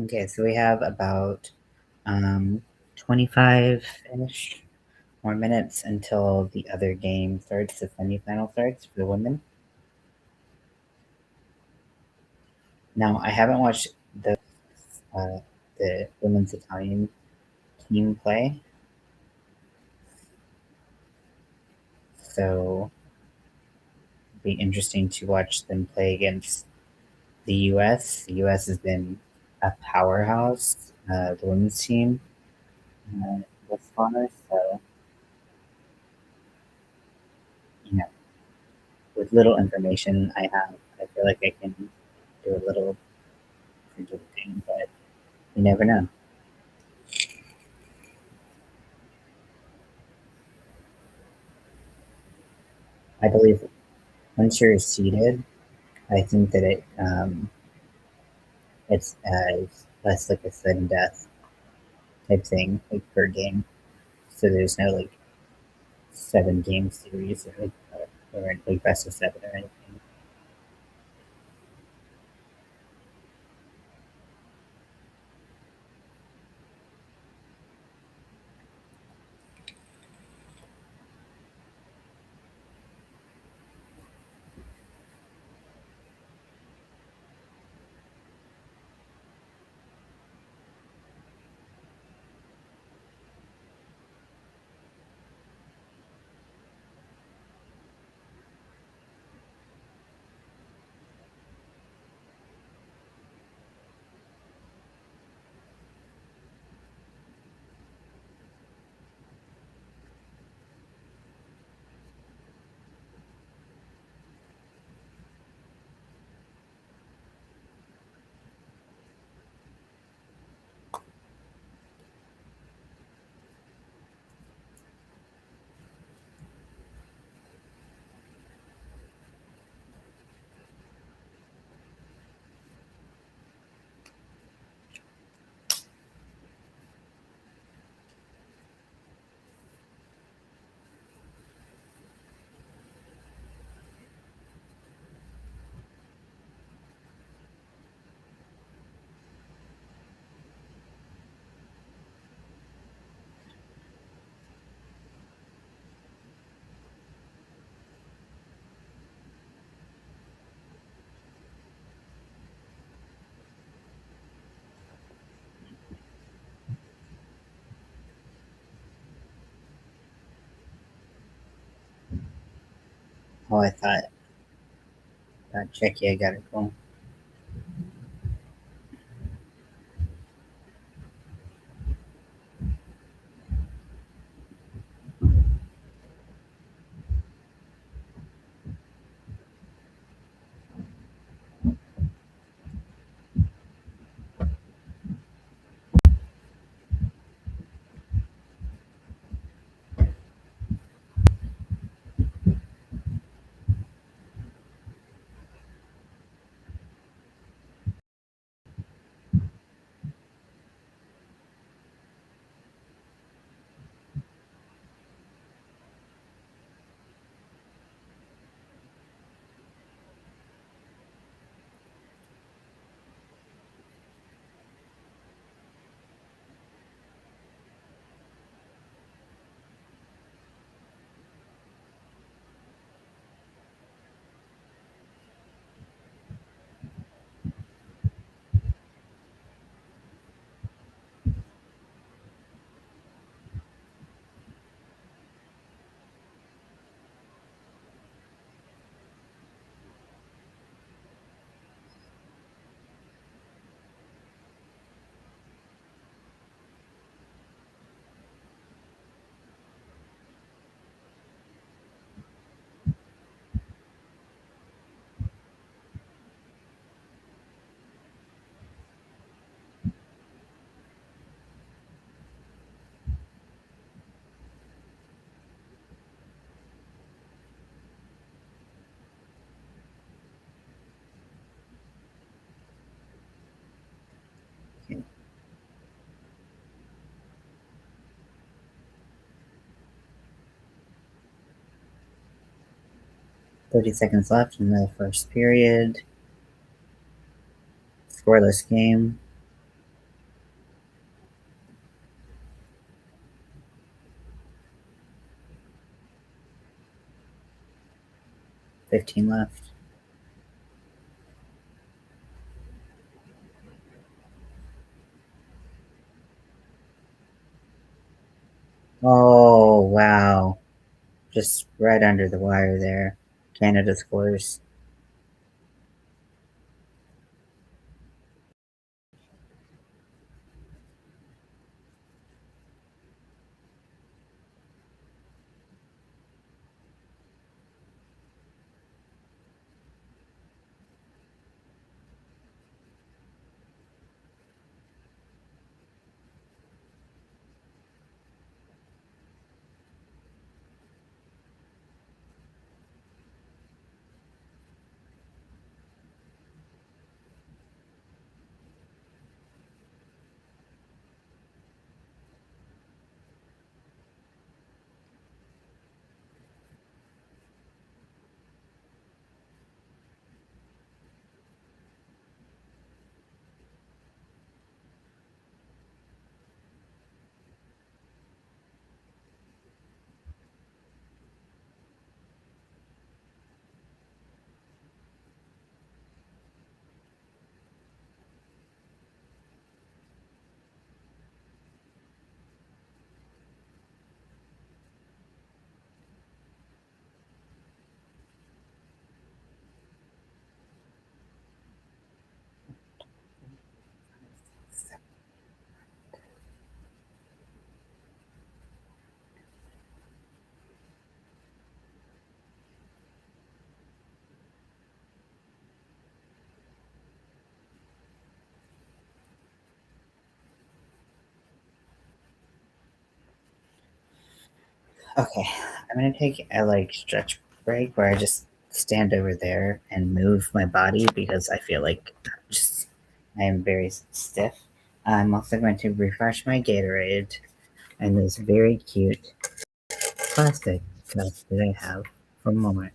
Okay, so we have about 25 ish more minutes until the other game starts, the semifinal starts for the women. Now, I haven't watched uh, the women's Italian team play, so it'd be interesting to watch them play against the U.S. The U.S. has been a powerhouse, the women's team thus far. So, you know, with little information I have, I feel like I can do a little predicting, but you never know. I believe once you're seated, I think that it's less like a sudden death type thing, like per game. So there's no like 7 game series or like best of 7 or anything. Oh, I thought Czechia got a goal. Okay. 30 seconds left in the first period. Scoreless game. 15 left. Oh, wow. Just right under the wire there. Canada scores. Okay, I'm gonna take a like stretch break where I just stand over there and move my body because I feel like just I am very stiff. I'm also going to refresh my Gatorade and this very cute plastic cup that I have for a moment.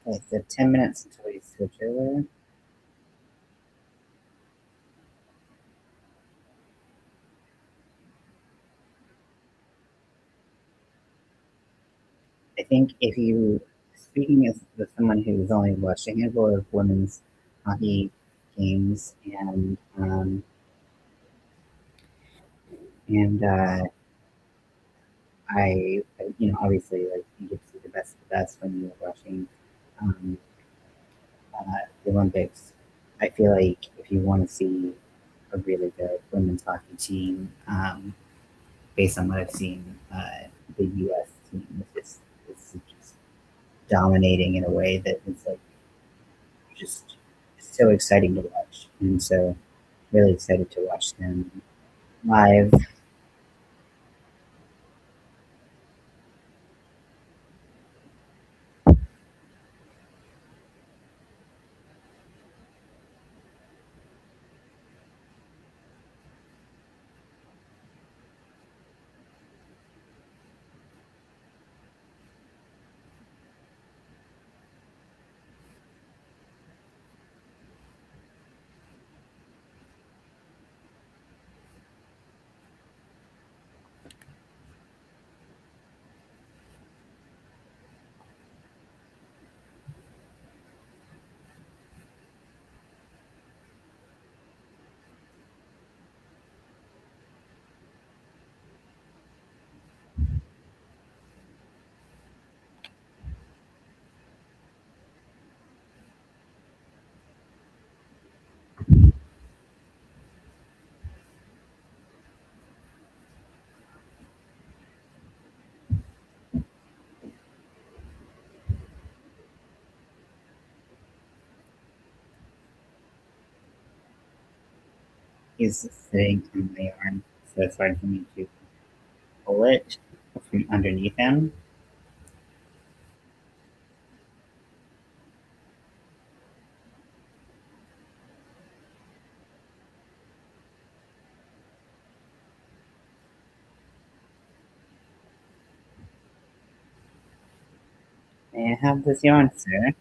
Okay, so 10 minutes until we switch over. I think if you, speaking as someone who's only watched a handful of women's hockey games, and obviously, like you get to see the best of the best when you're watching um, the Olympics. I feel like if you want to see a really good women's hockey team, based on what I've seen, the U.S. team is just dominating in a way that is like just so exciting to watch, and so really excited to watch them live. He's sitting on my arm, so it's hard for me to pull it from underneath him. May I have this yarn, sir?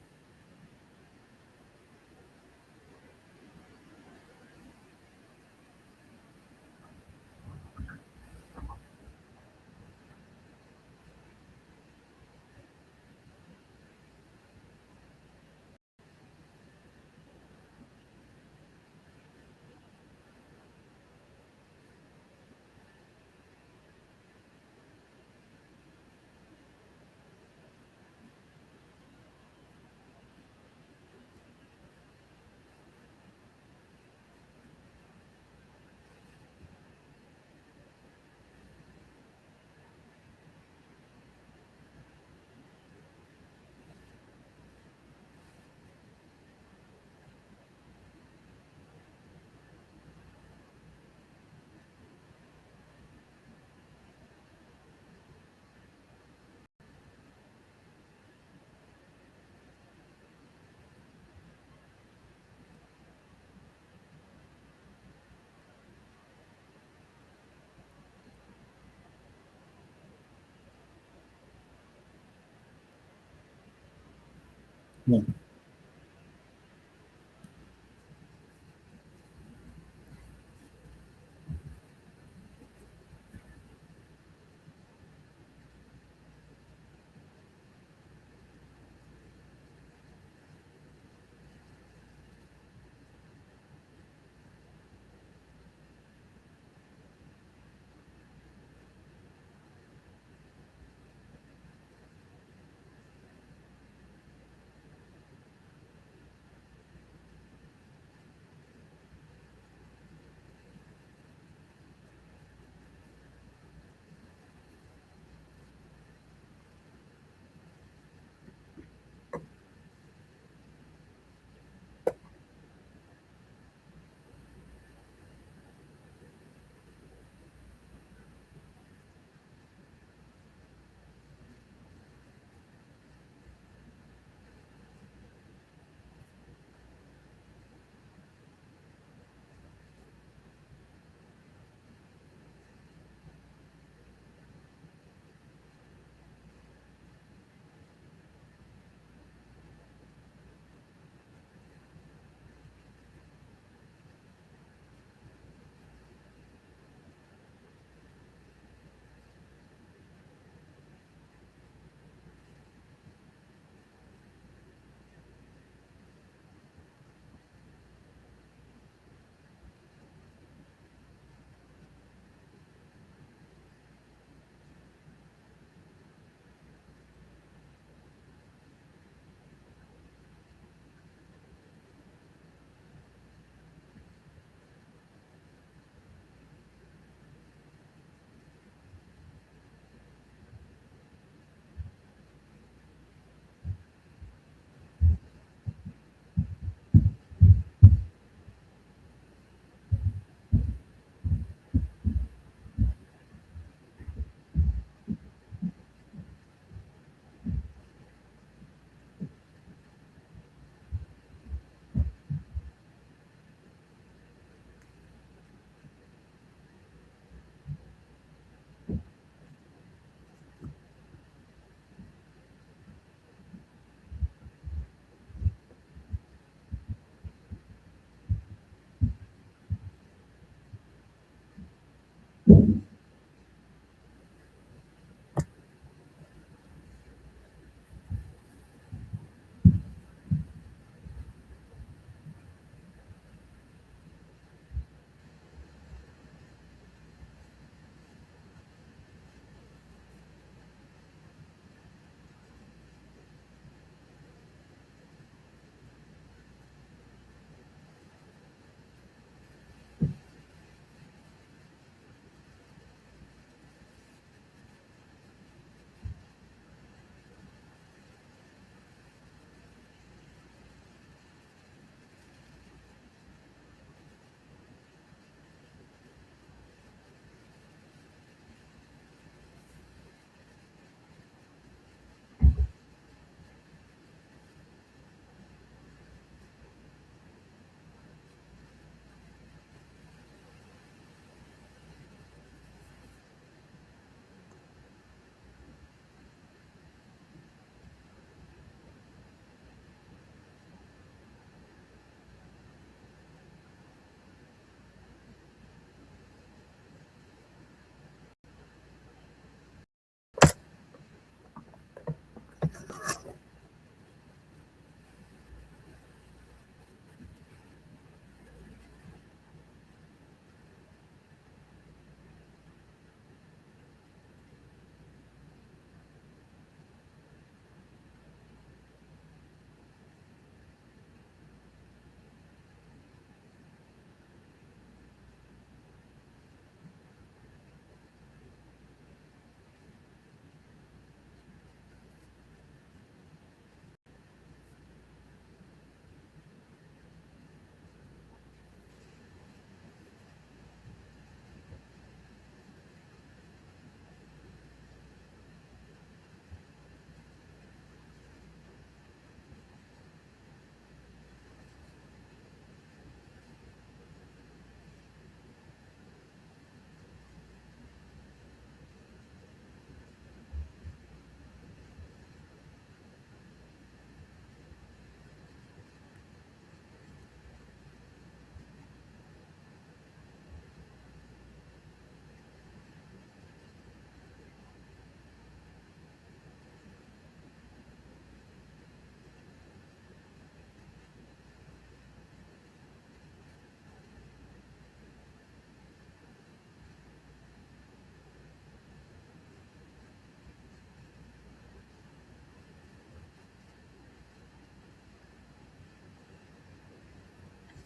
Yeah.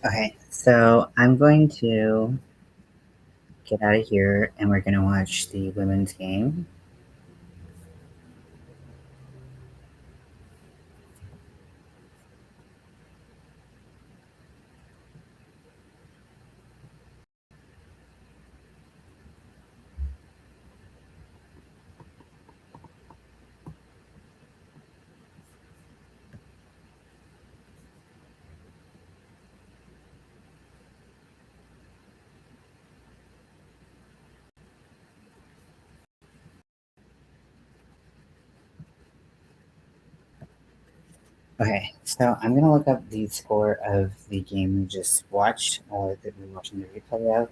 Okay, so I'm going to get out of here and we're going to watch the women's game. Okay, so I'm going to look up the score of the game we just watched, that we're watching the replay of.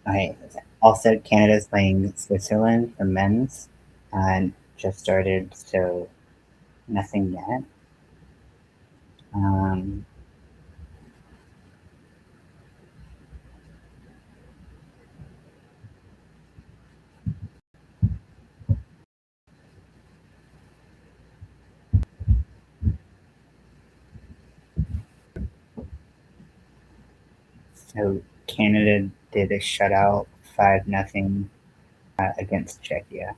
Okay, also Canada's playing Switzerland, the men's, and just started, so nothing yet. Um, so Canada did a shutout 5-0 against Czechia.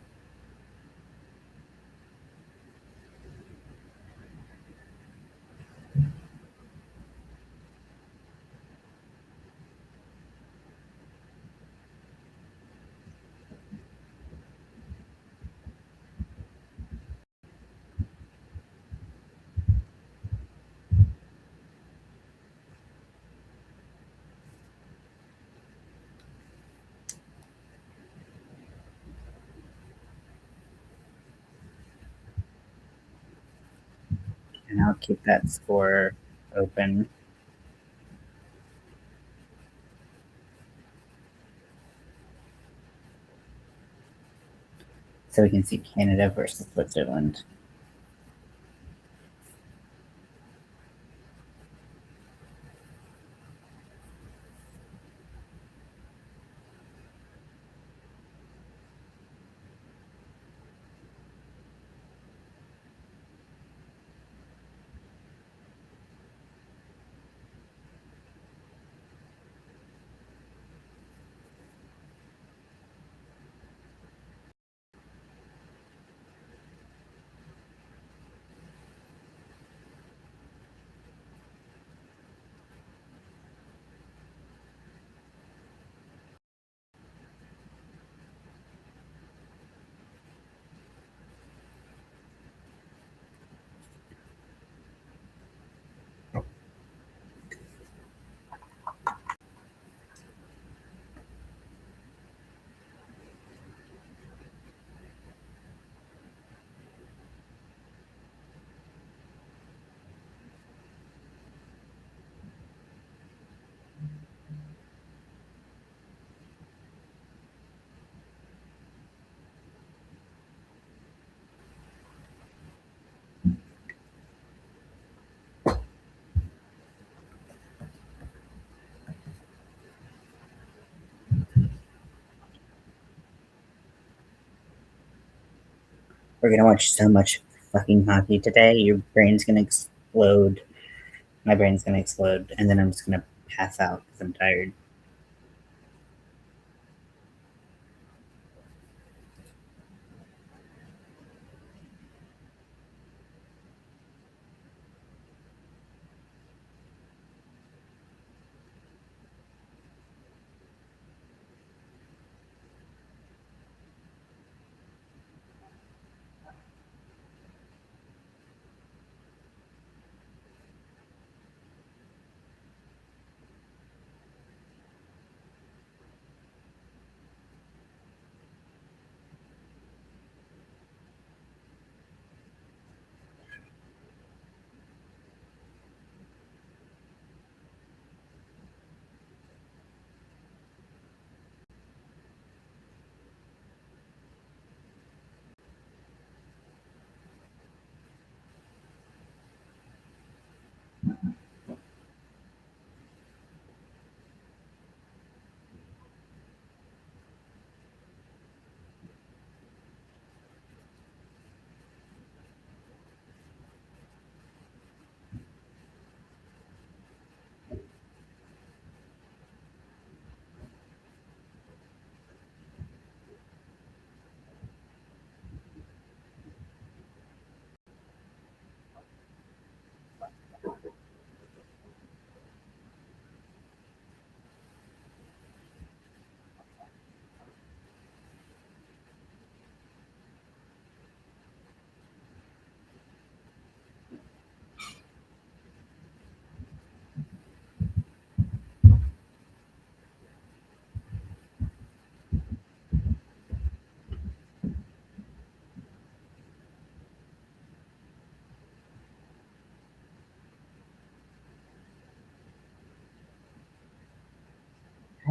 And I'll keep that score open. So we can see Canada versus Switzerland. We're gonna watch so much fucking hockey today. Your brain's gonna explode. My brain's gonna explode, and then I'm just gonna pass out because I'm tired.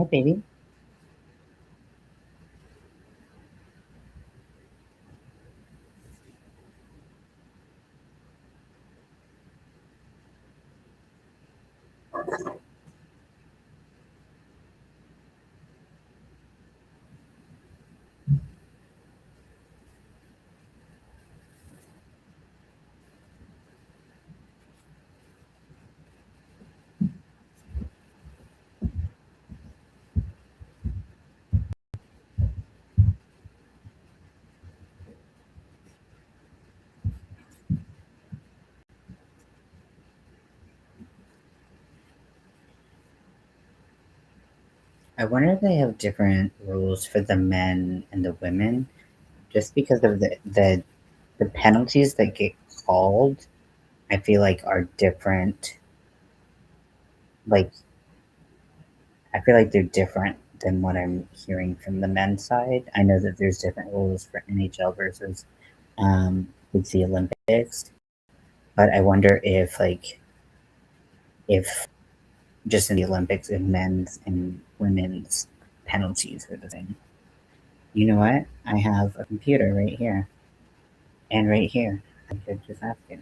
Hi, baby. I wonder if they have different rules for the men and the women, just because of the penalties that get called. I feel like are different. Like I feel like they're different than what I'm hearing from the men's side. I know that there's different rules for NHL versus with the Olympics, but I wonder if just in the Olympics, if men's and women's penalties are the same. You know what? I have a computer right here and right here. I could just ask it.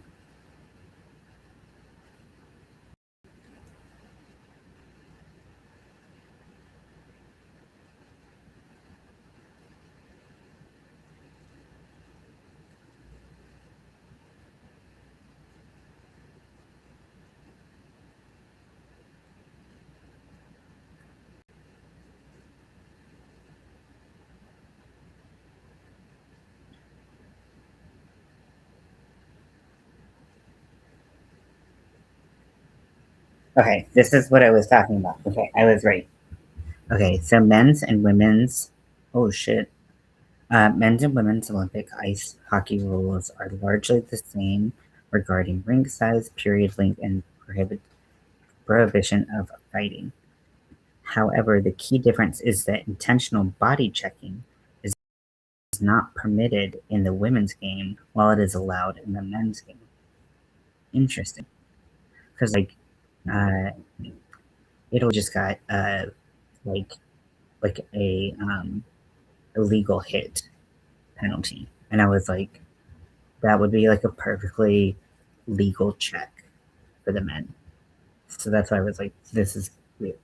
Okay, this is what I was talking about. Okay, I was right. Okay, so men's and women's. Oh shit. Men's and women's Olympic ice hockey rules are largely the same regarding rink size, period length, and prohibition of fighting. However, the key difference is that intentional body checking is not permitted in the women's game while it is allowed in the men's game. Interesting. Because, uh, Italy just got, like, like a illegal hit penalty. And I was like, that would be like a perfectly legal check for the men. So that's why I was like, this is weird.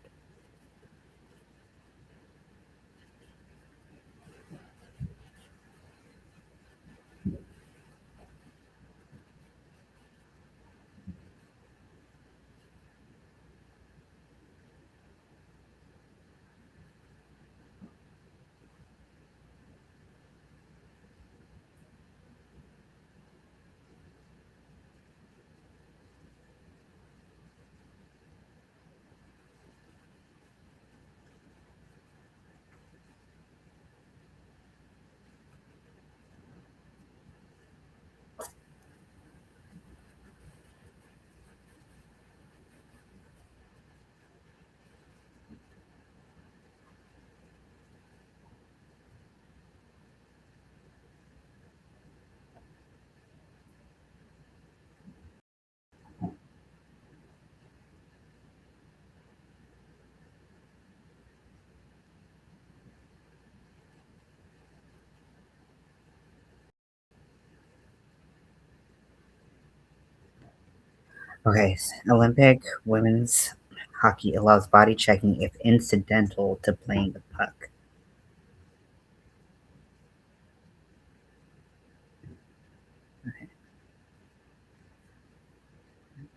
Okay, Olympic women's hockey allows body checking if incidental to playing the puck.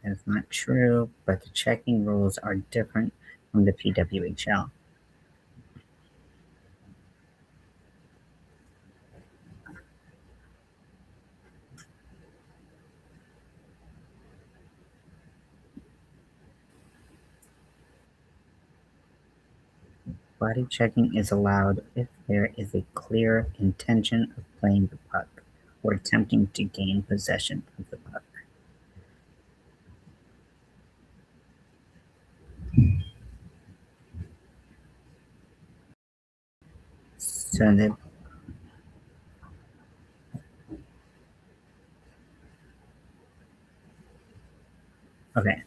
That is not true, but the checking rules are different from the PWHL. Body checking is allowed if there is a clear intention of playing the puck or attempting to gain possession of the puck. So the okay,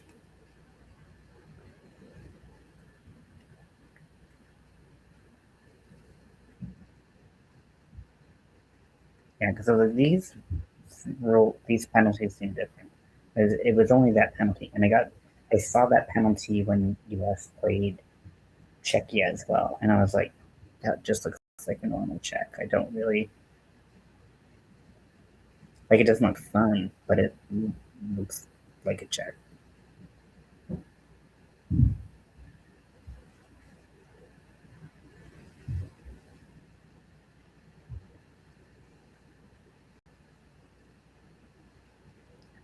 So these penalties seem different. It was only that penalty, and I saw that penalty when US played Czechia as well, and I was like, that just looks like a normal check. I don't really like it. Doesn't look fun, but it looks like a check.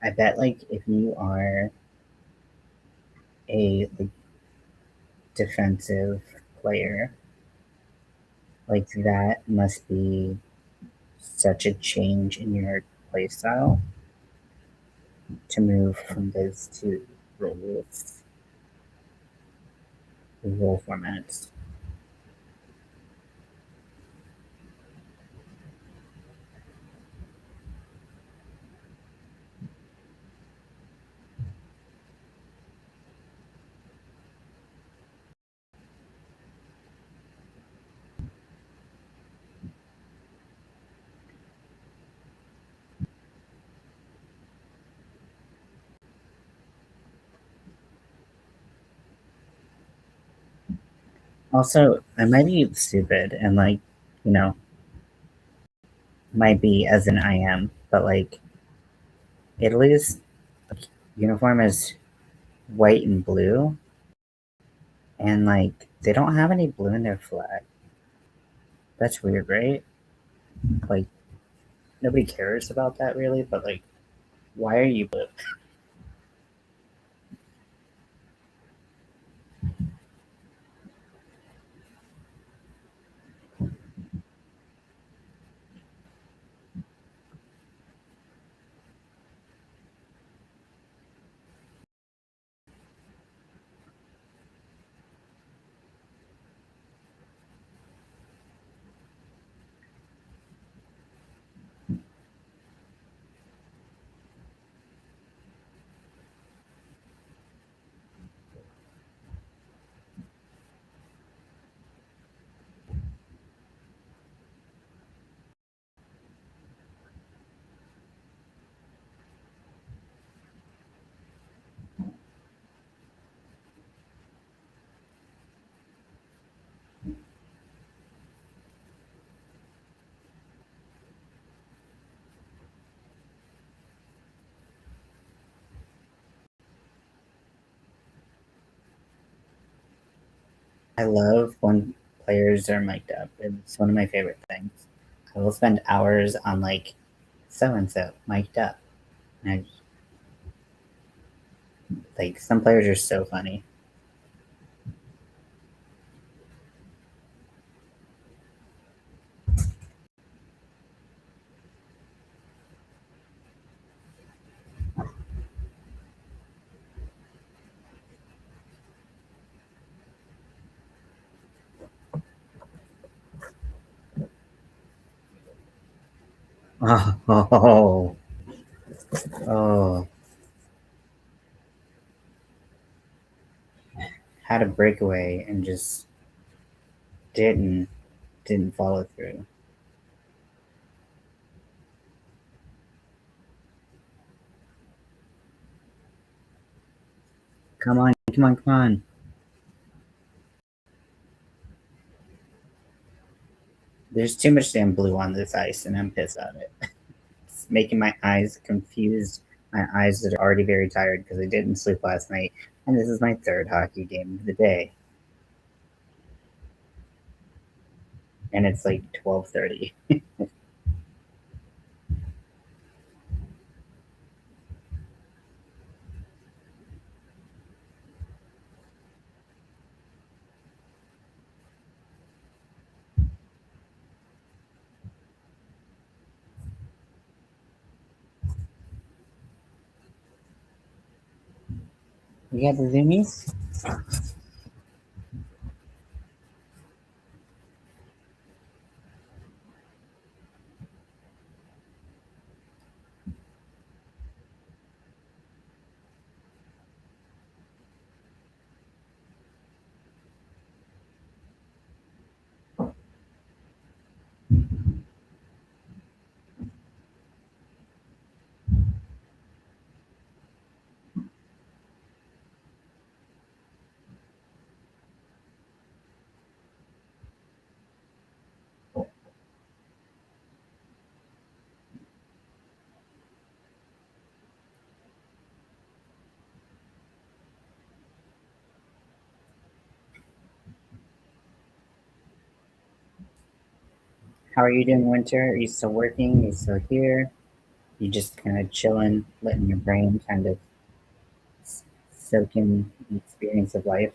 I bet like if you are a like, defensive player, like that must be such a change in your playstyle to move from those two roles, role formats. Also, I might be stupid and like, you know, might be as in I am, but like Italy's uniform is white and blue, and like they don't have any blue in their flag. That's weird, right? Like nobody cares about that really, but like, why are you blue? I love when players are mic'd up. It's one of my favorite things. I will spend hours on like so and so mic'd up. And like some players are so funny. Oh, oh, had a breakaway and just didn't didn't follow through. Come on, come on, come on. There's too much damn blue on this ice, and I'm pissed at it. It's making my eyes confused. My eyes that are already very tired because I didn't sleep last night, and this is my third hockey game of the day, and it's like 12:30. We got the zoomies. How are you doing, Winter? Are you still working? Are you still here? You just kind of chilling, letting your brain kind of soak in the experience of life?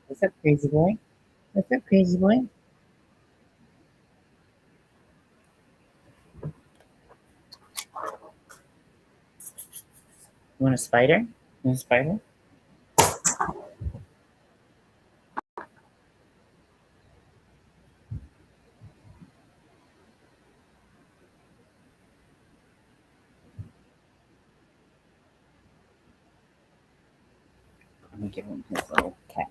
What's up, crazy boy? What's up, crazy boy? You want a spider? You want a spider? I'm gonna give him his little cat.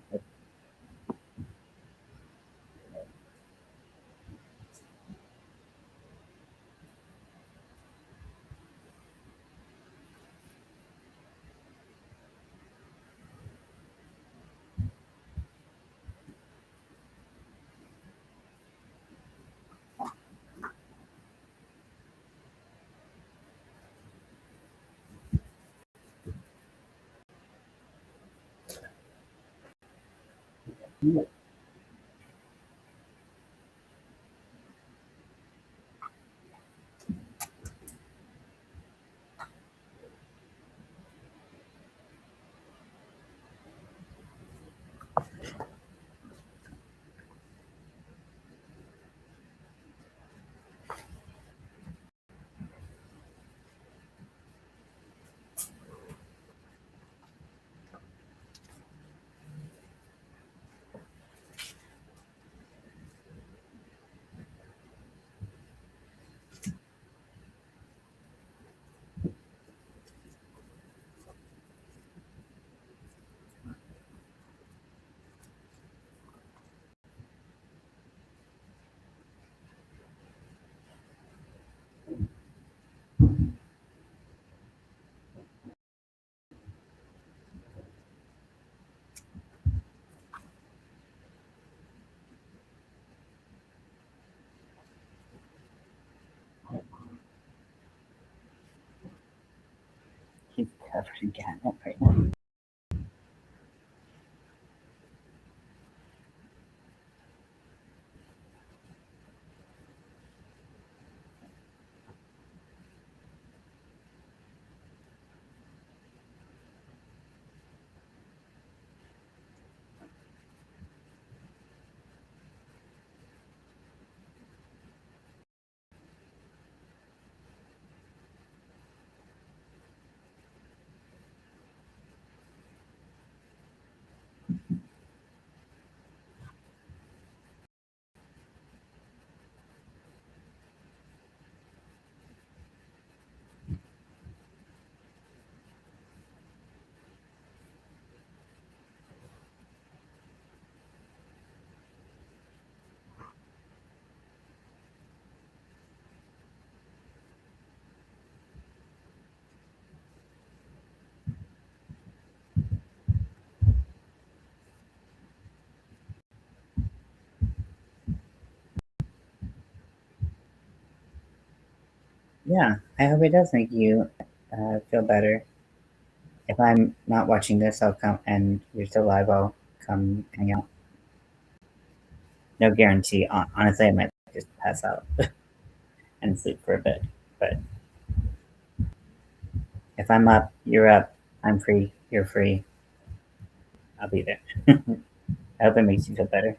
He's covered in catnip right now. Yeah, I hope it does make you feel better. If I'm not watching this, I'll come, and you're still live, I'll come hang out. No guarantee. Honestly, I might just pass out and sleep for a bit. But if I'm up, you're up. I'm free. You're free. I'll be there. I hope it makes you feel better.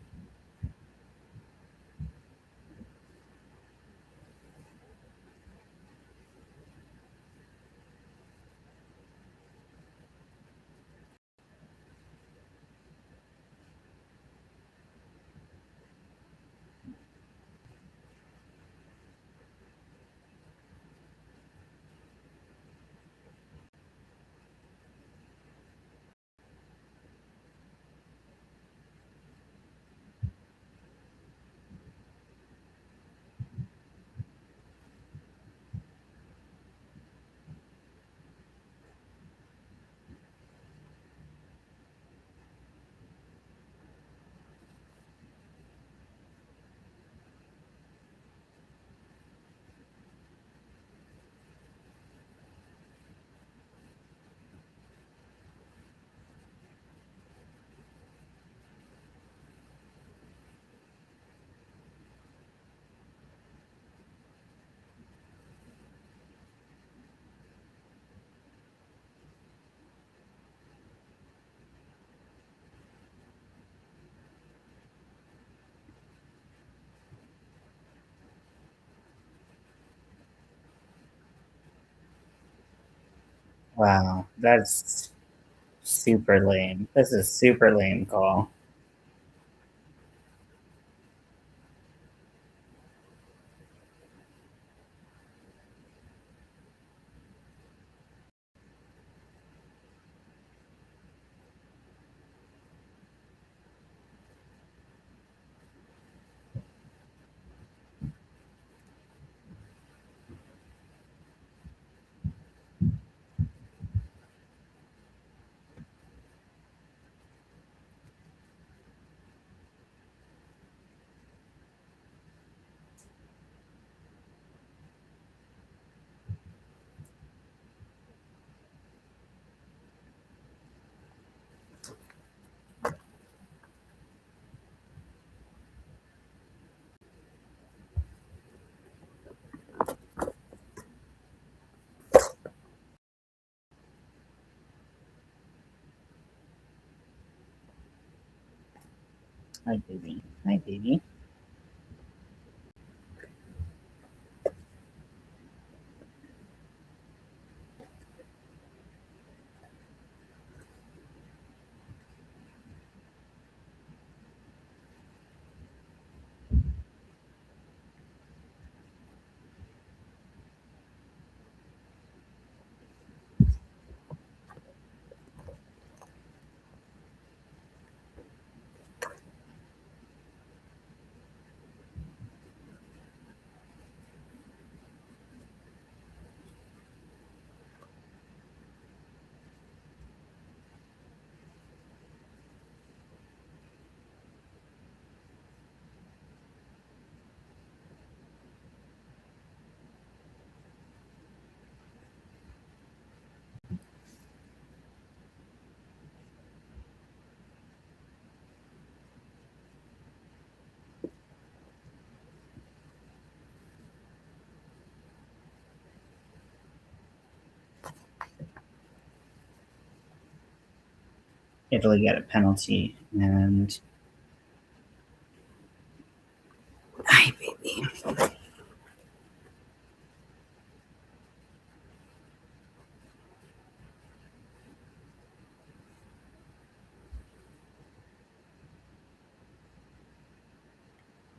Wow, that's super lame. This is super lame call. Hi, baby. Hi, baby. Italy got a penalty, and hi, baby.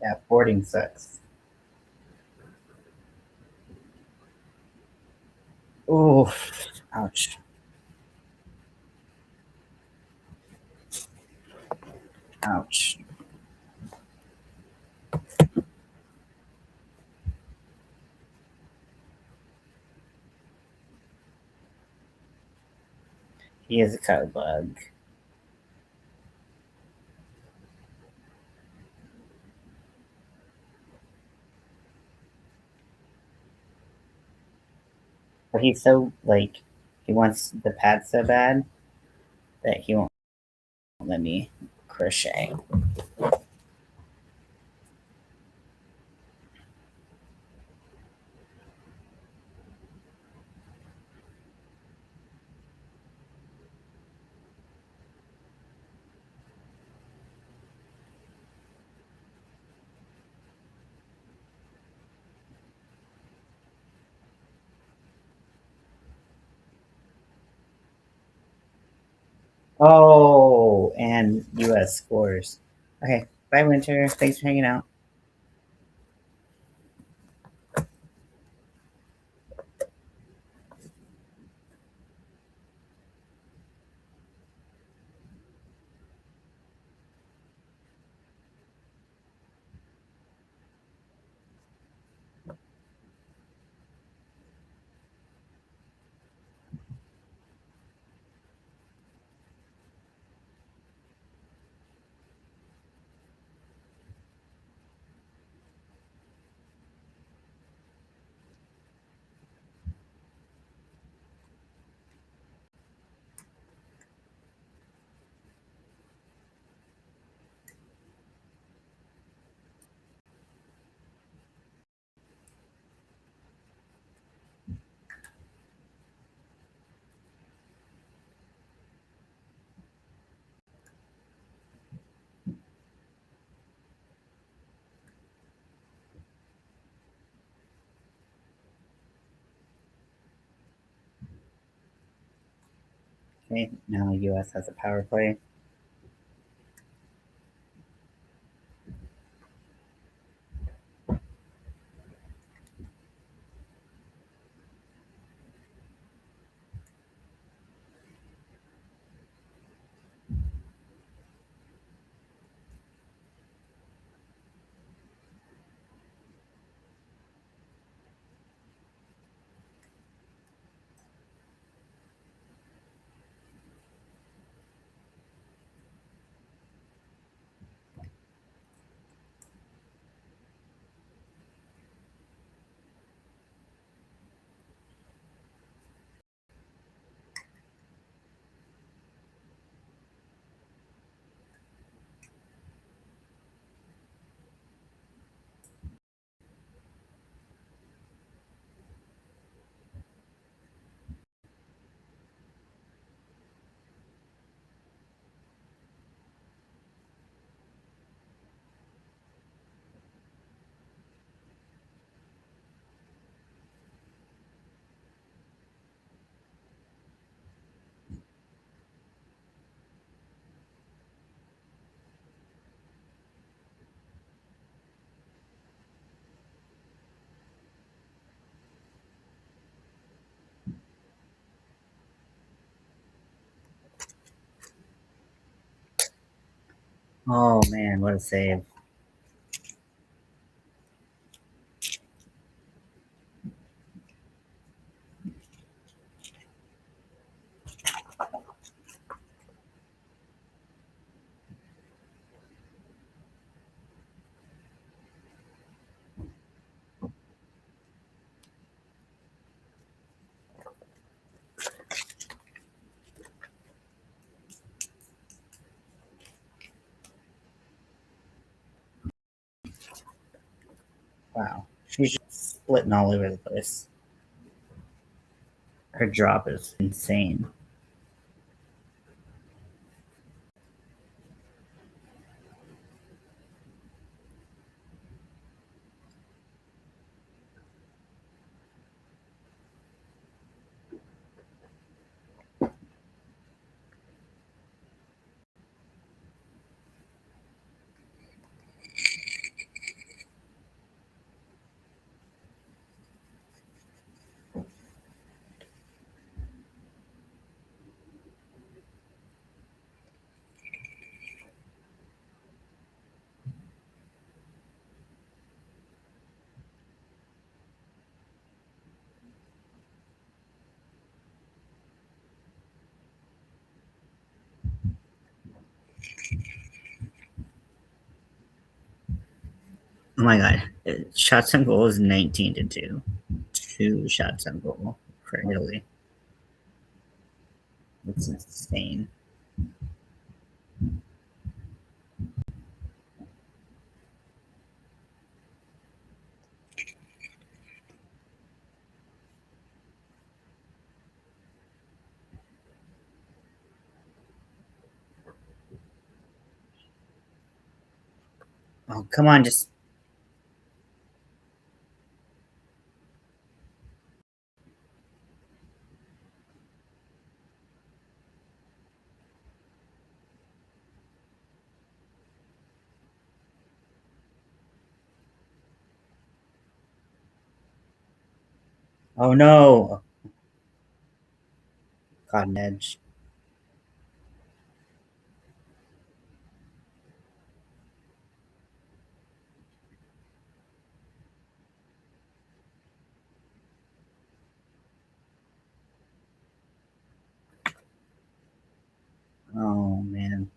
Yeah, boarding sucks. Oh, ouch, ouch. He is a code bug. But he's so, like, he wants the pad so bad that he won't let me crochet. Oh, and US scores. Okay, bye, Winter. Thanks for hanging out. Okay, now US has a power play. Oh man, what a save. Wow. She's just splitting all over the place. Her drop is insane. Oh my god. Shots on goal is 19-2. 2 shots on goal for Italy. It's insane. Oh, come on, just. Oh no! Caught an edge. Oh man.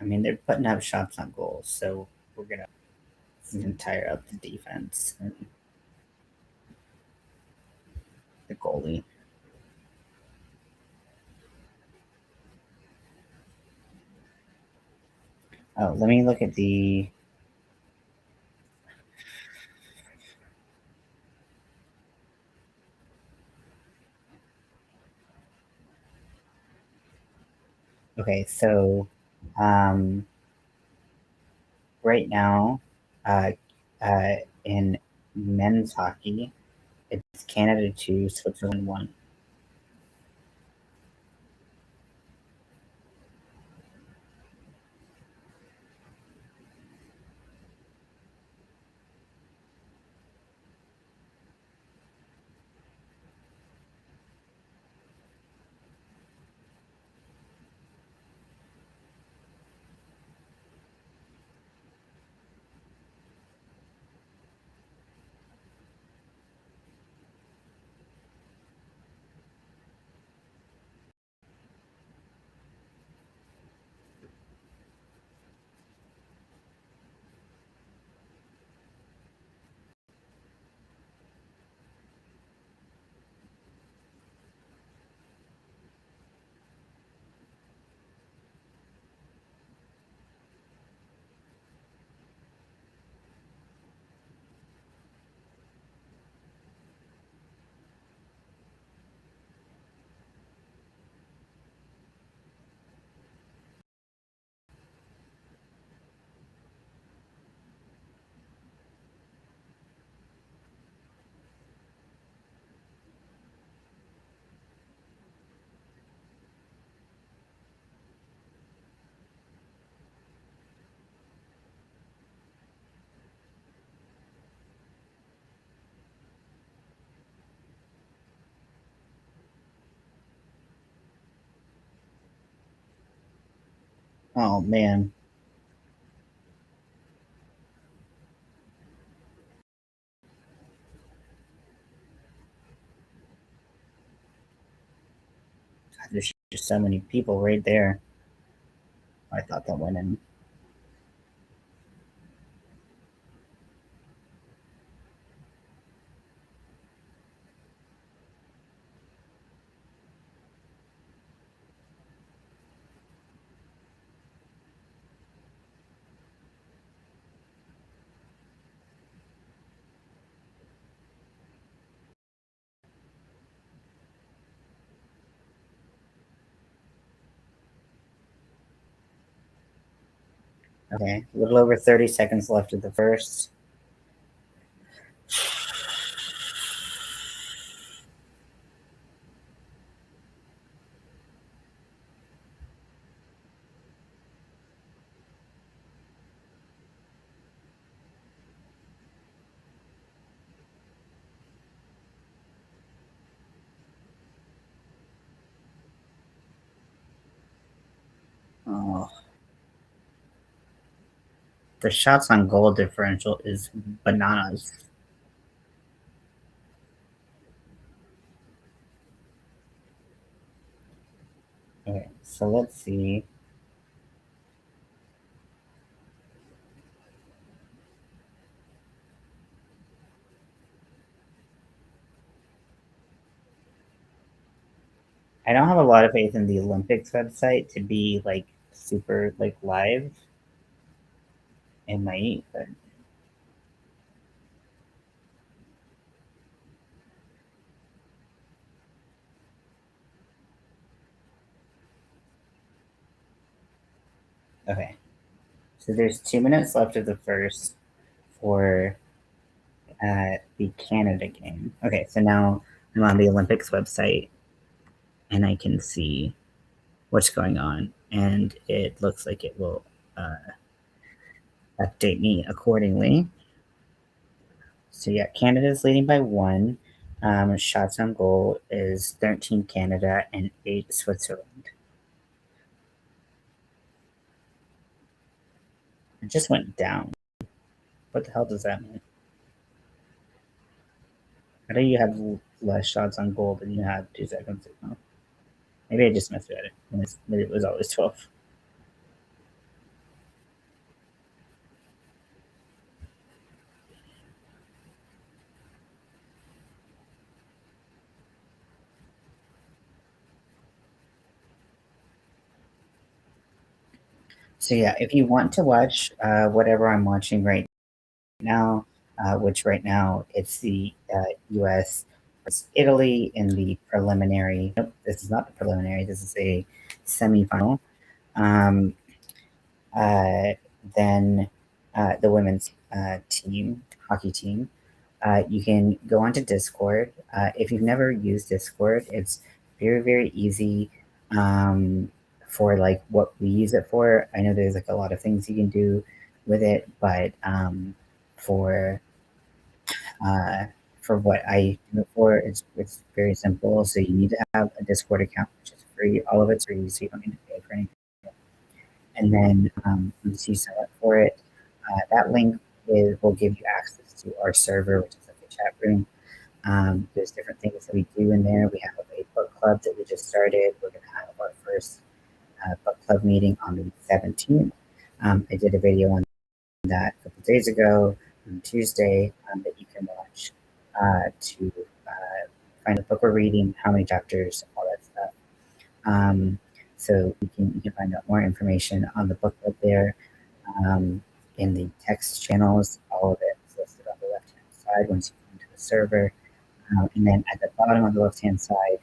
I mean, they're putting up shots on goal, so we're gonna tire up the defense and the goalie. Oh, let me look at the. Okay, so um, right now, uh, uh, in men's hockey, it's Canada 2, Switzerland 1. Oh man, there's just so many people right there. I thought that went in. Okay, a little over 30 seconds left of the first. Oh, the shots on goal differential is bananas. Okay, so let's see. I don't have a lot of faith in the Olympics website to be like super like live. It might, but okay. So there's 2 minutes left of the first for the Canada game. Okay, so now I'm on the Olympics website and I can see what's going on, and it looks like it will update me accordingly. So yeah, Canada's leading by 1. Shots on goal is 13 Canada and 8 Switzerland. It just went down. What the hell does that mean? How do you have less shots on goal than you had 2 seconds ago? Maybe I just misread it. Maybe it was always 12. So yeah, if you want to watch whatever I'm watching right now, which right now it's the U.S. It's Italy in the preliminary. Nope, this is not the preliminary. This is a semifinal. Um, uh, then the women's team, hockey team. You can go onto Discord. If you've never used Discord, it's very, very easy for like what we use it for. I know there's like a lot of things you can do with it, but for uh, for what I do it for, it's very simple. So you need to have a Discord account, which is free. All of it's free, so you don't need to pay for anything. And then once you sign up for it, that link will give you access to our server, which is like a chat room. There's different things that we do in there. We have a book club that we just started. We're going to have our first book club meeting on the 17th. I did a video on that a couple days ago on Tuesday that you can watch to find the book we're reading, how many chapters, all that stuff. So you can find out more information on the book club there um, in the text channels. All of it is listed on the left hand side once you come to the server. And then at the bottom on the left hand side,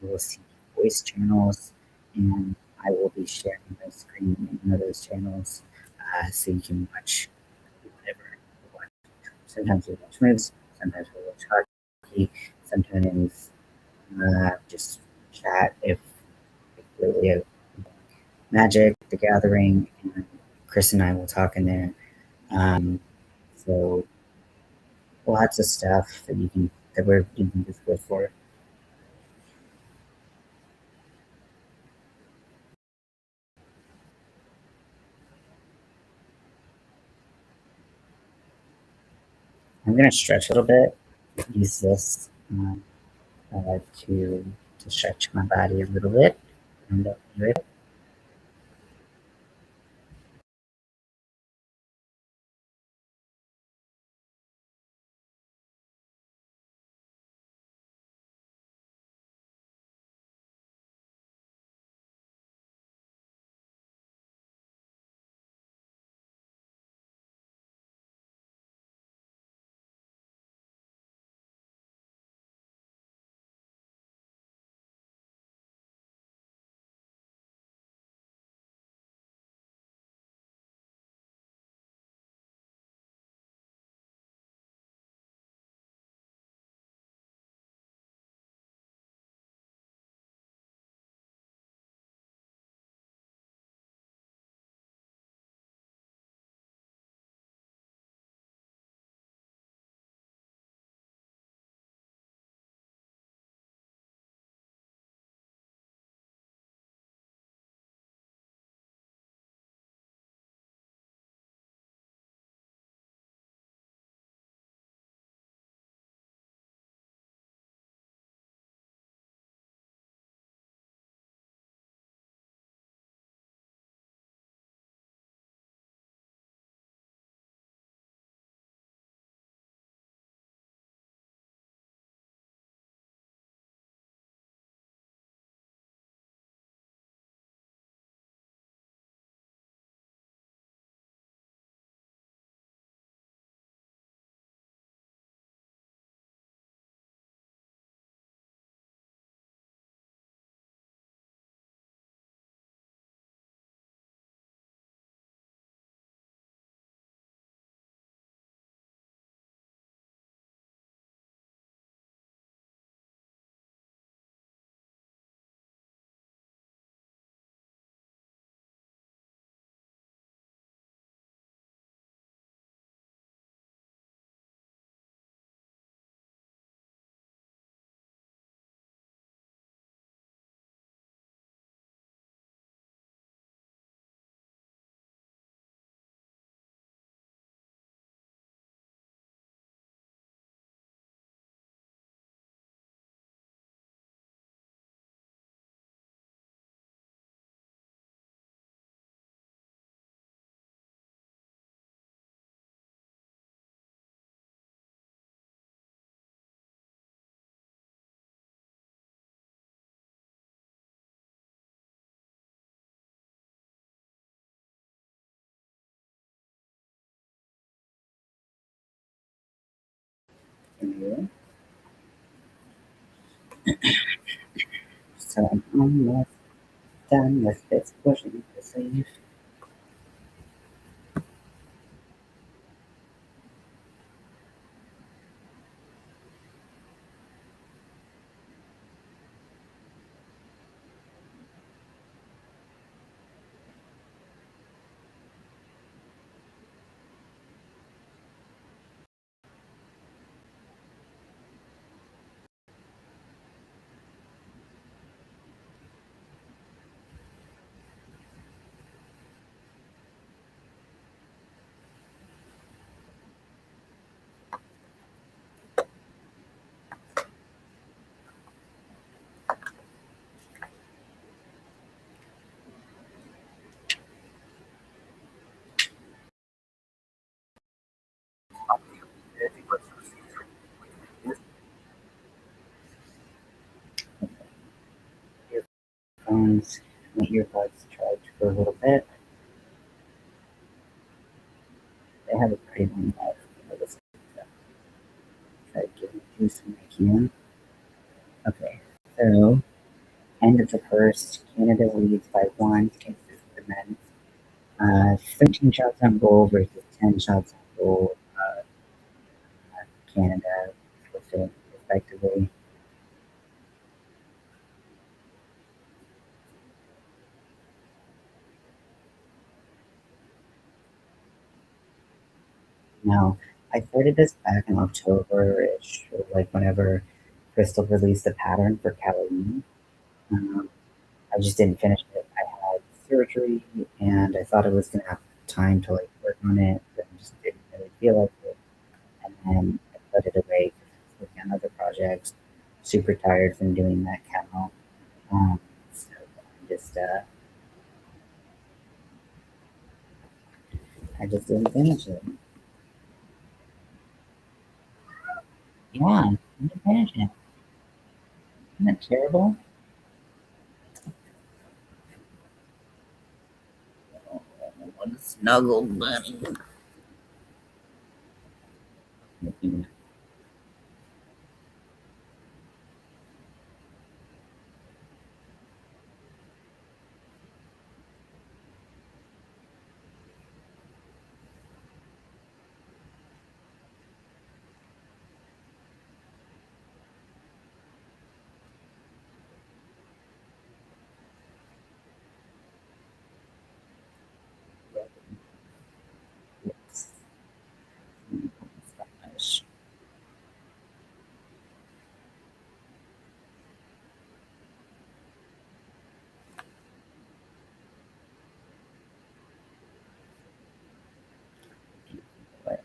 you will see voice channels, and I will be sharing my screen in one of those channels so you can watch whatever you want. Sometimes we watch movies, sometimes we watch hockey, sometimes just chat if really Magic, The Gathering, and Chris and I will talk in there. So lots of stuff that we're using Discord for. I'm gonna stretch a little bit. Use this to stretch my body a little bit. And do it. So I'm almost done with this pushing the sleeve. Earphones, my earbuds charged for a little bit. They have a pretty long life. Let's try to give it juice when I can. Okay, so end of the first, Canada leads by one against the men. 13 shots on goal versus 10 shots on goal. Canada with it, respectively. Now, I started this back in October-ish, or like whenever Crystal released the pattern for Halloween. Um, I just didn't finish it. I had surgery, and I thought I was gonna have time to like work on it, but I just didn't really feel like it. And then I put it away because I was working on other projects. Super tired from doing that camo. So I just didn't finish it. Yeah, I didn't finish it. Isn't that terrible? What a snuggle bunny. Yes. Spanish. But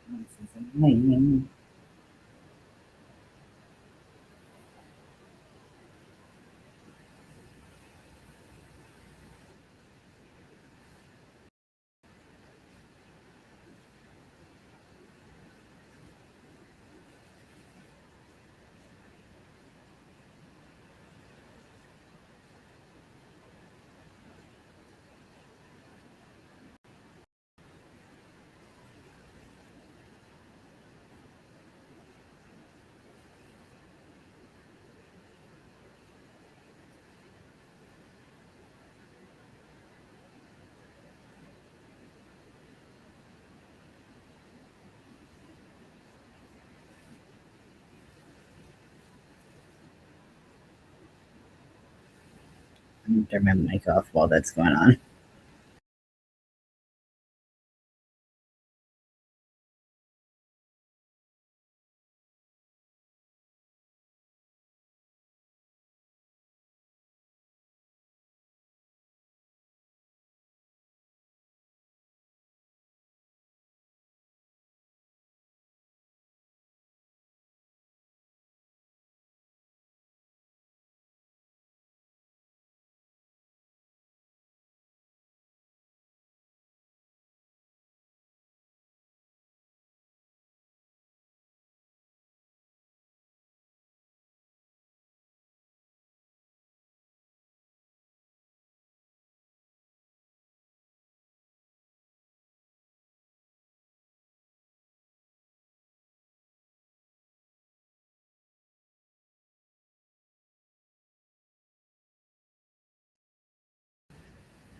this is annoying. I'm gonna turn my mic off while that's going on.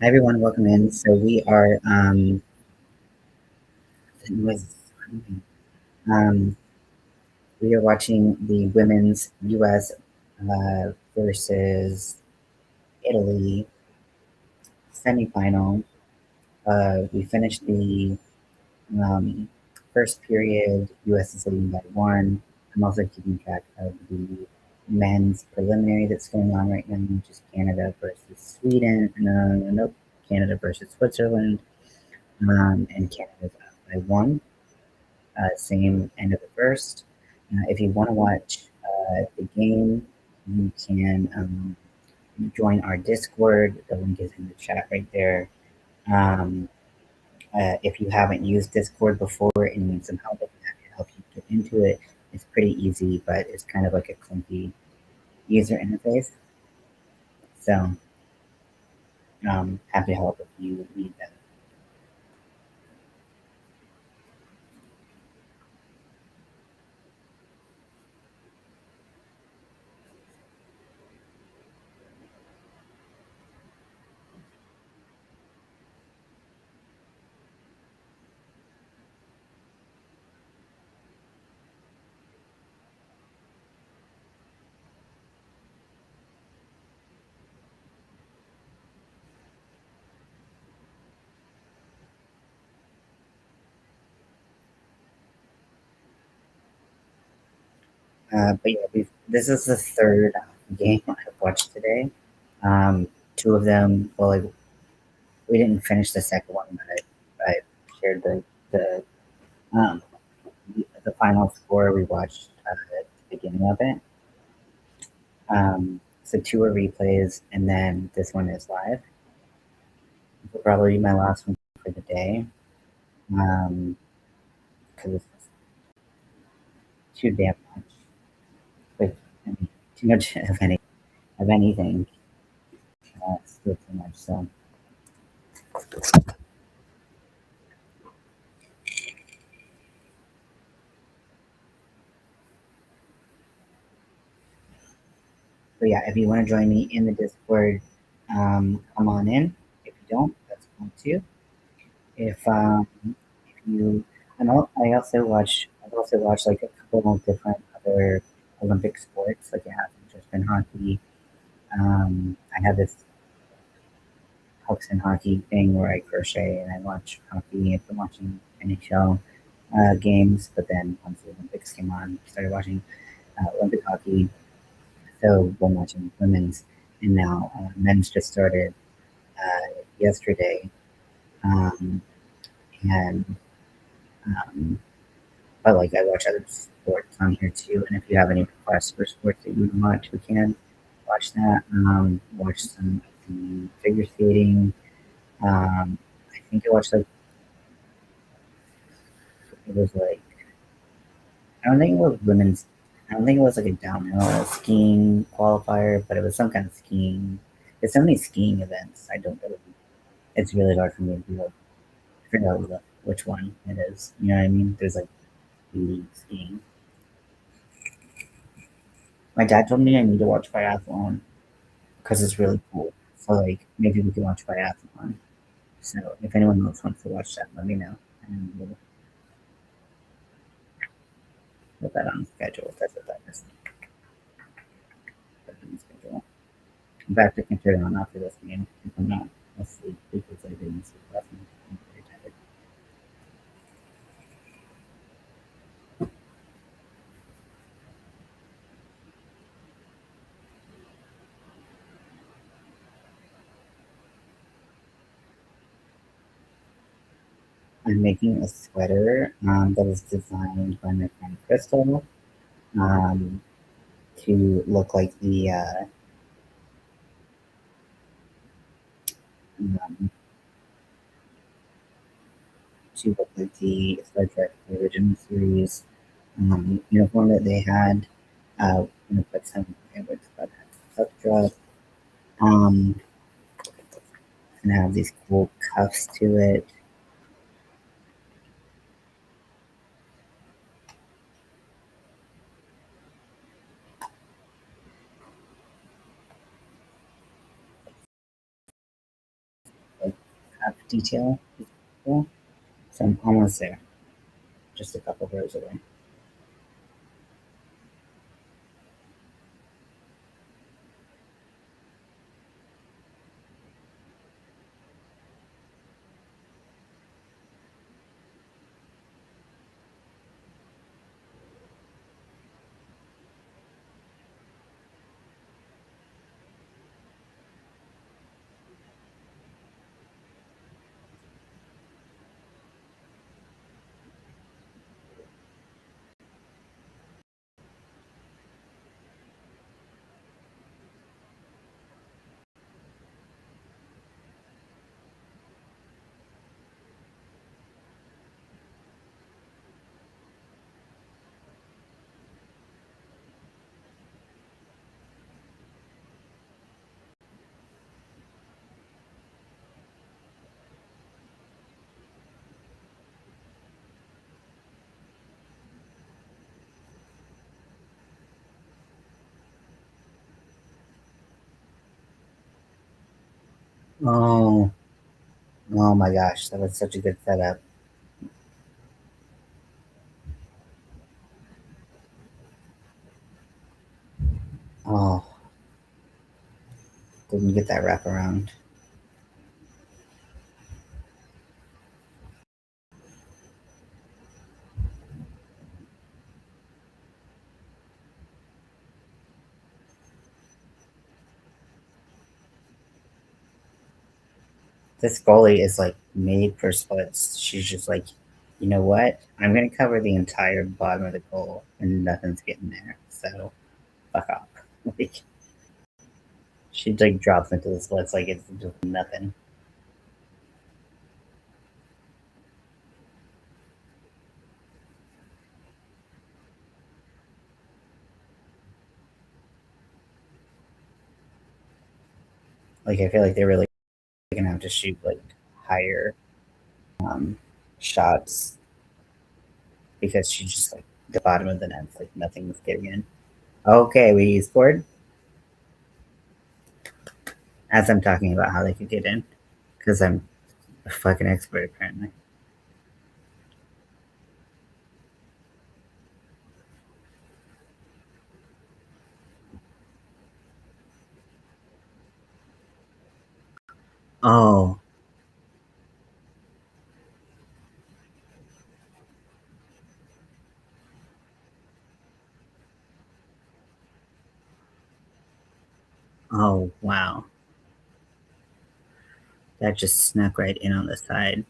Hi everyone, welcome in. So we are with um we are watching the women's U.S. Versus Italy semifinal. We finished the um, first period. U.S. is leading by one. I'm also keeping track of the men's preliminary that's going on right now, which is Canada versus Sweden. No, nope, Canada versus Switzerland. And Canada's up by one. Same end of the first. If you want to watch the game, you can join our Discord. The link is in the chat right there. Um, if you haven't used Discord before and you need some help, I can help you get into it. It's pretty easy, but it's kind of like a clunky user interface. So, happy to help if you need that. But yeah, this is the third game I've watched today. Two of them, well, like, we didn't finish the second one, but I shared the um, the final score we watched at the beginning of it. So two are replays, and then this one is live. This will probably be my last one for the day, because it's too damn much. Like, I mean, too much of anything. It's still too much. So yeah, if you want to join me in the Discord, come on in. If you don't, that's cool too. If you, I also watch. I've also watched like a couple of different other Olympic sports. Like I have interest in hockey. I have this hooks and hockey thing where I crochet and I watch hockey. I've been watching NHL games, but then once the Olympics came on, I started watching Olympic hockey. So I'm watching women's, and now men's just started yesterday. Um, and um, but like I watch other sports on here too. And if you have any requests for sports that you want to watch, we can watch that. Watch some figure skating. I think I watched like it was like I don't think it was women's. I don't think it was like a downhill skiing qualifier, but it was some kind of skiing. There's so many skiing events. I don't really. It's really hard for me to like, figure out which one it is. You know what I mean? There's like league skiing. My dad told me I need to watch biathlon because it's really cool. So like maybe we can watch biathlon. So if anyone else wants to watch that, let me know, and we'll put that on the schedule. If that's what that is. Put it on the schedule. In fact, I can turn it on after this game if I'm not asleep because I didn't sleep last night. I'm very tired. I'm making a sweater that was designed by my friend Crystal um, to look like um, the Star Trek original series uniform that they had. Put some fabrics about extra, um, and have these cool cuffs to it. Like cuff detail. Cool. So I'm almost there. Just a couple rows away. Oh, oh my gosh, that was such a good setup. Oh, didn't get that wrap around. This goalie is like made for splits. She's just like, you know what? I'm gonna cover the entire bottom of the goal and nothing's getting there. So fuck off. Like she like drops into the splits like it's just nothing. Like I feel like they're really gonna have to shoot like higher um, shots because she's just like the bottom of the net. Like nothing's getting in. Okay, we scored as I'm talking about how they could get in because I'm a fucking expert apparently. Oh, oh wow. That just snuck right in on the side.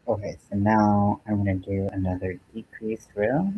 Okay, so now I'm going to do another decreased row.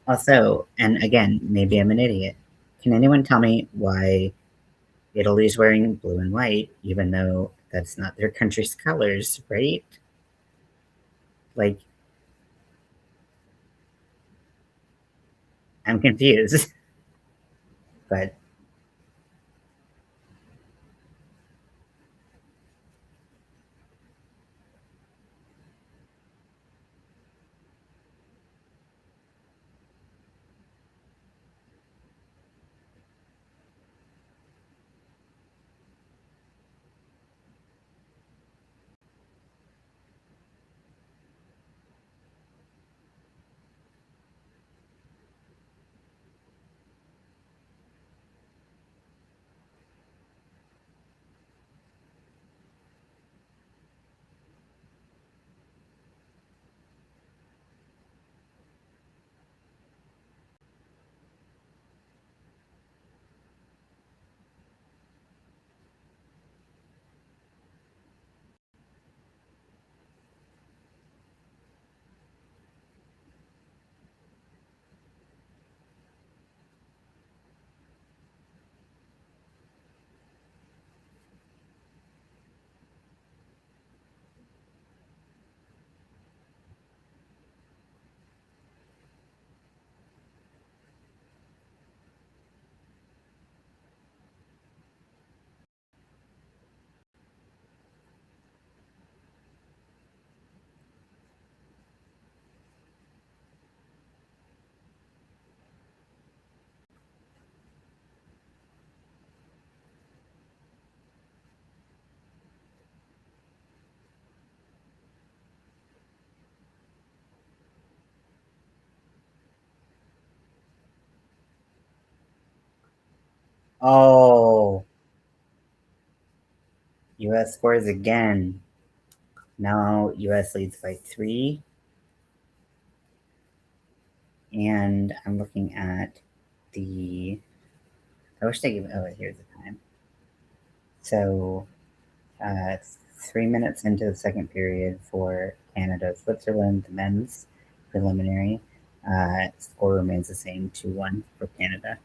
Also, and again, maybe I'm an idiot. Can anyone tell me why Italy's wearing blue and white, even though that's not their country's colors, right? Like, I'm confused. But oh, US scores again. Now US leads by 3. And I'm looking at the. I wish they gave. Oh, here's the time. So, uh, 3 minutes into the second period for Canada Switzerland, the men's preliminary. Score remains the same, 2-1 for Canada.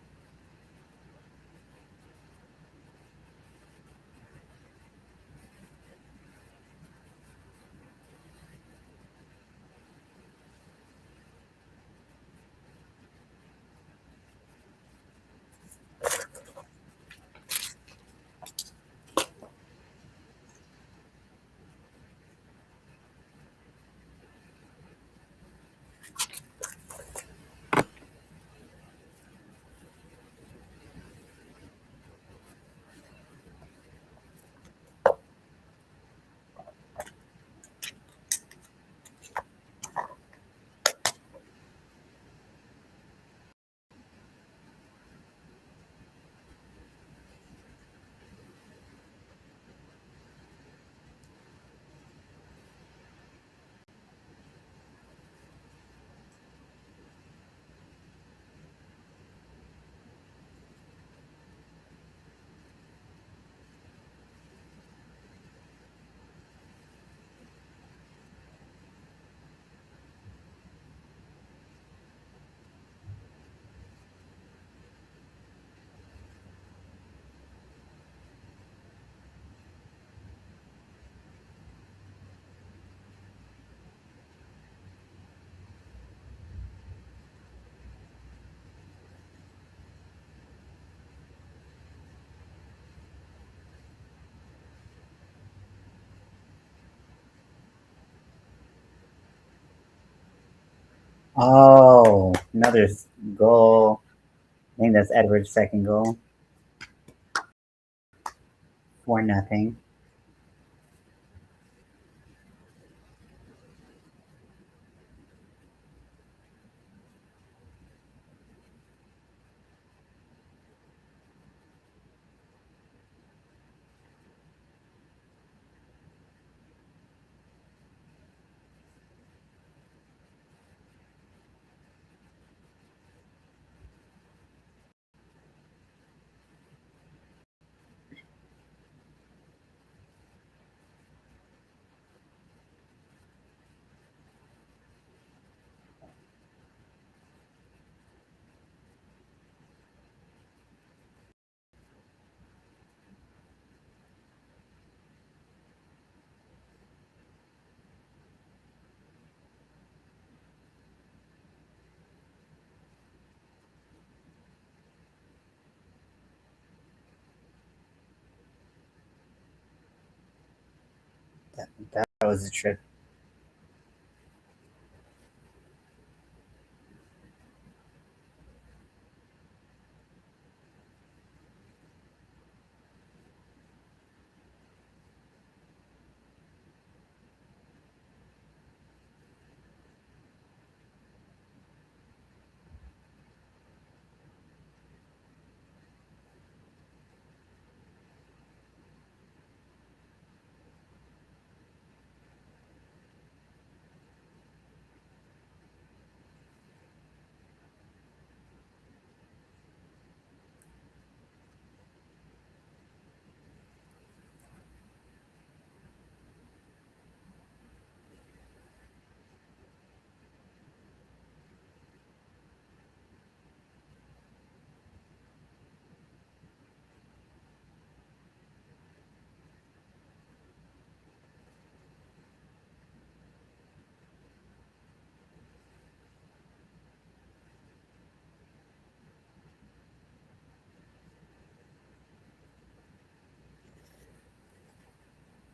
Oh, another goal. I think that's Edward's second goal. 4-0. That was a trip.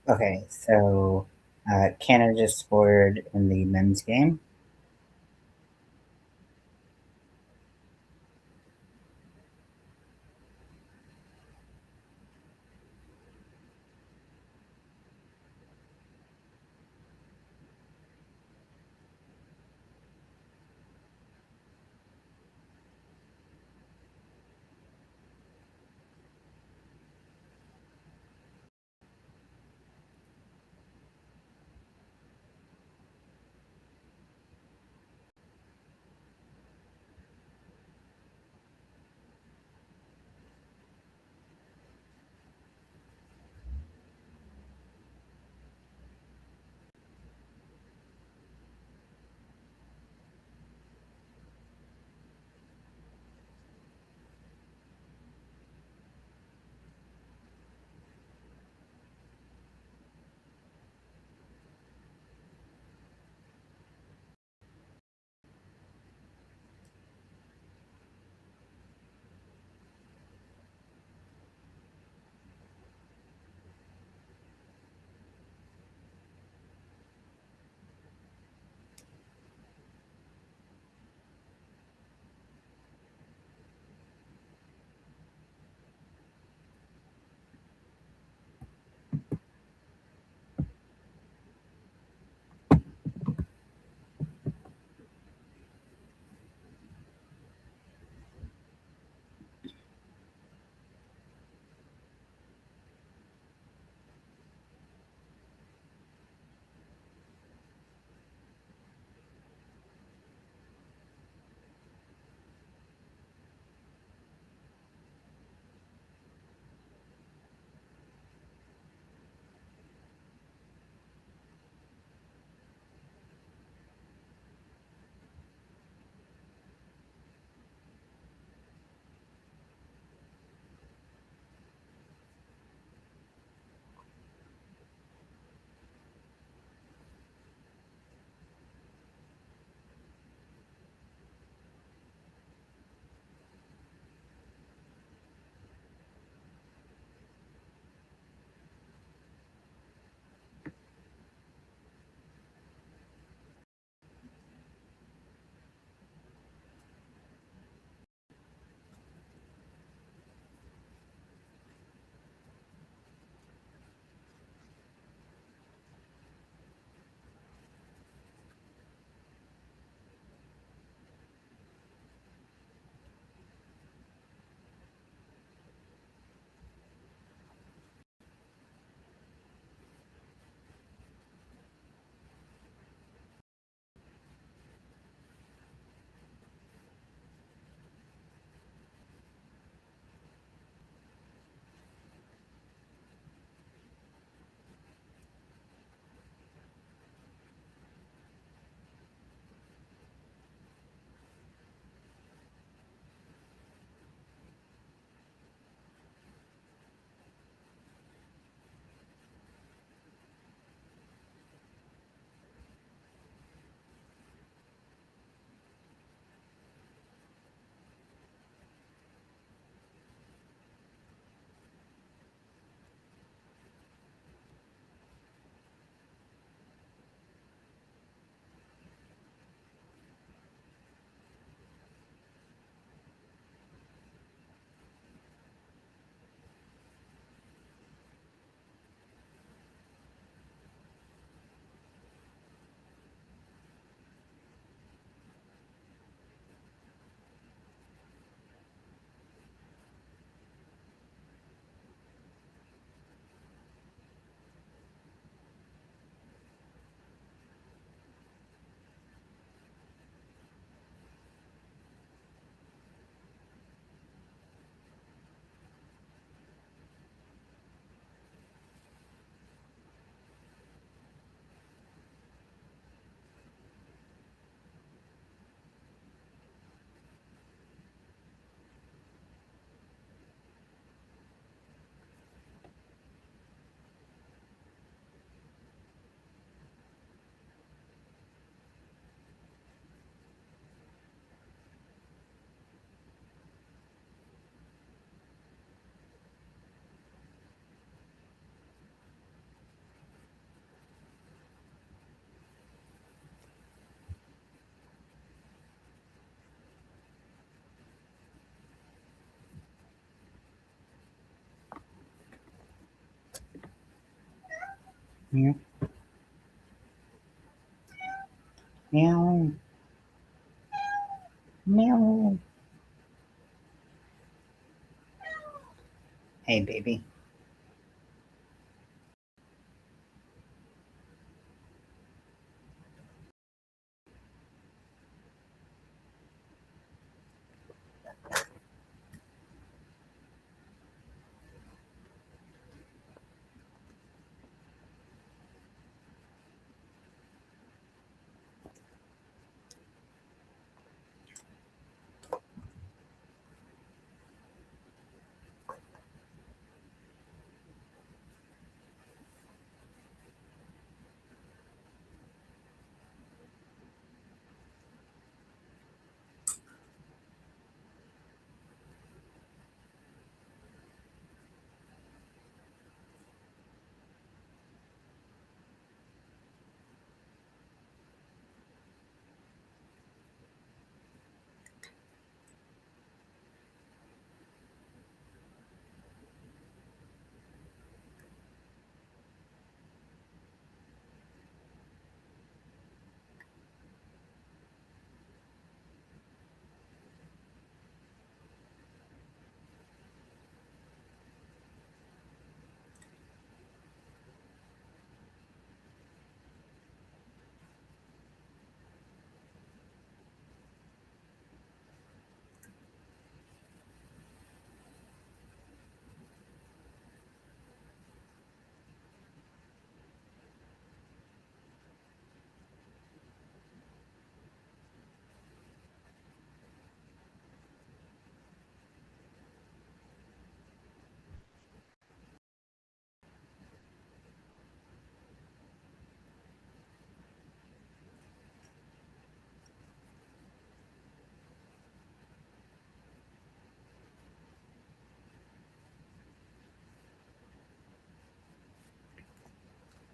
Okay, so Canada just scored in the men's game. Meow. Meow. Meow. Hey, baby.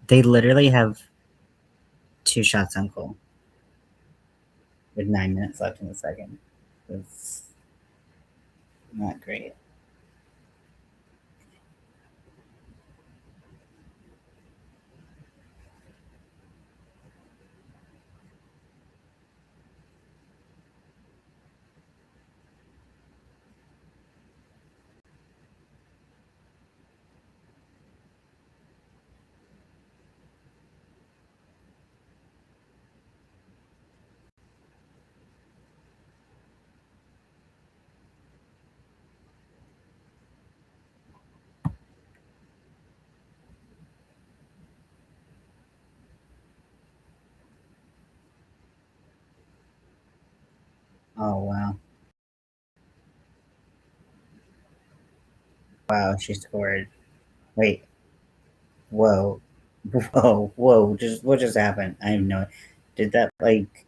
They literally have 2 shots on goal with 9 minutes left in the second. It's not great. Oh, wow. Wow, she scored. Wait. Whoa. Whoa. Whoa. What just happened? I have no. Did that, like.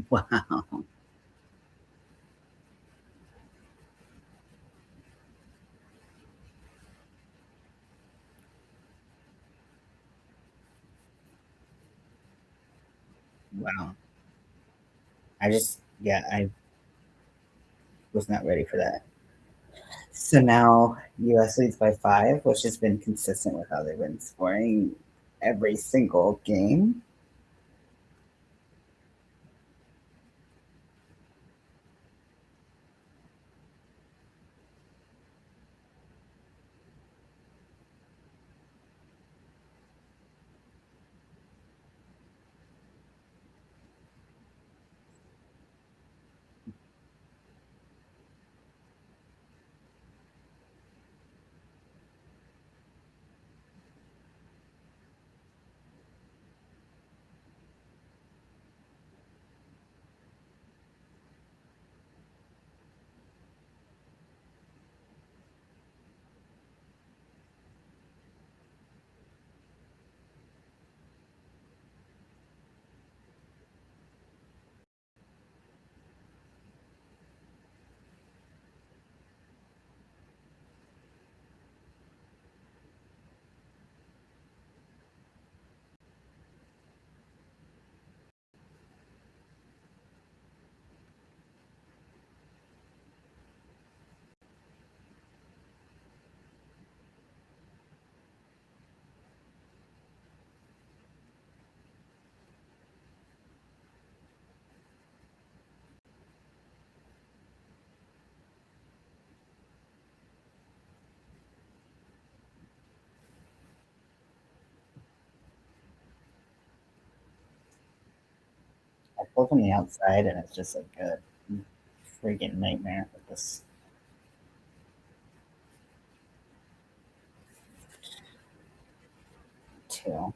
Wow. Wow. Yeah, I was not ready for that. So now US leads by 5, which has been consistent with how they've been scoring every single game. pull from the outside, and it's just like a freaking nightmare with this. Too.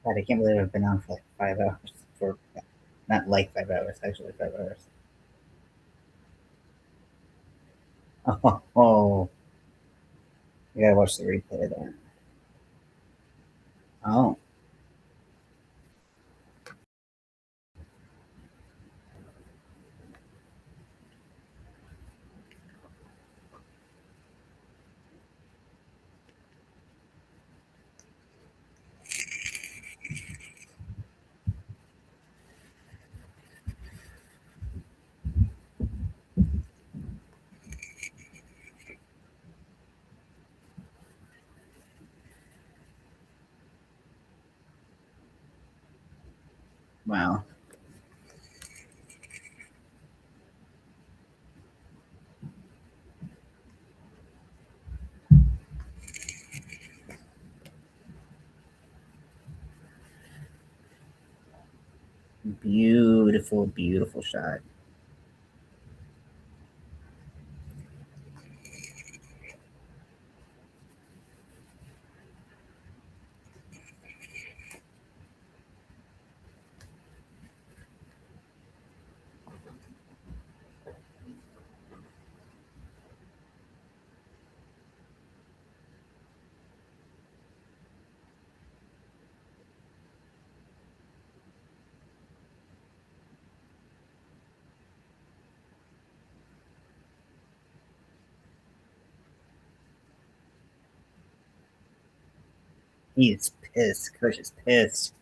God, I can't believe I've been on for like 5 hours. For not like 5 hours, actually 5 hours. Oh, I gotta watch the replay then. Oh, wow. Beautiful, beautiful shot. He is pissed. Coach is pissed.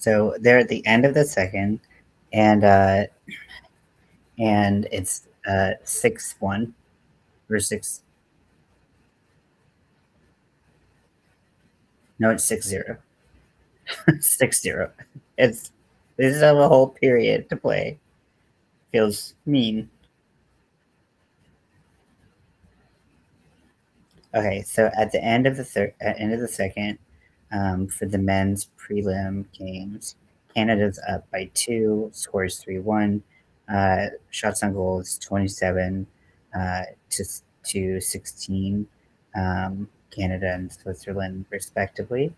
So they're at the end of the second, and it's 6-1 or six. No, it's 6-0. 6-0. It's They just have a whole period to play. Feels mean. Okay, so at the end of the end of the second, for the men's prelim games, Canada's up by 2, scores 3-1. Shots on goal is 27 uh, to 16. Canada and Switzerland, respectively.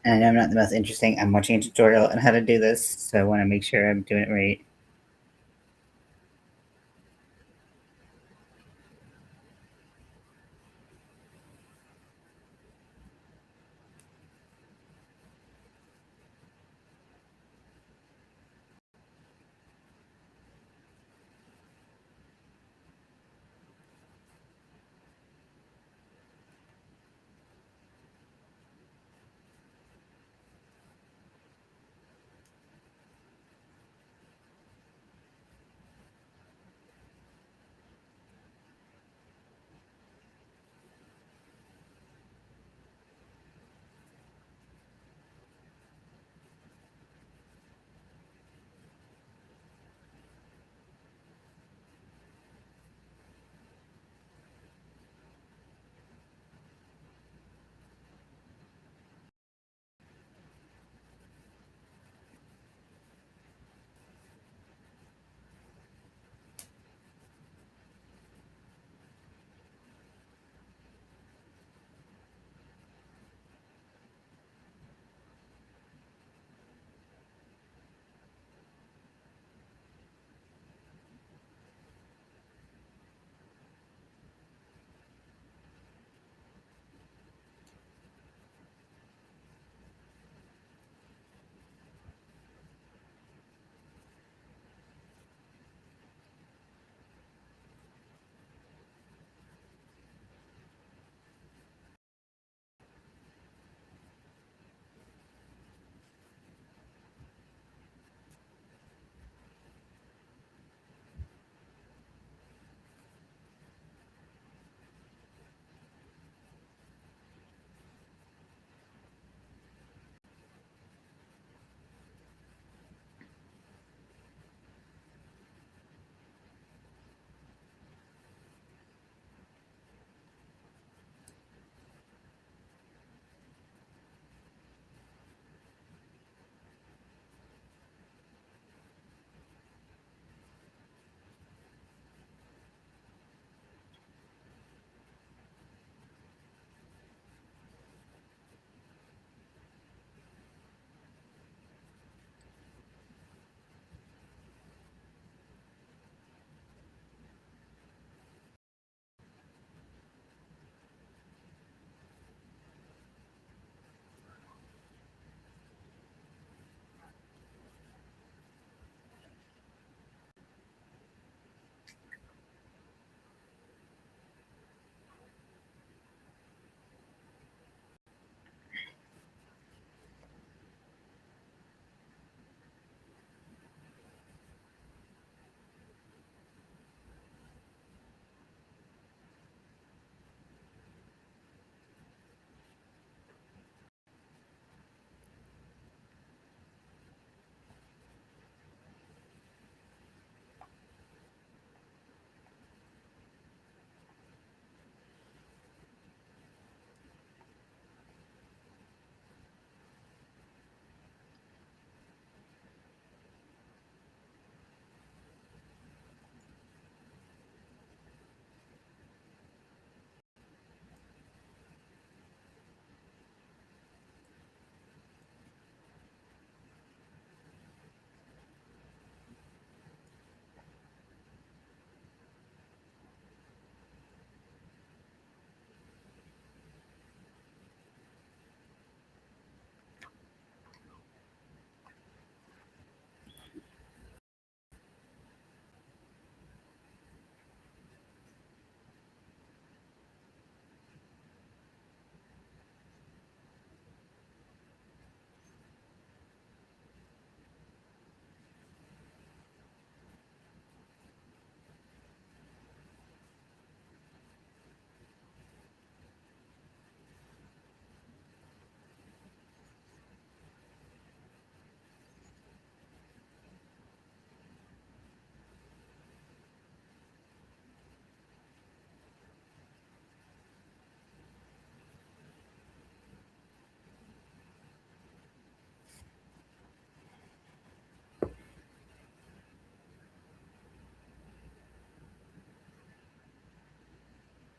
And I'm not the most interesting. I'm watching a tutorial on how to do this, so I want to make sure I'm doing it right.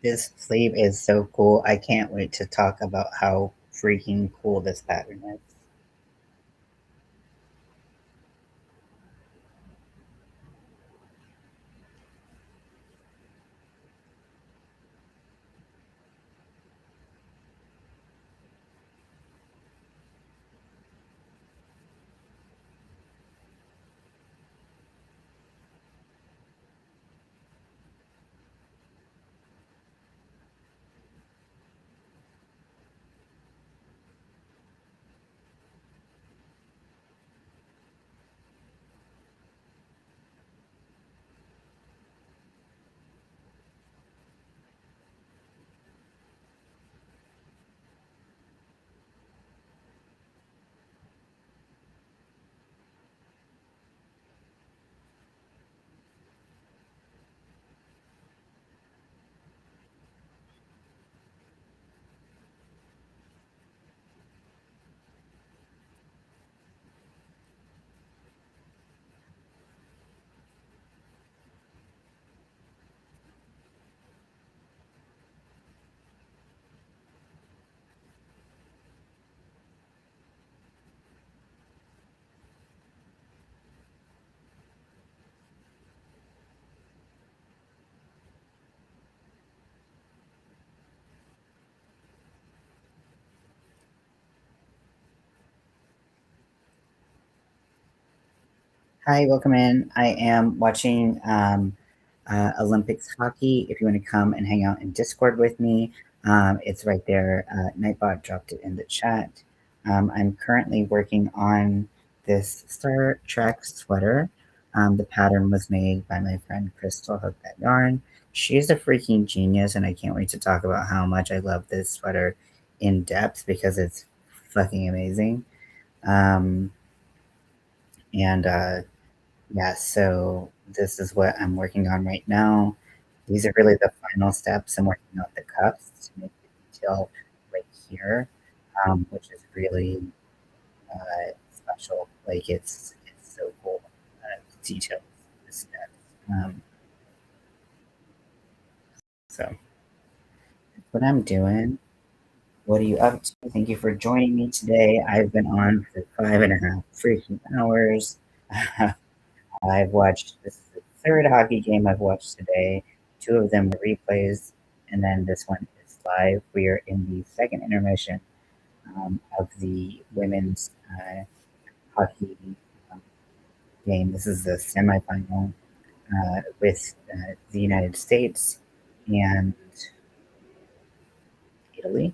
This sleeve is so cool. I can't wait to talk about how freaking cool this pattern is. Hi, welcome in. I am watching Olympics hockey. If you want to come and hang out in Discord with me, it's right there. Nightbot dropped it in the chat. I'm currently working on this Star Trek sweater. The pattern was made by my friend Crystal Hook That Yarn. She's a freaking genius, and I can't wait to talk about how much I love this sweater in depth because it's fucking amazing. Um, and Yeah, so this is what I'm working on right now. These are really the final steps. I'm working on the cuffs to make the detail right here, which is really special. Like it's so cool. Details, the steps. Um, so that's what I'm doing. What are you up to? Thank you for joining me today. I've been on for 5.5 freaking hours. I've watched this is the third hockey game I've watched today. Two of them were replays, and then this one is live. We are in the second intermission of the women's hockey um, game. This is the semifinal with the United States and Italy.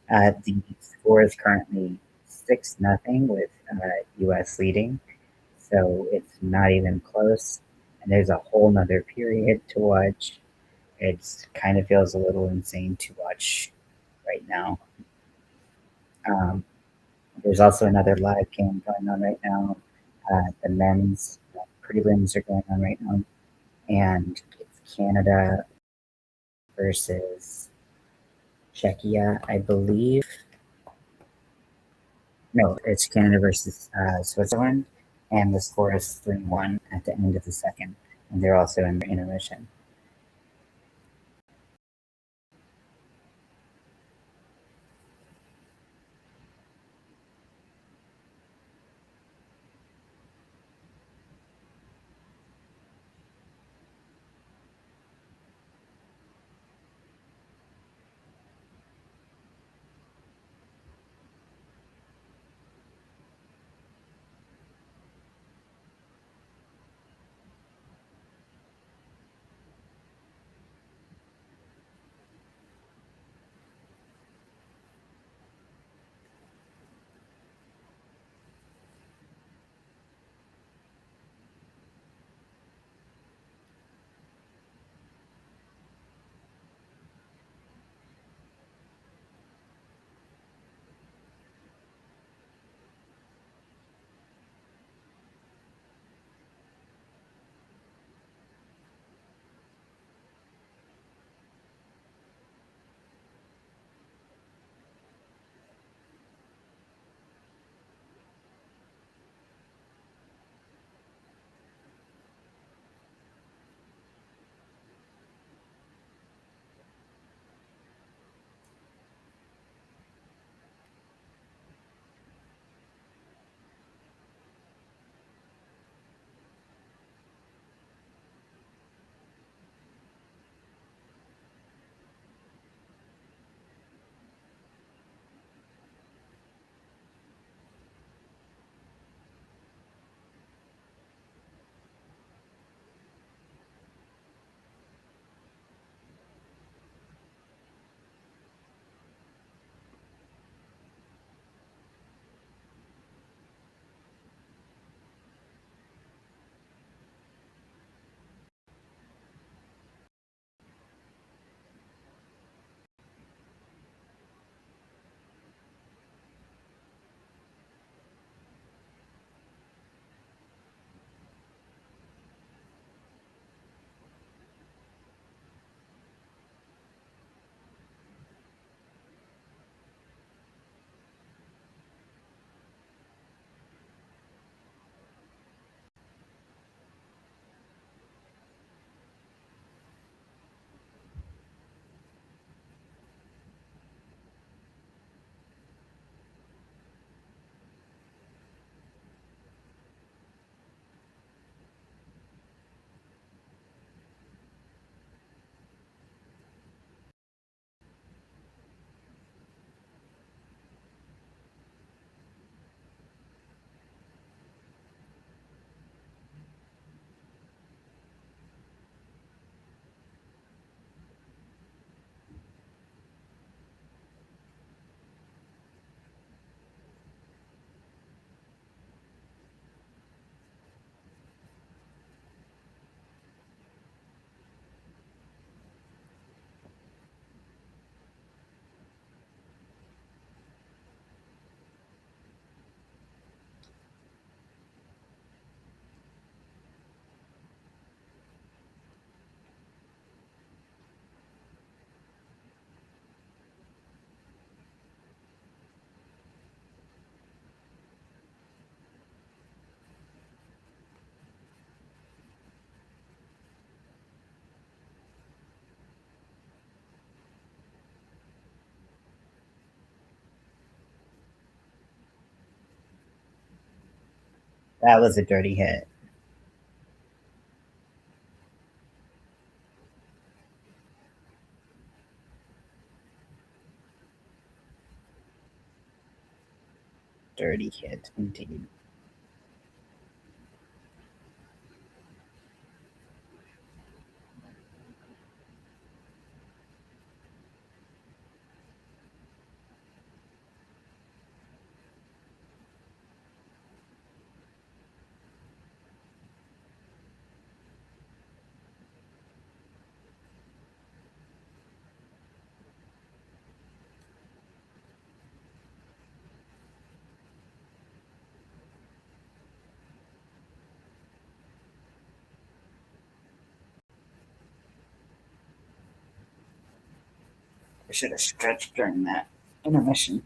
The score is currently 6-0 with U.S. leading, so it's not even close. And there's a whole nother period to watch. It's kind of feels a little insane to watch right now. There's also another live game going on right now. The men's prelims are going on right now, and it's Canada versus Czechia, I believe. No, it's Canada versus Switzerland, and the score is 3-1 at the end of the second, and they're also in intermission. That was a dirty hit. Dirty hit, indeed. I should have stretched during that intermission.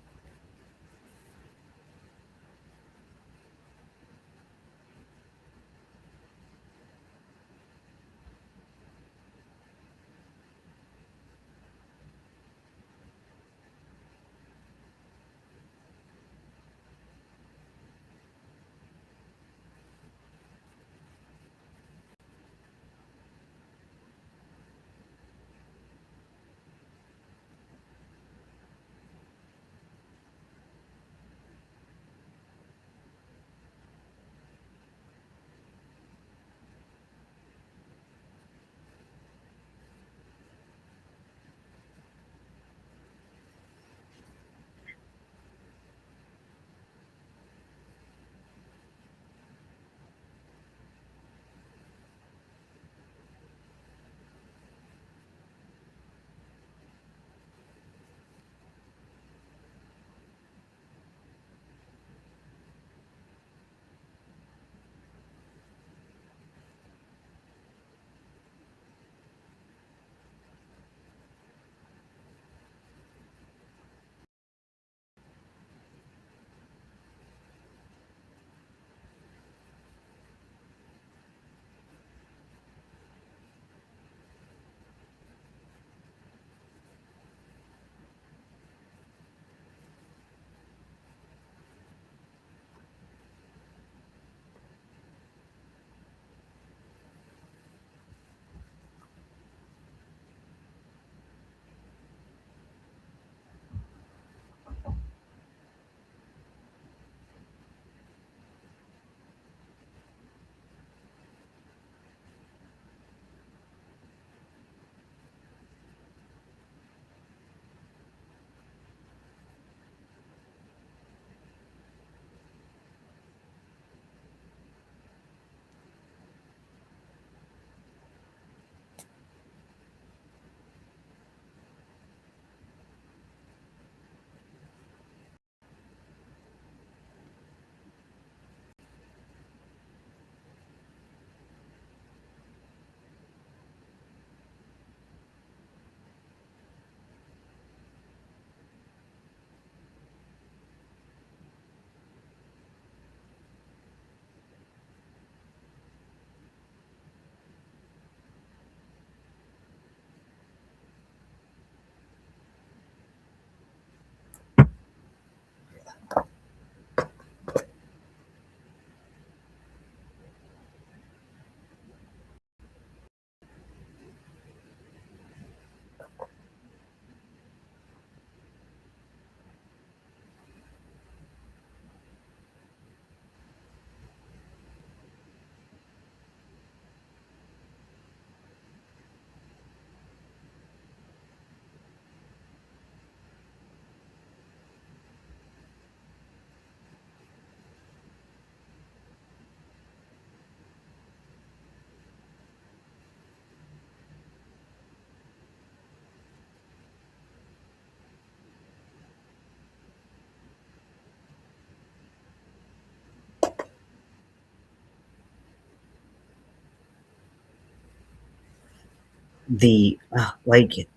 The like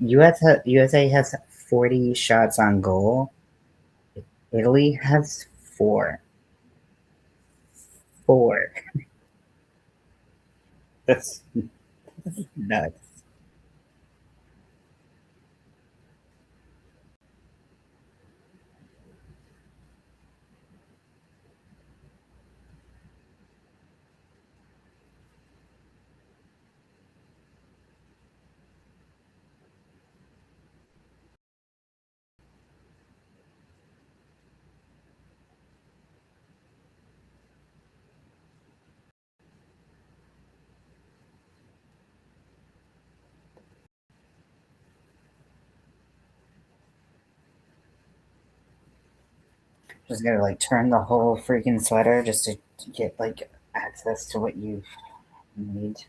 USA has 40 shots on goal. Italy has four. Four. That's nuts. Just gotta like turn the whole freaking sweater just to get like access to what you need.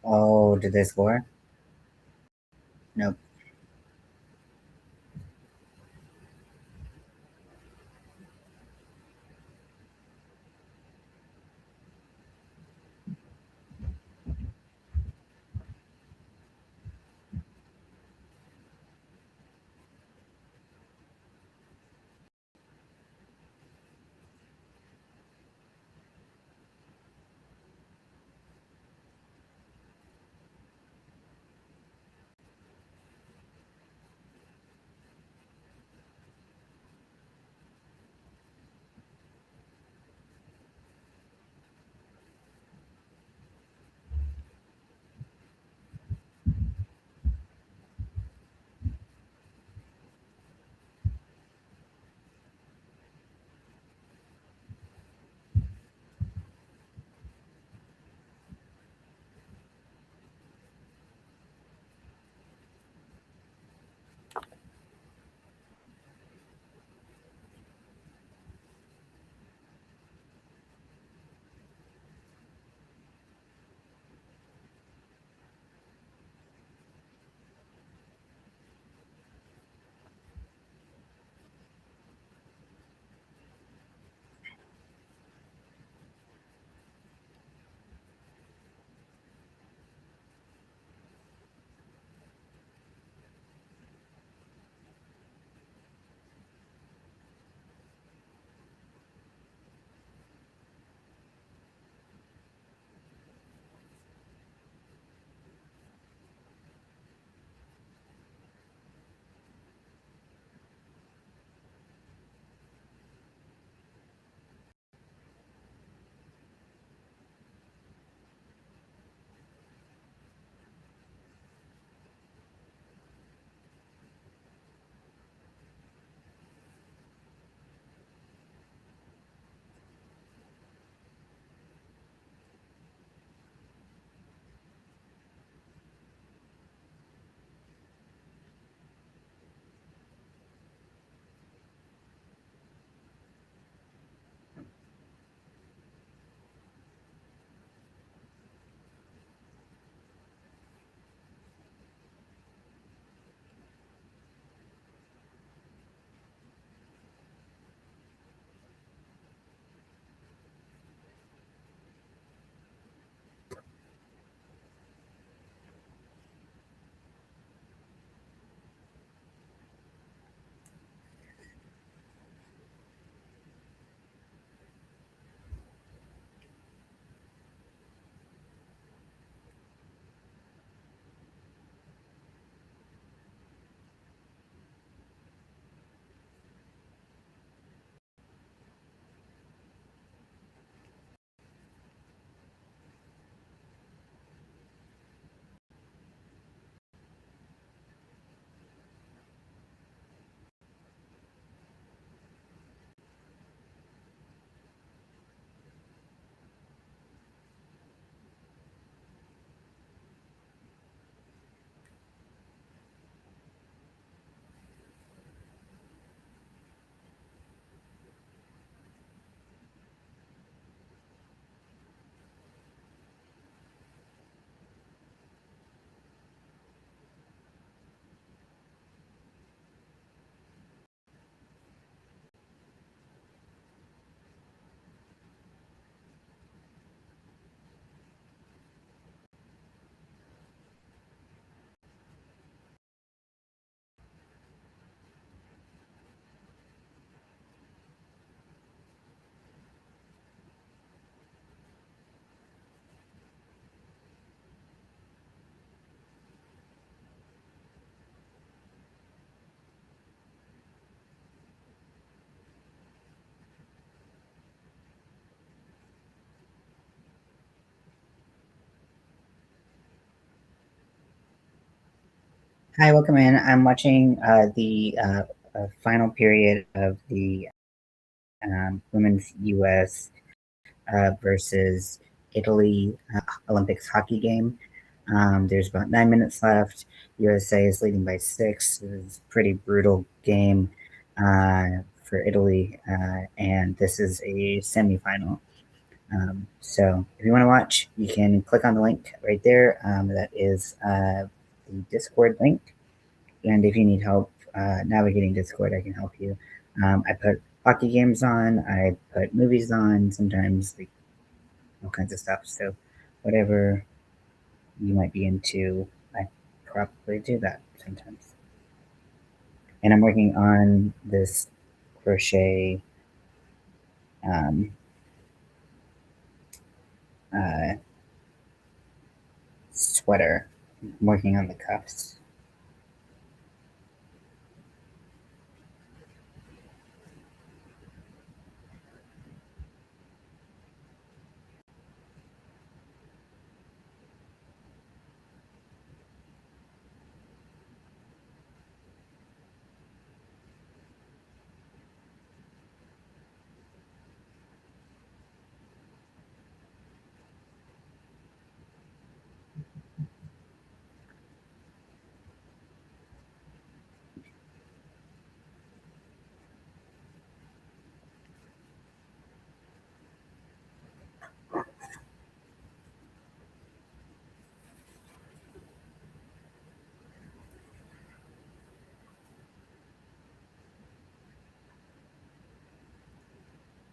Oh, did they score? Nope. Hi, welcome in. I'm watching the final period of the women's U.S. Versus Italy Olympics hockey game. There's about 9 minutes left. USA is leading by six. It was a pretty brutal game for Italy, and this is a semifinal. So if you want to watch, you can click on the link right there. That is the Discord link. And if you need help navigating Discord, I can help you. I put hockey games on, I put movies on, sometimes like all kinds of stuff. So whatever you might be into, I probably do that sometimes. And I'm working on this crochet um, uh, sweater. I'm working on the cuffs.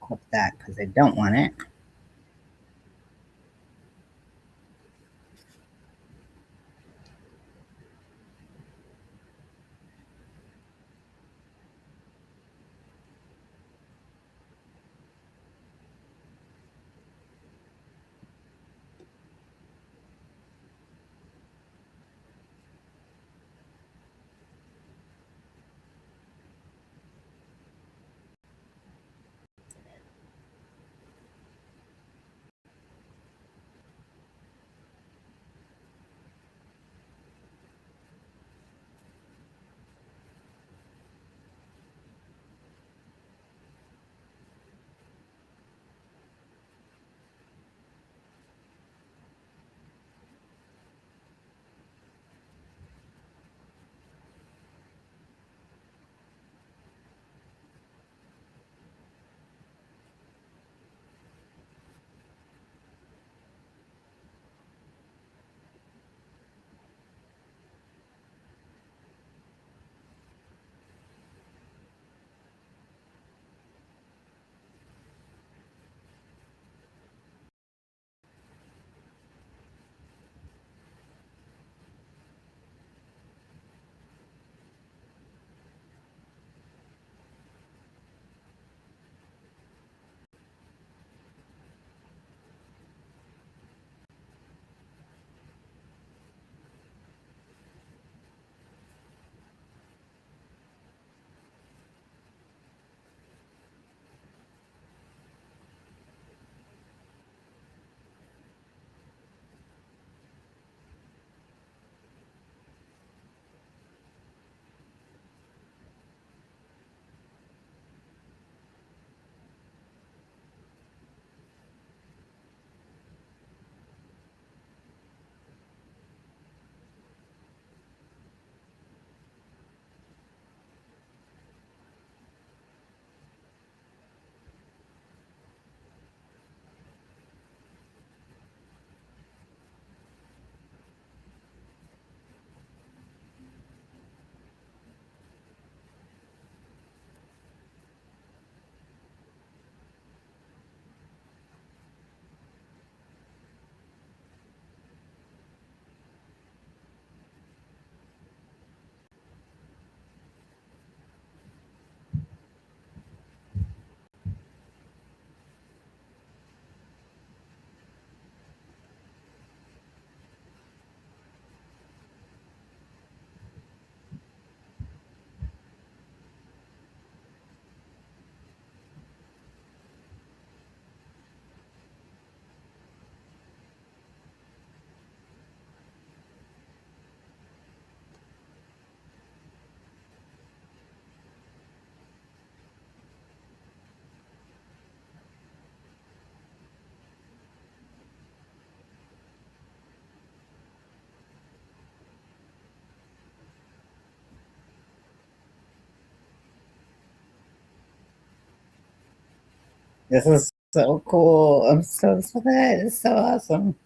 Clip that because I don't want it. This is so cool. I'm so obsessed with it. It's so awesome.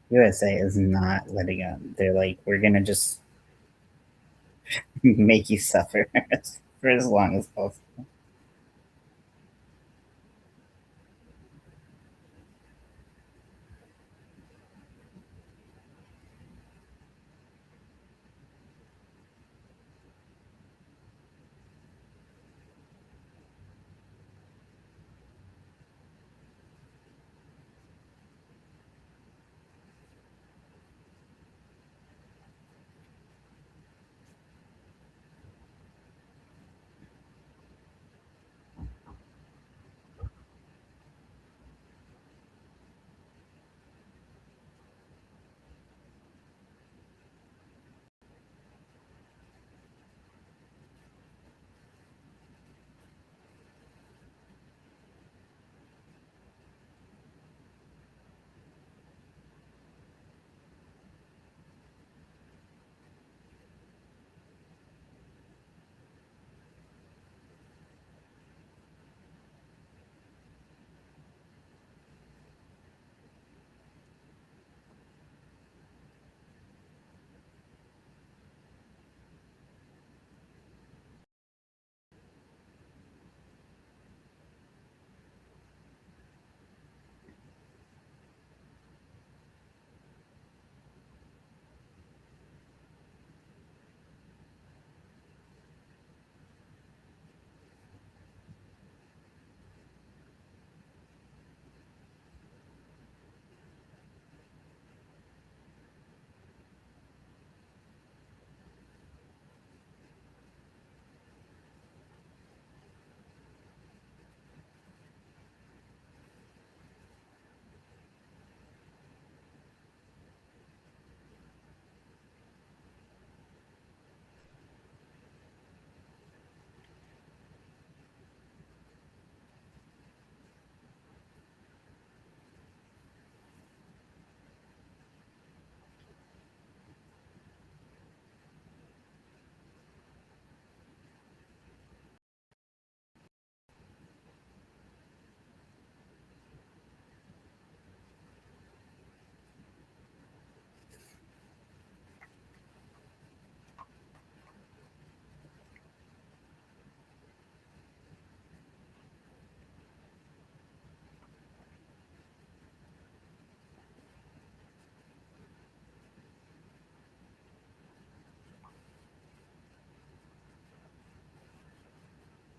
USA is not letting up. They're like, we're gonna just make you suffer for as long as possible.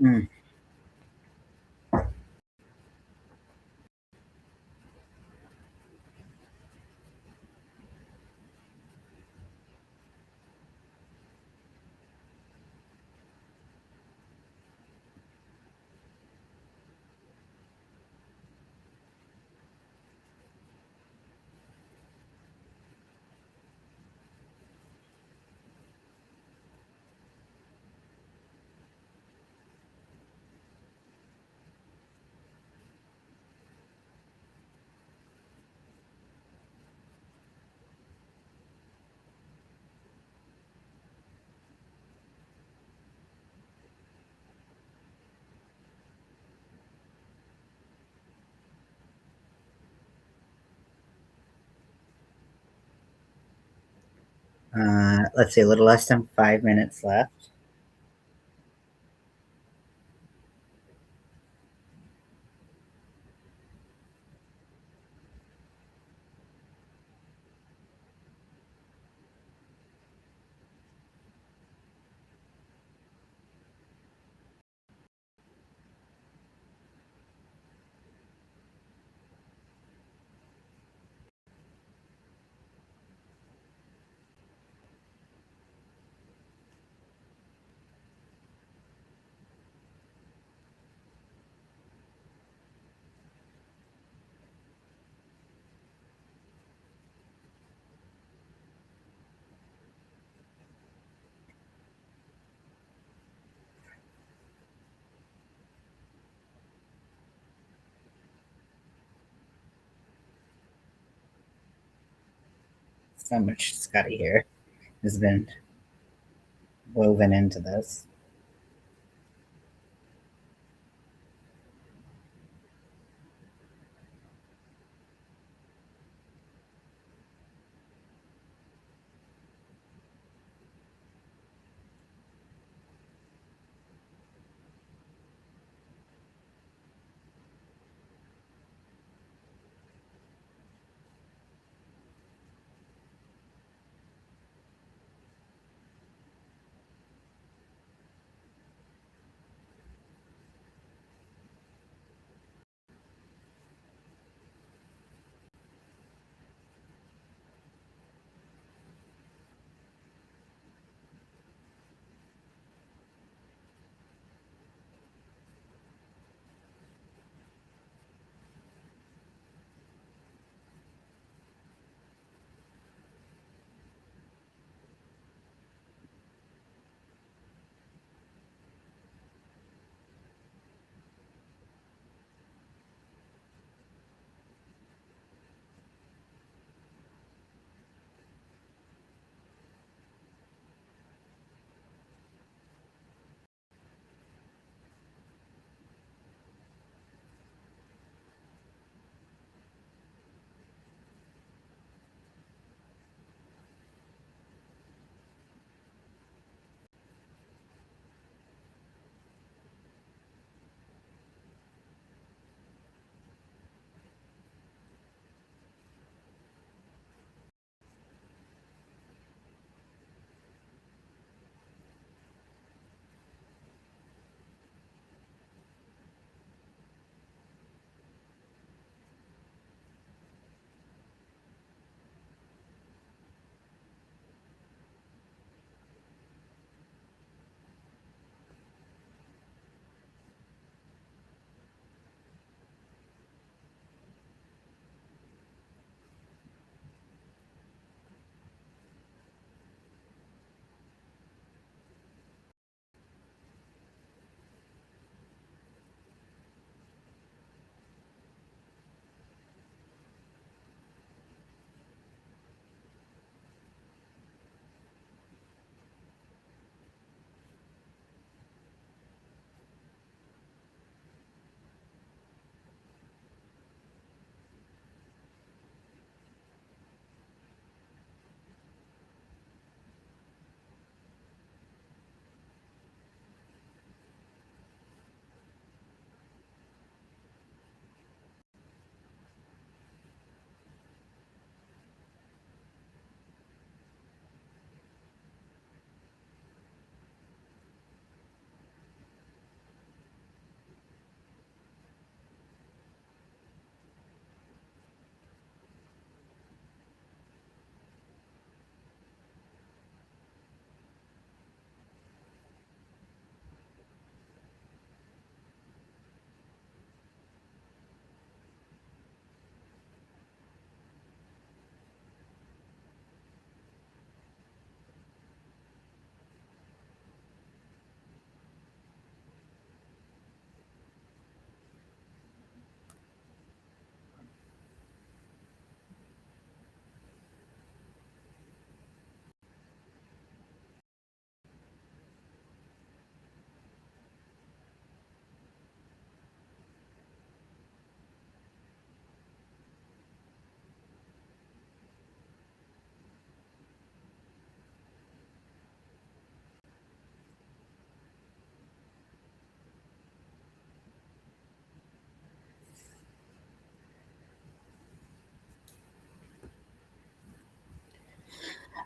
Mm. Let's see, a little less than 5 minutes left. so much Scotty here has been woven into this.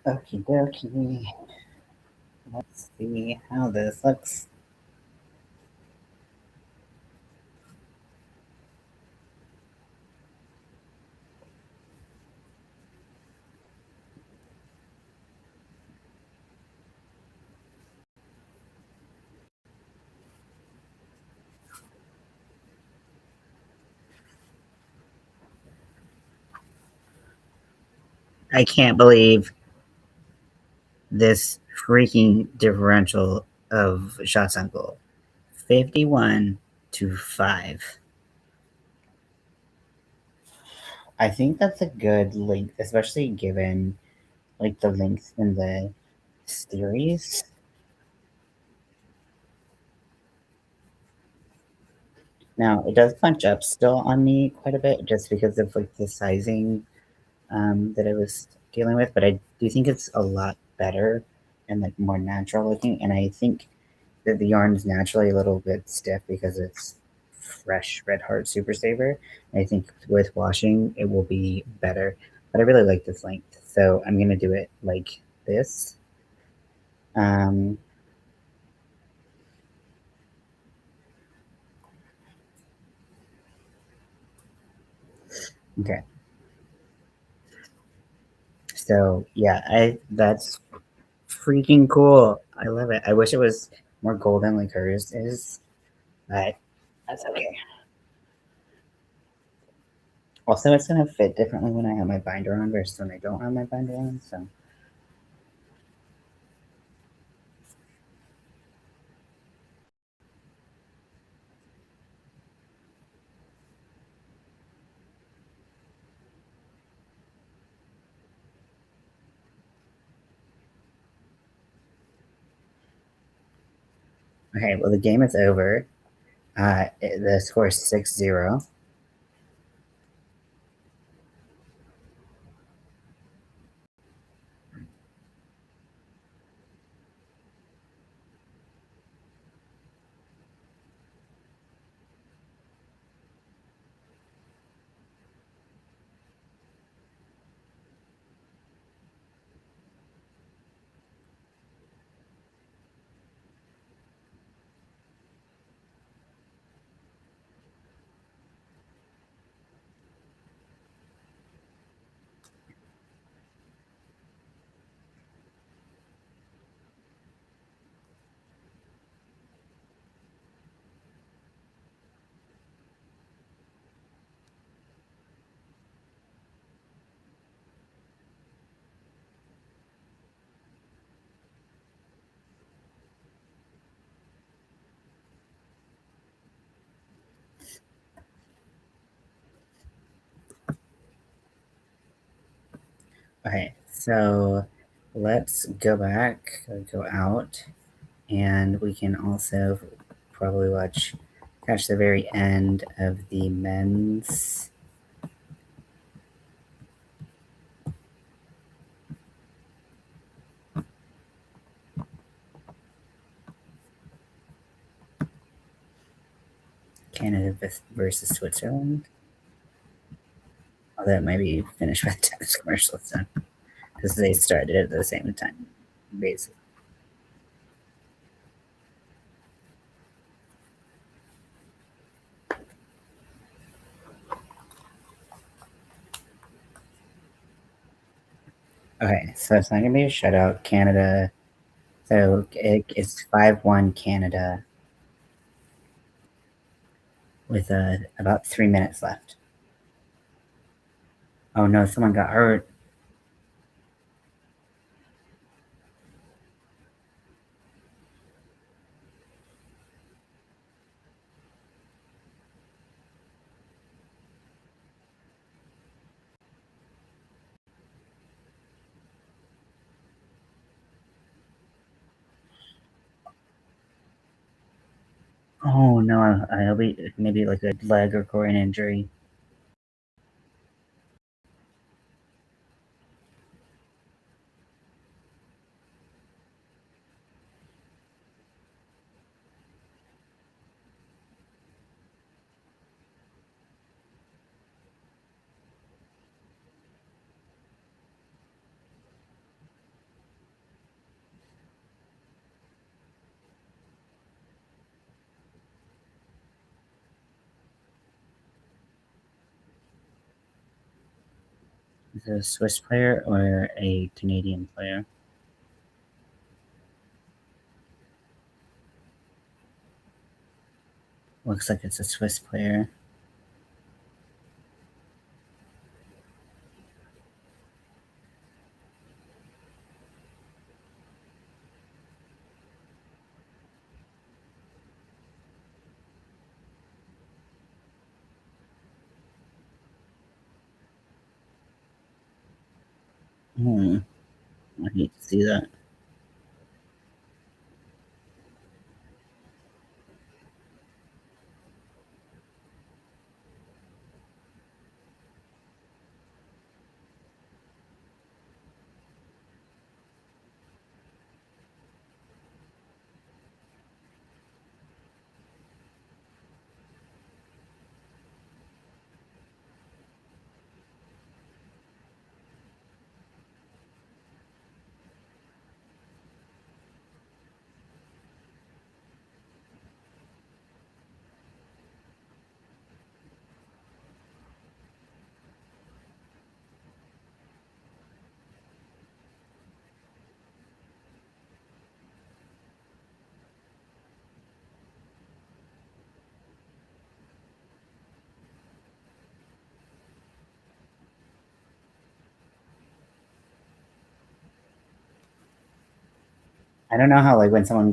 Okie dokie. Let's see how this looks. I can't believe this freaking differential of shots on goal. 51-5. I think that's a good length, especially given like the length in the series. Now it does punch up still on me quite a bit just because of like the sizing that I was dealing with, but I do think it's a lot better and like more natural looking. And I think that the yarn is naturally a little bit stiff because it's fresh Red Heart Super Saver. And I think with washing it will be better. But I really like this length, so I'm gonna do it like this. Um, okay, so yeah, I that's freaking cool. I love it. I wish it was more golden like hers is, but that's okay. Also, it's gonna fit differently when I have my binder on versus when I don't have my binder on. So, okay, well the game is over. The score is 6-0. Okay, so let's go back, go out, and we can also probably catch the very end of the men's. Canada versus Switzerland. Although it might be finished by the time this commercial is done because they started at the same time, basically. Okay, so it's not gonna be a shutout. Canada. So it's 5-1 Canada with about 3 minutes left. Oh no, someone got hurt. Oh no, I'll be maybe like a leg or groin injury. Is it a Swiss player or a Canadian player? Looks like it's a Swiss player. Hmm. hate to see that. I don't know how like when someone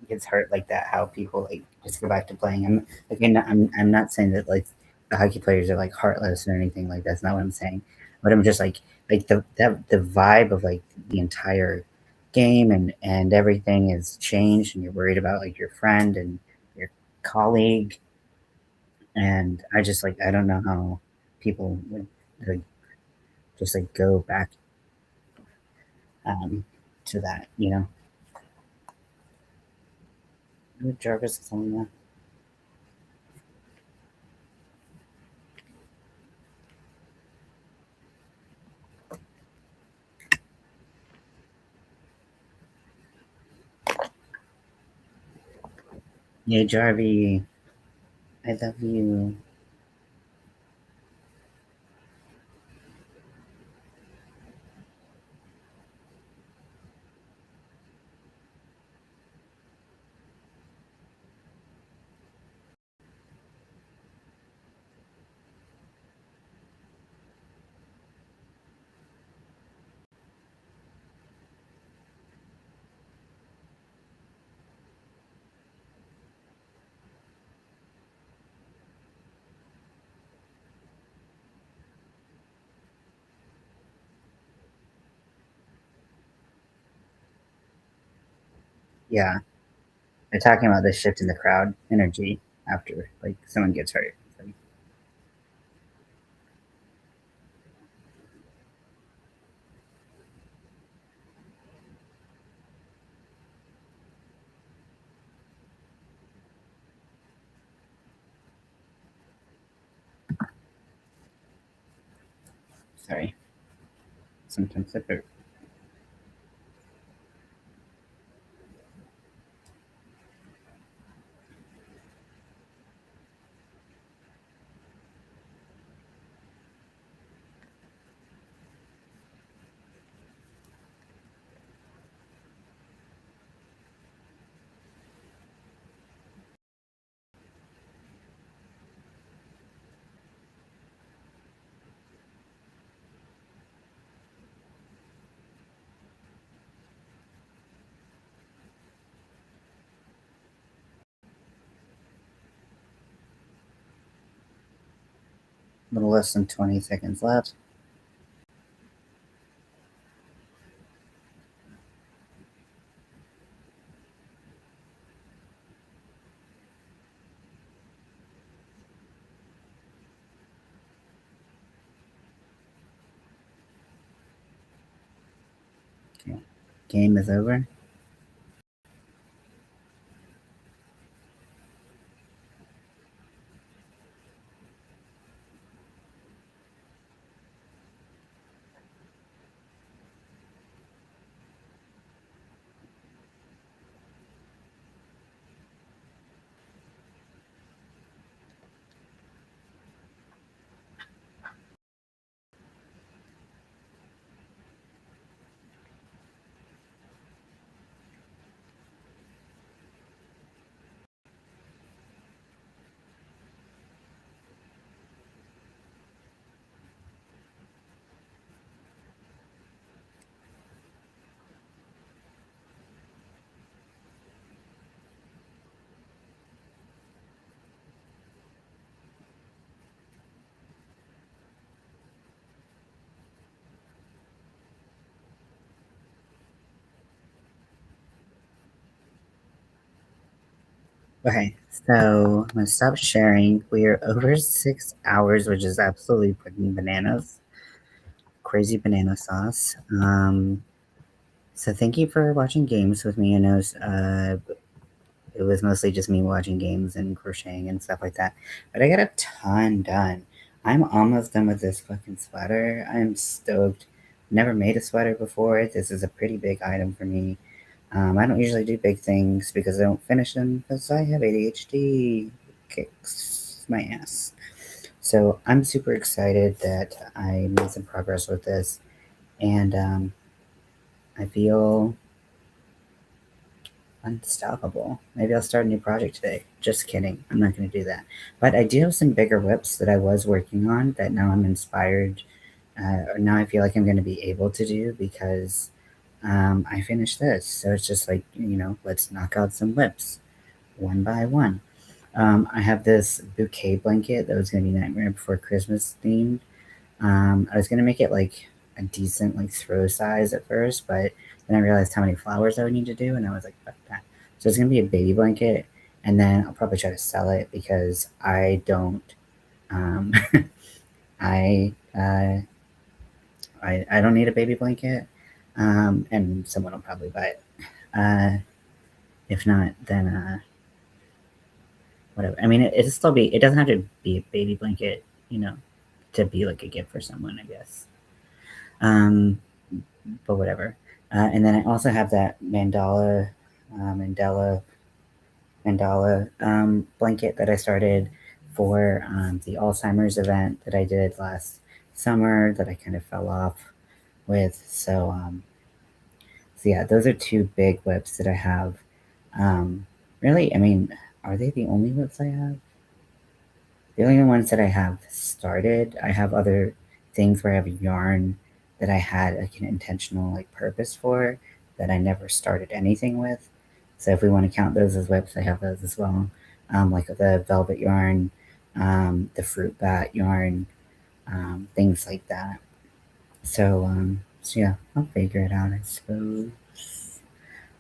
gets hurt like that, how people like just go back to playing. I'm again, I'm not saying that like the hockey players are like heartless or anything like that's not what I'm saying. But I'm just like the vibe of like the entire game and everything has changed, and you're worried about like your friend and your colleague, and I just like I don't know how people would like just like go back um, to that, you know. Jarvis is on there. Yeah, Jarvie, I love you. Yeah, they're talking about the shift in the crowd energy after like someone gets hurt. Like, sorry, sometimes it hurt. A little less than 20 seconds left. Okay. Game is over. Okay, so I'm gonna stop sharing. We are over 6 hours, which is absolutely fucking bananas. Crazy banana sauce. So thank you for watching games with me. I know it was mostly just me watching games and crocheting and stuff like that, but I got a ton done. I'm almost done with this fucking sweater. I'm stoked. Never made a sweater before. This is a pretty big item for me. I don't usually do big things because I don't finish them because I have ADHD. Kicks my ass. So I'm super excited that I made some progress with this, and I feel unstoppable. Maybe I'll start a new project today. Just kidding. I'm not going to do that. But I do have some bigger whips that I was working on that now I'm inspired, or now I feel like I'm going to be able to do because I finished this. So it's just like, let's knock out some whips one by one. I have this bouquet blanket that was going to be Nightmare Before Christmas themed. I was going to make it like a decent like throw size at first, but then I realized how many flowers I would need to do, and I was like, fuck that. So it's going to be a baby blanket, and then I'll probably try to sell it because I don't. Um, I, uh, I don't need a baby blanket, and someone will probably buy it. Uh, if not, then whatever. I mean, it'll still be. It doesn't have to be a baby blanket, to be like a gift for someone, I guess. Um, but whatever. And then I also have that mandala blanket that I started for the Alzheimer's event that I did last summer that I kind of fell off with. So yeah, those are two big whips that I have. Really, I mean, are they the only whips I have? The only ones that I have started, I have other things where I have yarn that I had like an intentional like purpose for that I never started anything with. So if we want to count those as whips, I have those as well. Like the velvet yarn, the fruit bat yarn, things like that. So yeah, I'll figure it out, I suppose.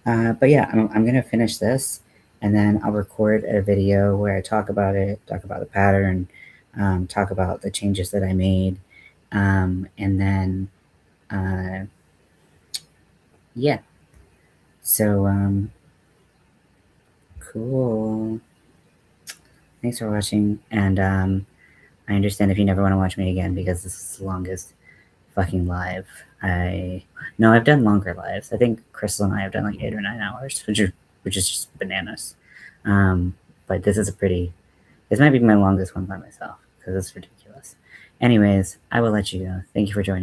But yeah, I'm gonna finish this, and then I'll record a video where I talk about it, talk about the pattern, talk about the changes that I made, and then uh, yeah. So cool. Thanks for watching, and I understand if you never want to watch me again because this is the longest fucking live. I've done longer lives. I think Crystal and I have done like 8 or 9 hours, which is just bananas. But this might be my longest one by myself because it's ridiculous. Anyways, I will let you go. Thank you for joining.